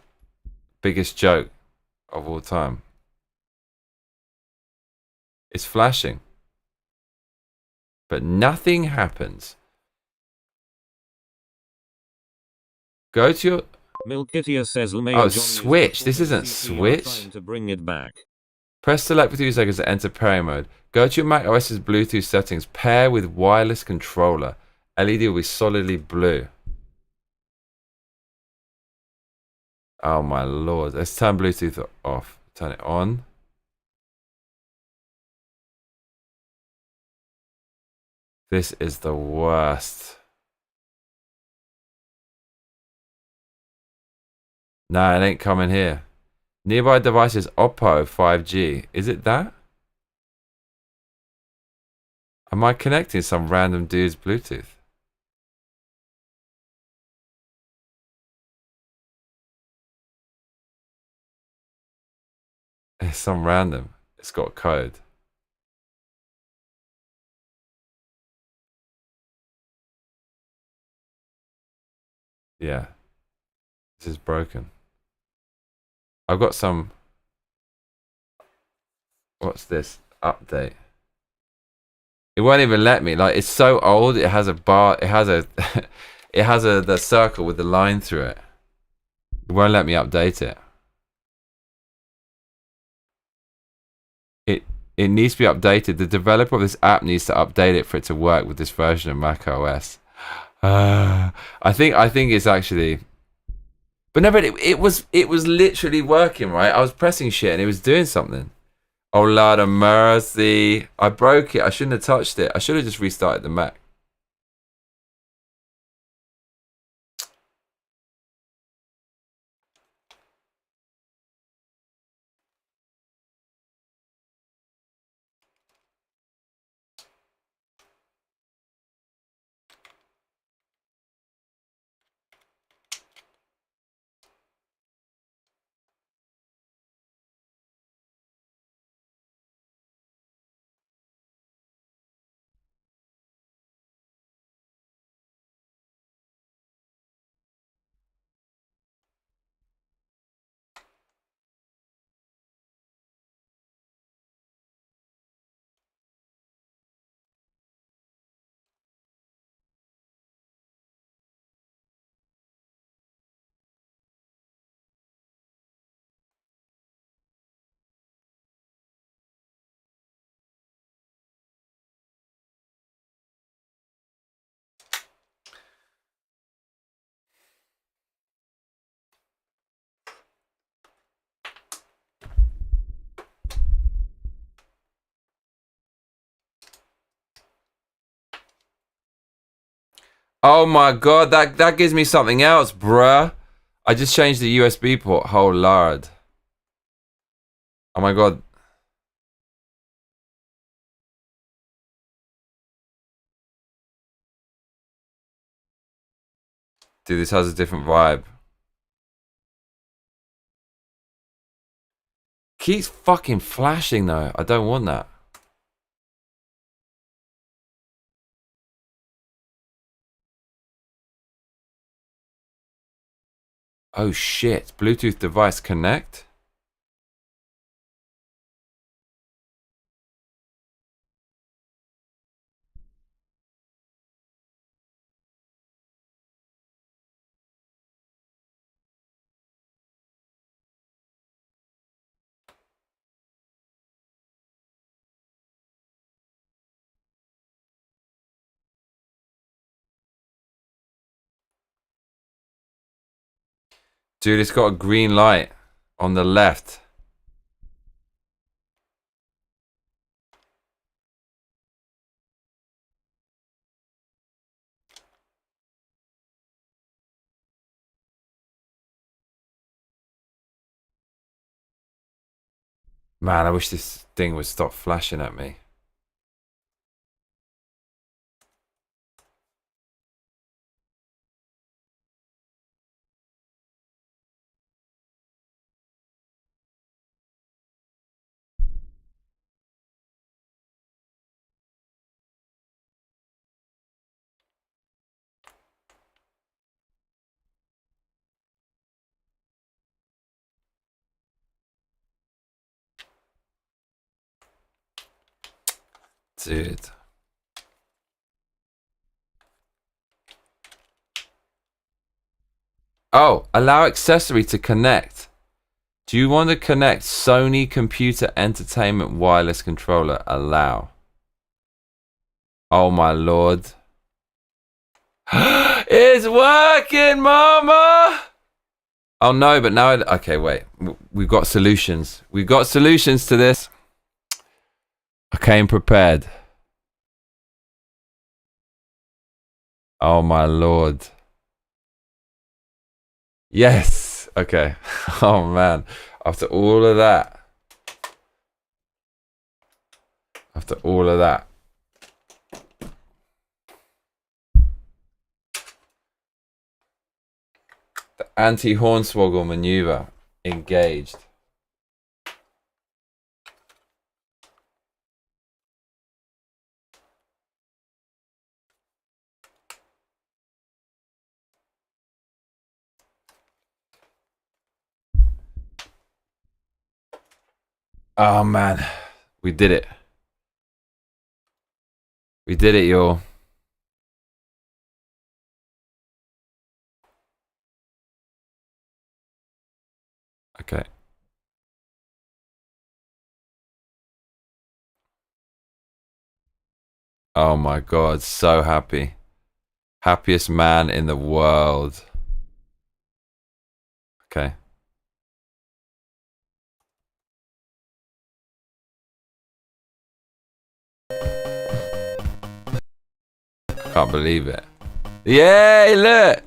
Biggest joke of all time. It's flashing. But nothing happens. Go to your... Milkitia says Oh, switch. This isn't switch. To bring it back. Press select for 2 seconds to enter pairing mode. Go to your Mac OS's Bluetooth settings. Pair with wireless controller. LED will be solidly blue. Oh my lord. Let's turn Bluetooth off. Turn it on. This is the worst. Nah, it ain't coming here. Nearby device is Oppo 5G. Is it that? Am I connecting some random dude's Bluetooth? It's some random. It's got code. Yeah. This is broken. I've got some... What's this? Update. It won't even let me. Like, it's so old. It has a bar. It has a... it has the circle with the line through it. It won't let me update it. It needs to be updated. The developer of this app needs to update it for it to work with this version of Mac OS. I think it's actually, but no, but it was literally working, right? I was pressing shit and it was doing something. Oh Lord of mercy! I broke it. I shouldn't have touched it. I should have just restarted the Mac. Oh my god, that gives me something else, bruh. I just changed the USB port. Oh Lord. Oh my god. Dude, this has a different vibe. Keeps fucking flashing though. I don't want that. Oh shit. Bluetooth device connect? Dude, it's got a green light on the left. Man, I wish this thing would stop flashing at me. Dude. Oh, allow accessory to connect. Do you want to connect Sony Computer Entertainment Wireless Controller? Allow. Oh my lord. It's working, mama! Oh no, but now okay, wait. We've got solutions. We've got solutions to this. I came prepared. Oh my lord. Yes. Okay. Oh man. After all of that. After all of that. The anti-hornswoggle maneuver engaged. Oh man. We did it. We did it, y'all. Okay. Oh my god, so happy. Happiest man in the world. Okay. I can't believe it. Yay, look!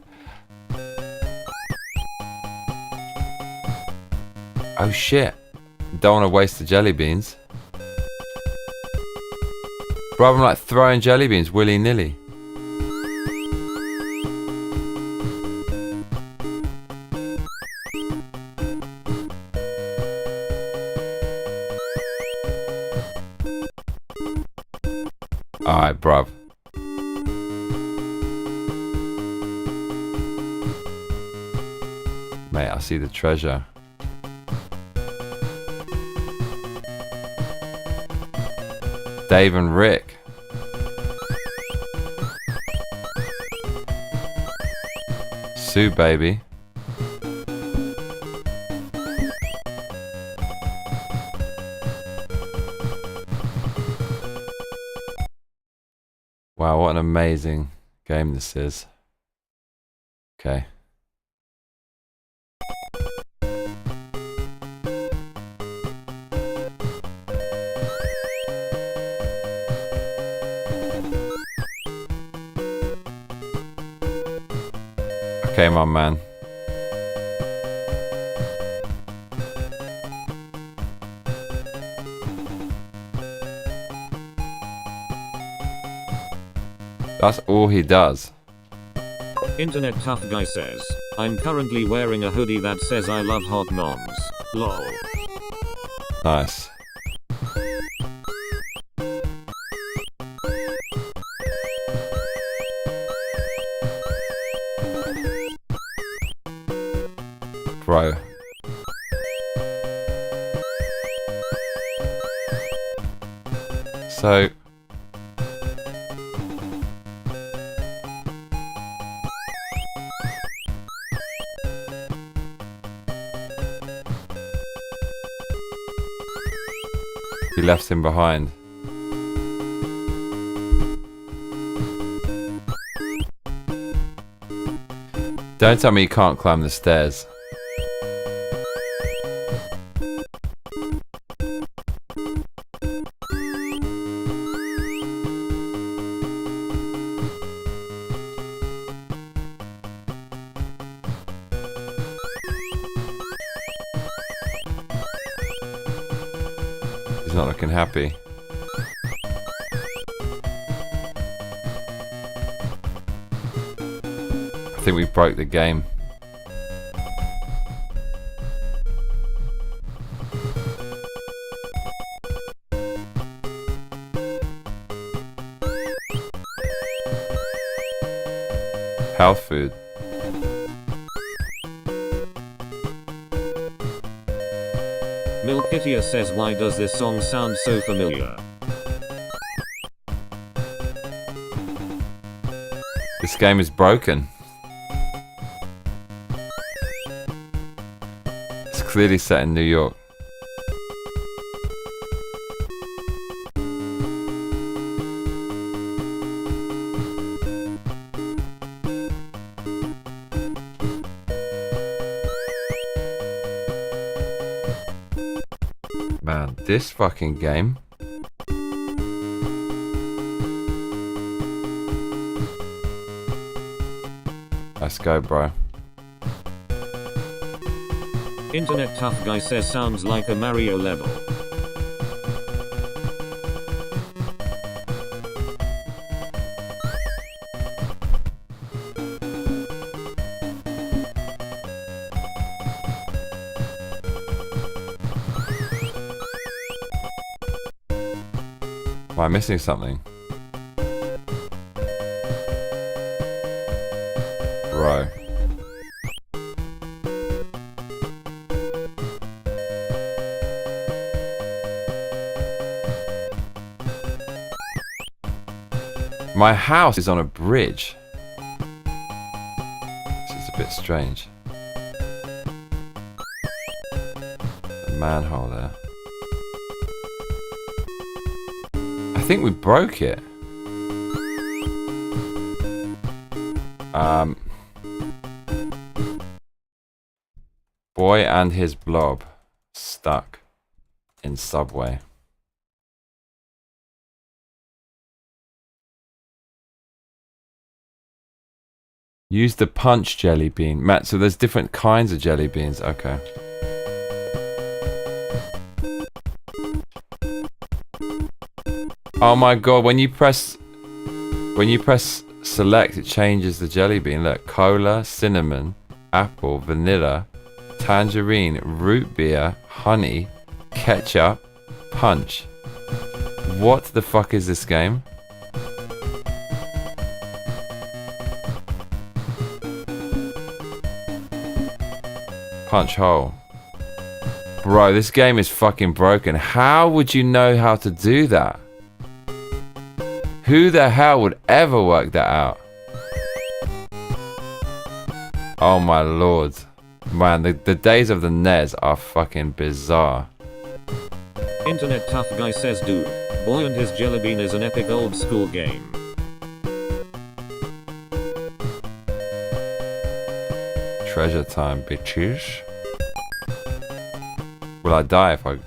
Oh shit. Don't want to waste the jelly beans. Bro, I'm like throwing jelly beans willy-nilly. Alright, bruv. Mate, I see the treasure. Dave and Rick. Sue, baby. Wow, what an amazing game this is. Okay. Okay, my man. That's all he does. Internet tough guy says, I'm currently wearing a hoodie that says I love hot moms. Lol. Nice. Bro. So he left him behind. Don't tell me you can't climb the stairs. He's not looking happy. I think we broke the game. Health food. Milkitia says, why does this song sound so familiar? This game is broken. It's clearly set in New York. Man, this fucking game. Let's go, bro. Internet tough guy says, sounds like a Mario level. Am I missing something? Bro. My house is on a bridge. This is a bit strange. A manhole there. I think we broke it. Boy and his blob stuck in subway. Use the punch jelly bean. Matt, so there's different kinds of jelly beans. Okay. Oh my god, when you press select, it changes the jelly bean. Look, cola, cinnamon, apple, vanilla, tangerine, root beer, honey, ketchup, punch. What the fuck is this game? Punch hole. Bro, this game is fucking broken. How would you know how to do that? Who the hell would ever work that out? Oh my lord. Man, the days of the NES are fucking bizarre. Internet tough guy says dude, Boy and his jelly bean is an epic old school game. Treasure time, bitches. Will I die if I...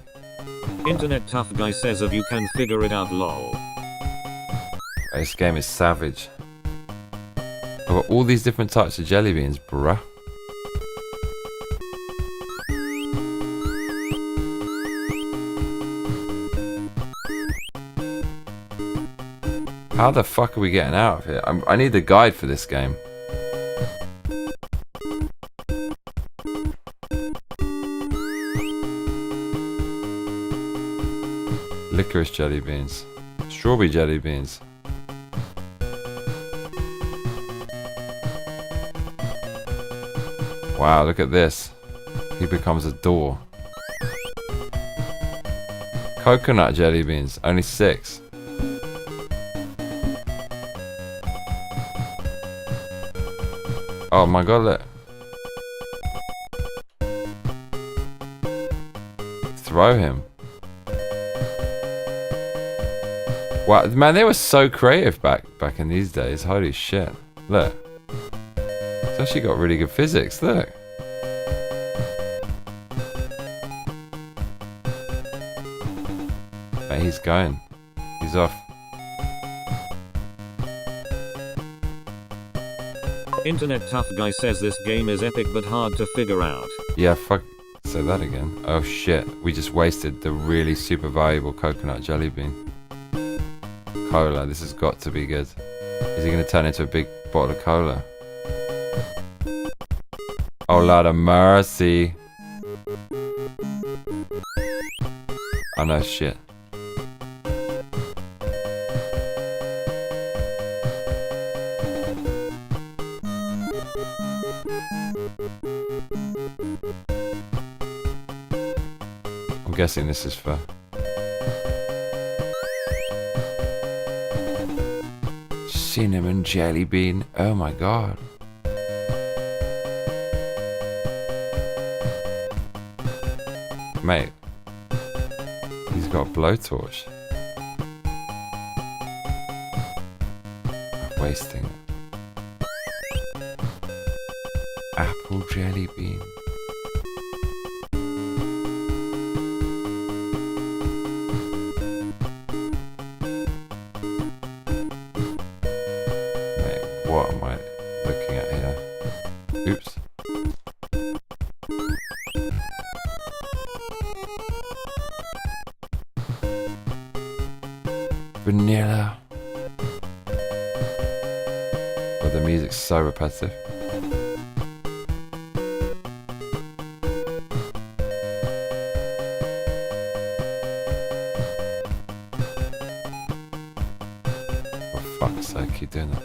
Internet tough guy says if you can figure it out lol. This game is savage. I've got all these different types of jelly beans, bruh. How the fuck are we getting out of here? I need the guide for this game. Licorice jelly beans. Strawberry jelly beans. Wow, look at this. He becomes a door. Coconut jelly beans, only 6. Oh my god, look. Throw him. Wow, man, they were so creative back in these days. Holy shit. Look. It's actually got really good physics, look. Hey, he's going. He's off. Internet tough guy says this game is epic but hard to figure out. Yeah, fuck. Say that again. Oh shit. We just wasted the really super valuable coconut jelly bean. Cola. This has got to be good. Is he going to turn into a big bottle of cola? Oh, Lord of mercy. Oh no, shit. I'm guessing this is for... cinnamon jelly bean. Oh my god. Mate, he's got a blowtorch. I'm wasting it. Apple jelly bean. Mate, what am I looking at here? Oops. Vanilla. Oh, the music's so repetitive. For fuck's sake, keep doing that.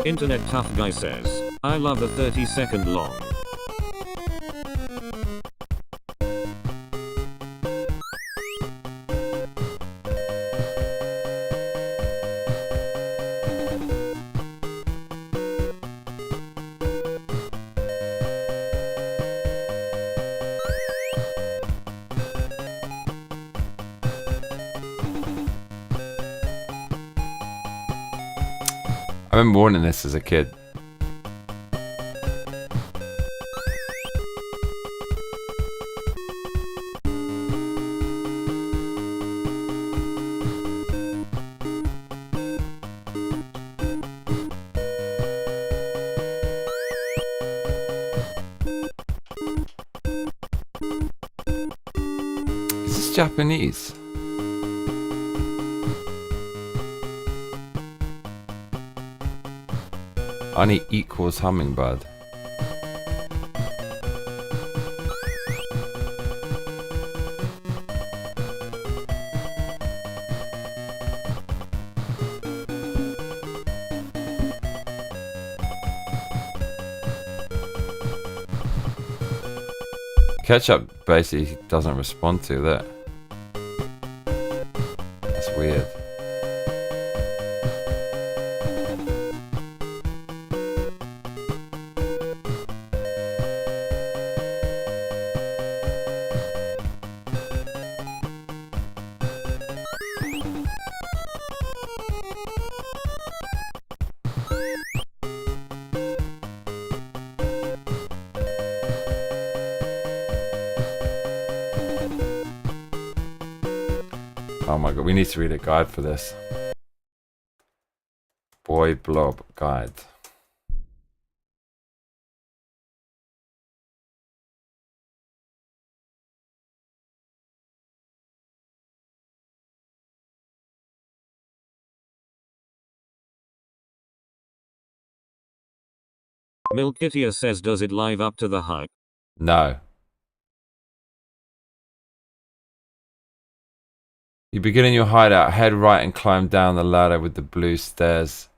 Internet tough guy says, I love the 30-second long. I remember wanting this as a kid. Is this Japanese? Honey equals hummingbird. Ketchup basically doesn't respond to that. That's weird. Oh my god, we need to read a guide for this. Boy Blob Guide. Milkitia says, does it live up to the hype? No. You begin in your hideout, head right and climb down the ladder with the blue stairs.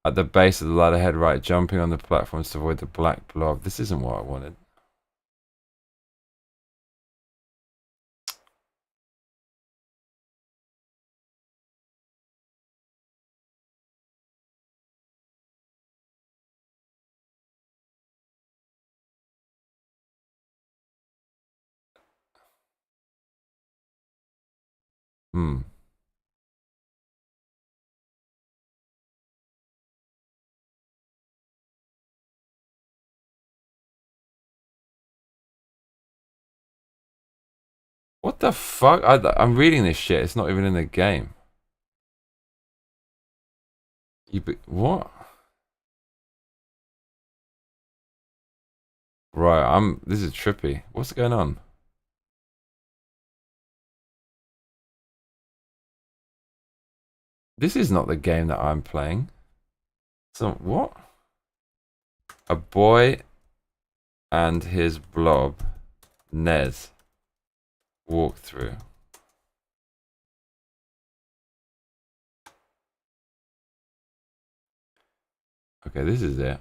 At the base of the ladder, head right, jumping on the platforms to avoid the black blob. This isn't what I wanted. What the fuck? I'm reading this shit. It's not even in the game. What? Right, this is trippy. What's going on? This is not the game that I'm playing. So, what? A boy and his blob, Nez, walk through. Okay, this is it.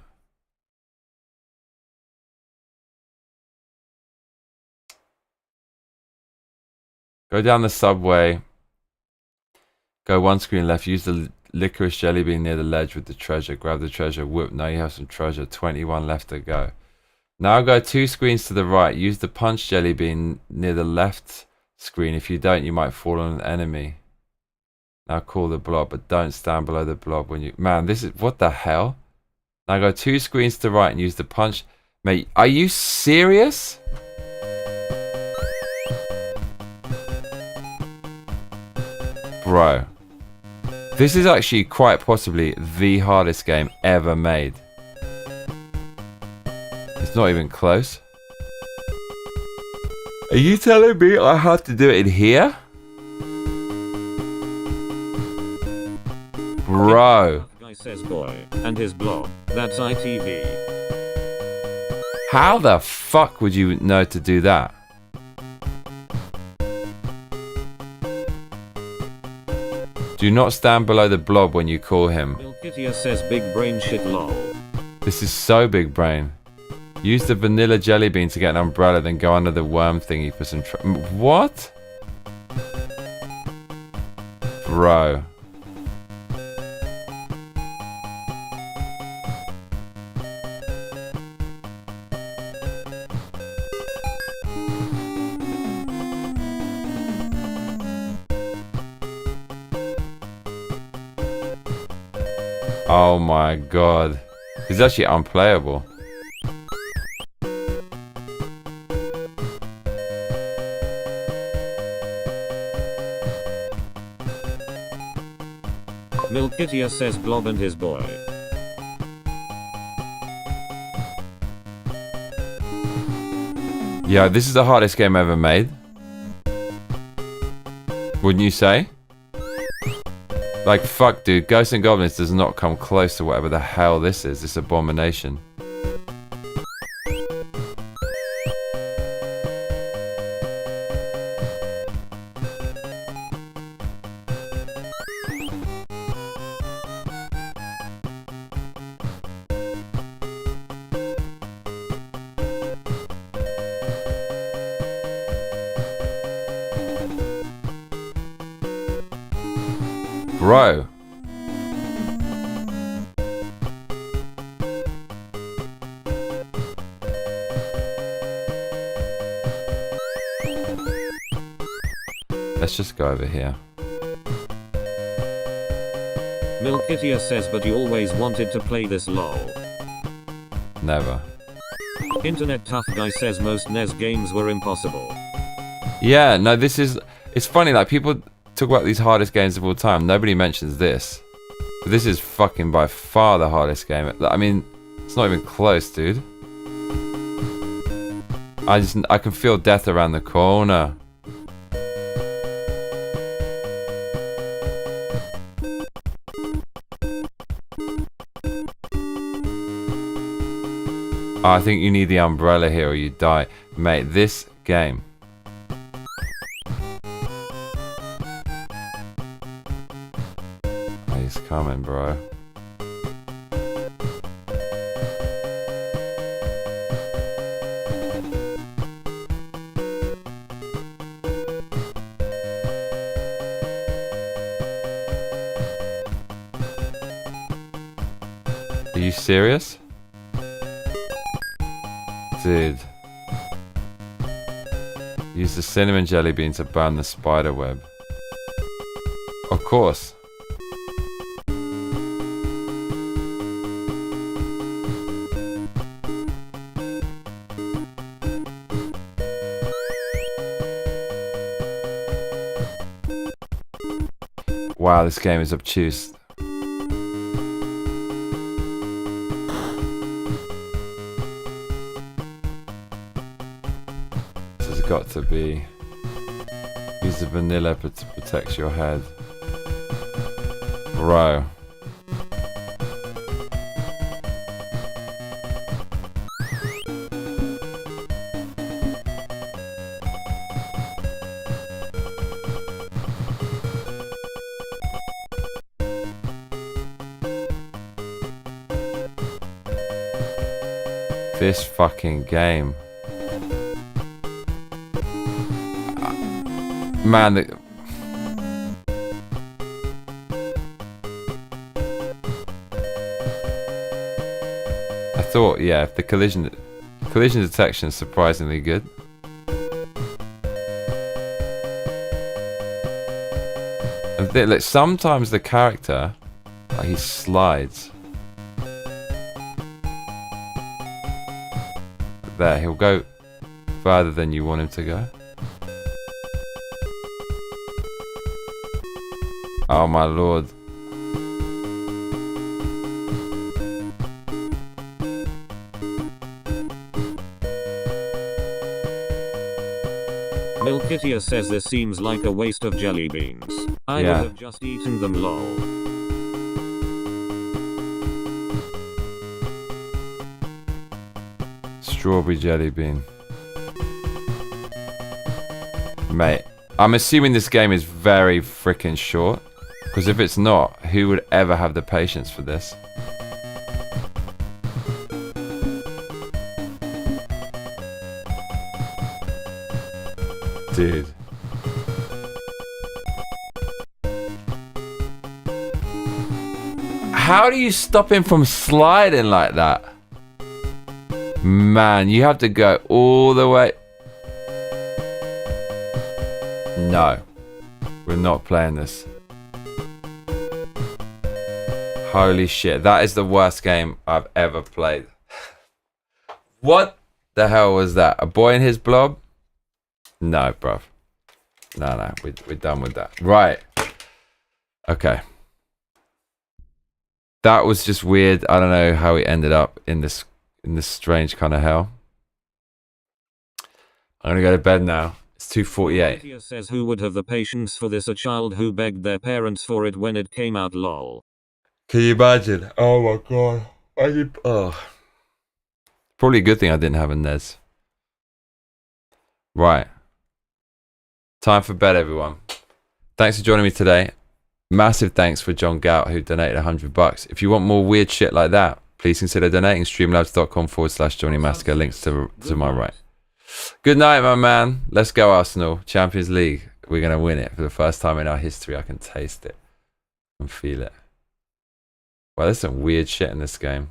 Go down the subway. Go one screen left. Use the licorice jelly bean near the ledge with the treasure. Grab the treasure. Whoop. Now you have some treasure. 21 left to go. Now go 2 screens to the right. Use the punch jelly bean near the left screen. If you don't, you might fall on an enemy. Now call the blob, but don't stand below the blob when you... Man, this is... What the hell? Now go 2 screens to the right and use the punch... Mate, are you serious? Bro. This is actually quite possibly the hardest game ever made. It's not even close. Are you telling me I have to do it in here? Bro. Guy says boy and his blob. That's ITV. How the fuck would you know to do that? Do not stand below the blob when you call him. Milkitia says big brain shit lol. This is so big brain. Use the vanilla jelly bean to get an umbrella, then go under the worm thingy for some what? Bro. Oh my god. He's actually unplayable. Milkitia says Blob and his boy. Yeah, this is the hardest game ever made. Wouldn't you say? Like, fuck, dude. Ghosts and Goblins does not come close to whatever the hell this is. This abomination. Bro. Let's just go over here. Milkitia says but you always wanted to play this lol. Never. Internet tough guy says most NES games were impossible. Yeah, no, this is... It's funny, like, people talk about these hardest games of all time. Nobody mentions this. But this is fucking by far the hardest game. I mean, it's not even close, dude. I can feel death around the corner. I think you need the umbrella here or you die. Mate, this game. Oh, he's coming, bro. Are you serious? Dude. Use the cinnamon jelly bean to burn the spider web. Of course. Wow, this game is obtuse. Got to be. Use the vanilla to protect your head. Bro. This fucking game. Man, I thought, yeah, if the collision detection is surprisingly good. And like, sometimes the character, like, he slides. There, he'll go further than you want him to go. Oh my lord. Milkitia says this seems like a waste of jelly beans. I would have just eaten them lol. Strawberry jelly bean. Mate, I'm assuming this game is very freaking short. Because if it's not, who would ever have the patience for this? Dude. How do you stop him from sliding like that? Man, you have to go all the way. No. We're not playing this. Holy shit. That is the worst game I've ever played. What the hell was that? A boy in his blob? No, bruv. No, we're done with that. Right. Okay. That was just weird. I don't know how he ended up in this strange kind of hell. I'm gonna go to bed now. It's 2:48. Lydia says who would have the patience for this? A child who begged their parents for it when it came out, lol. Can you imagine? Oh my god. Probably a good thing I didn't have a NES. Right. Time for bed, everyone. Thanks for joining me today. Massive thanks for John Gout, who donated $100. If you want more weird shit like that, please consider donating. Streamlabs.com/Johnny Massacre. Links to my right. Good night, my man. Let's go, Arsenal. Champions League. We're going to win it for the first time in our history. I can taste it and feel it. Well, there's some weird shit in this game.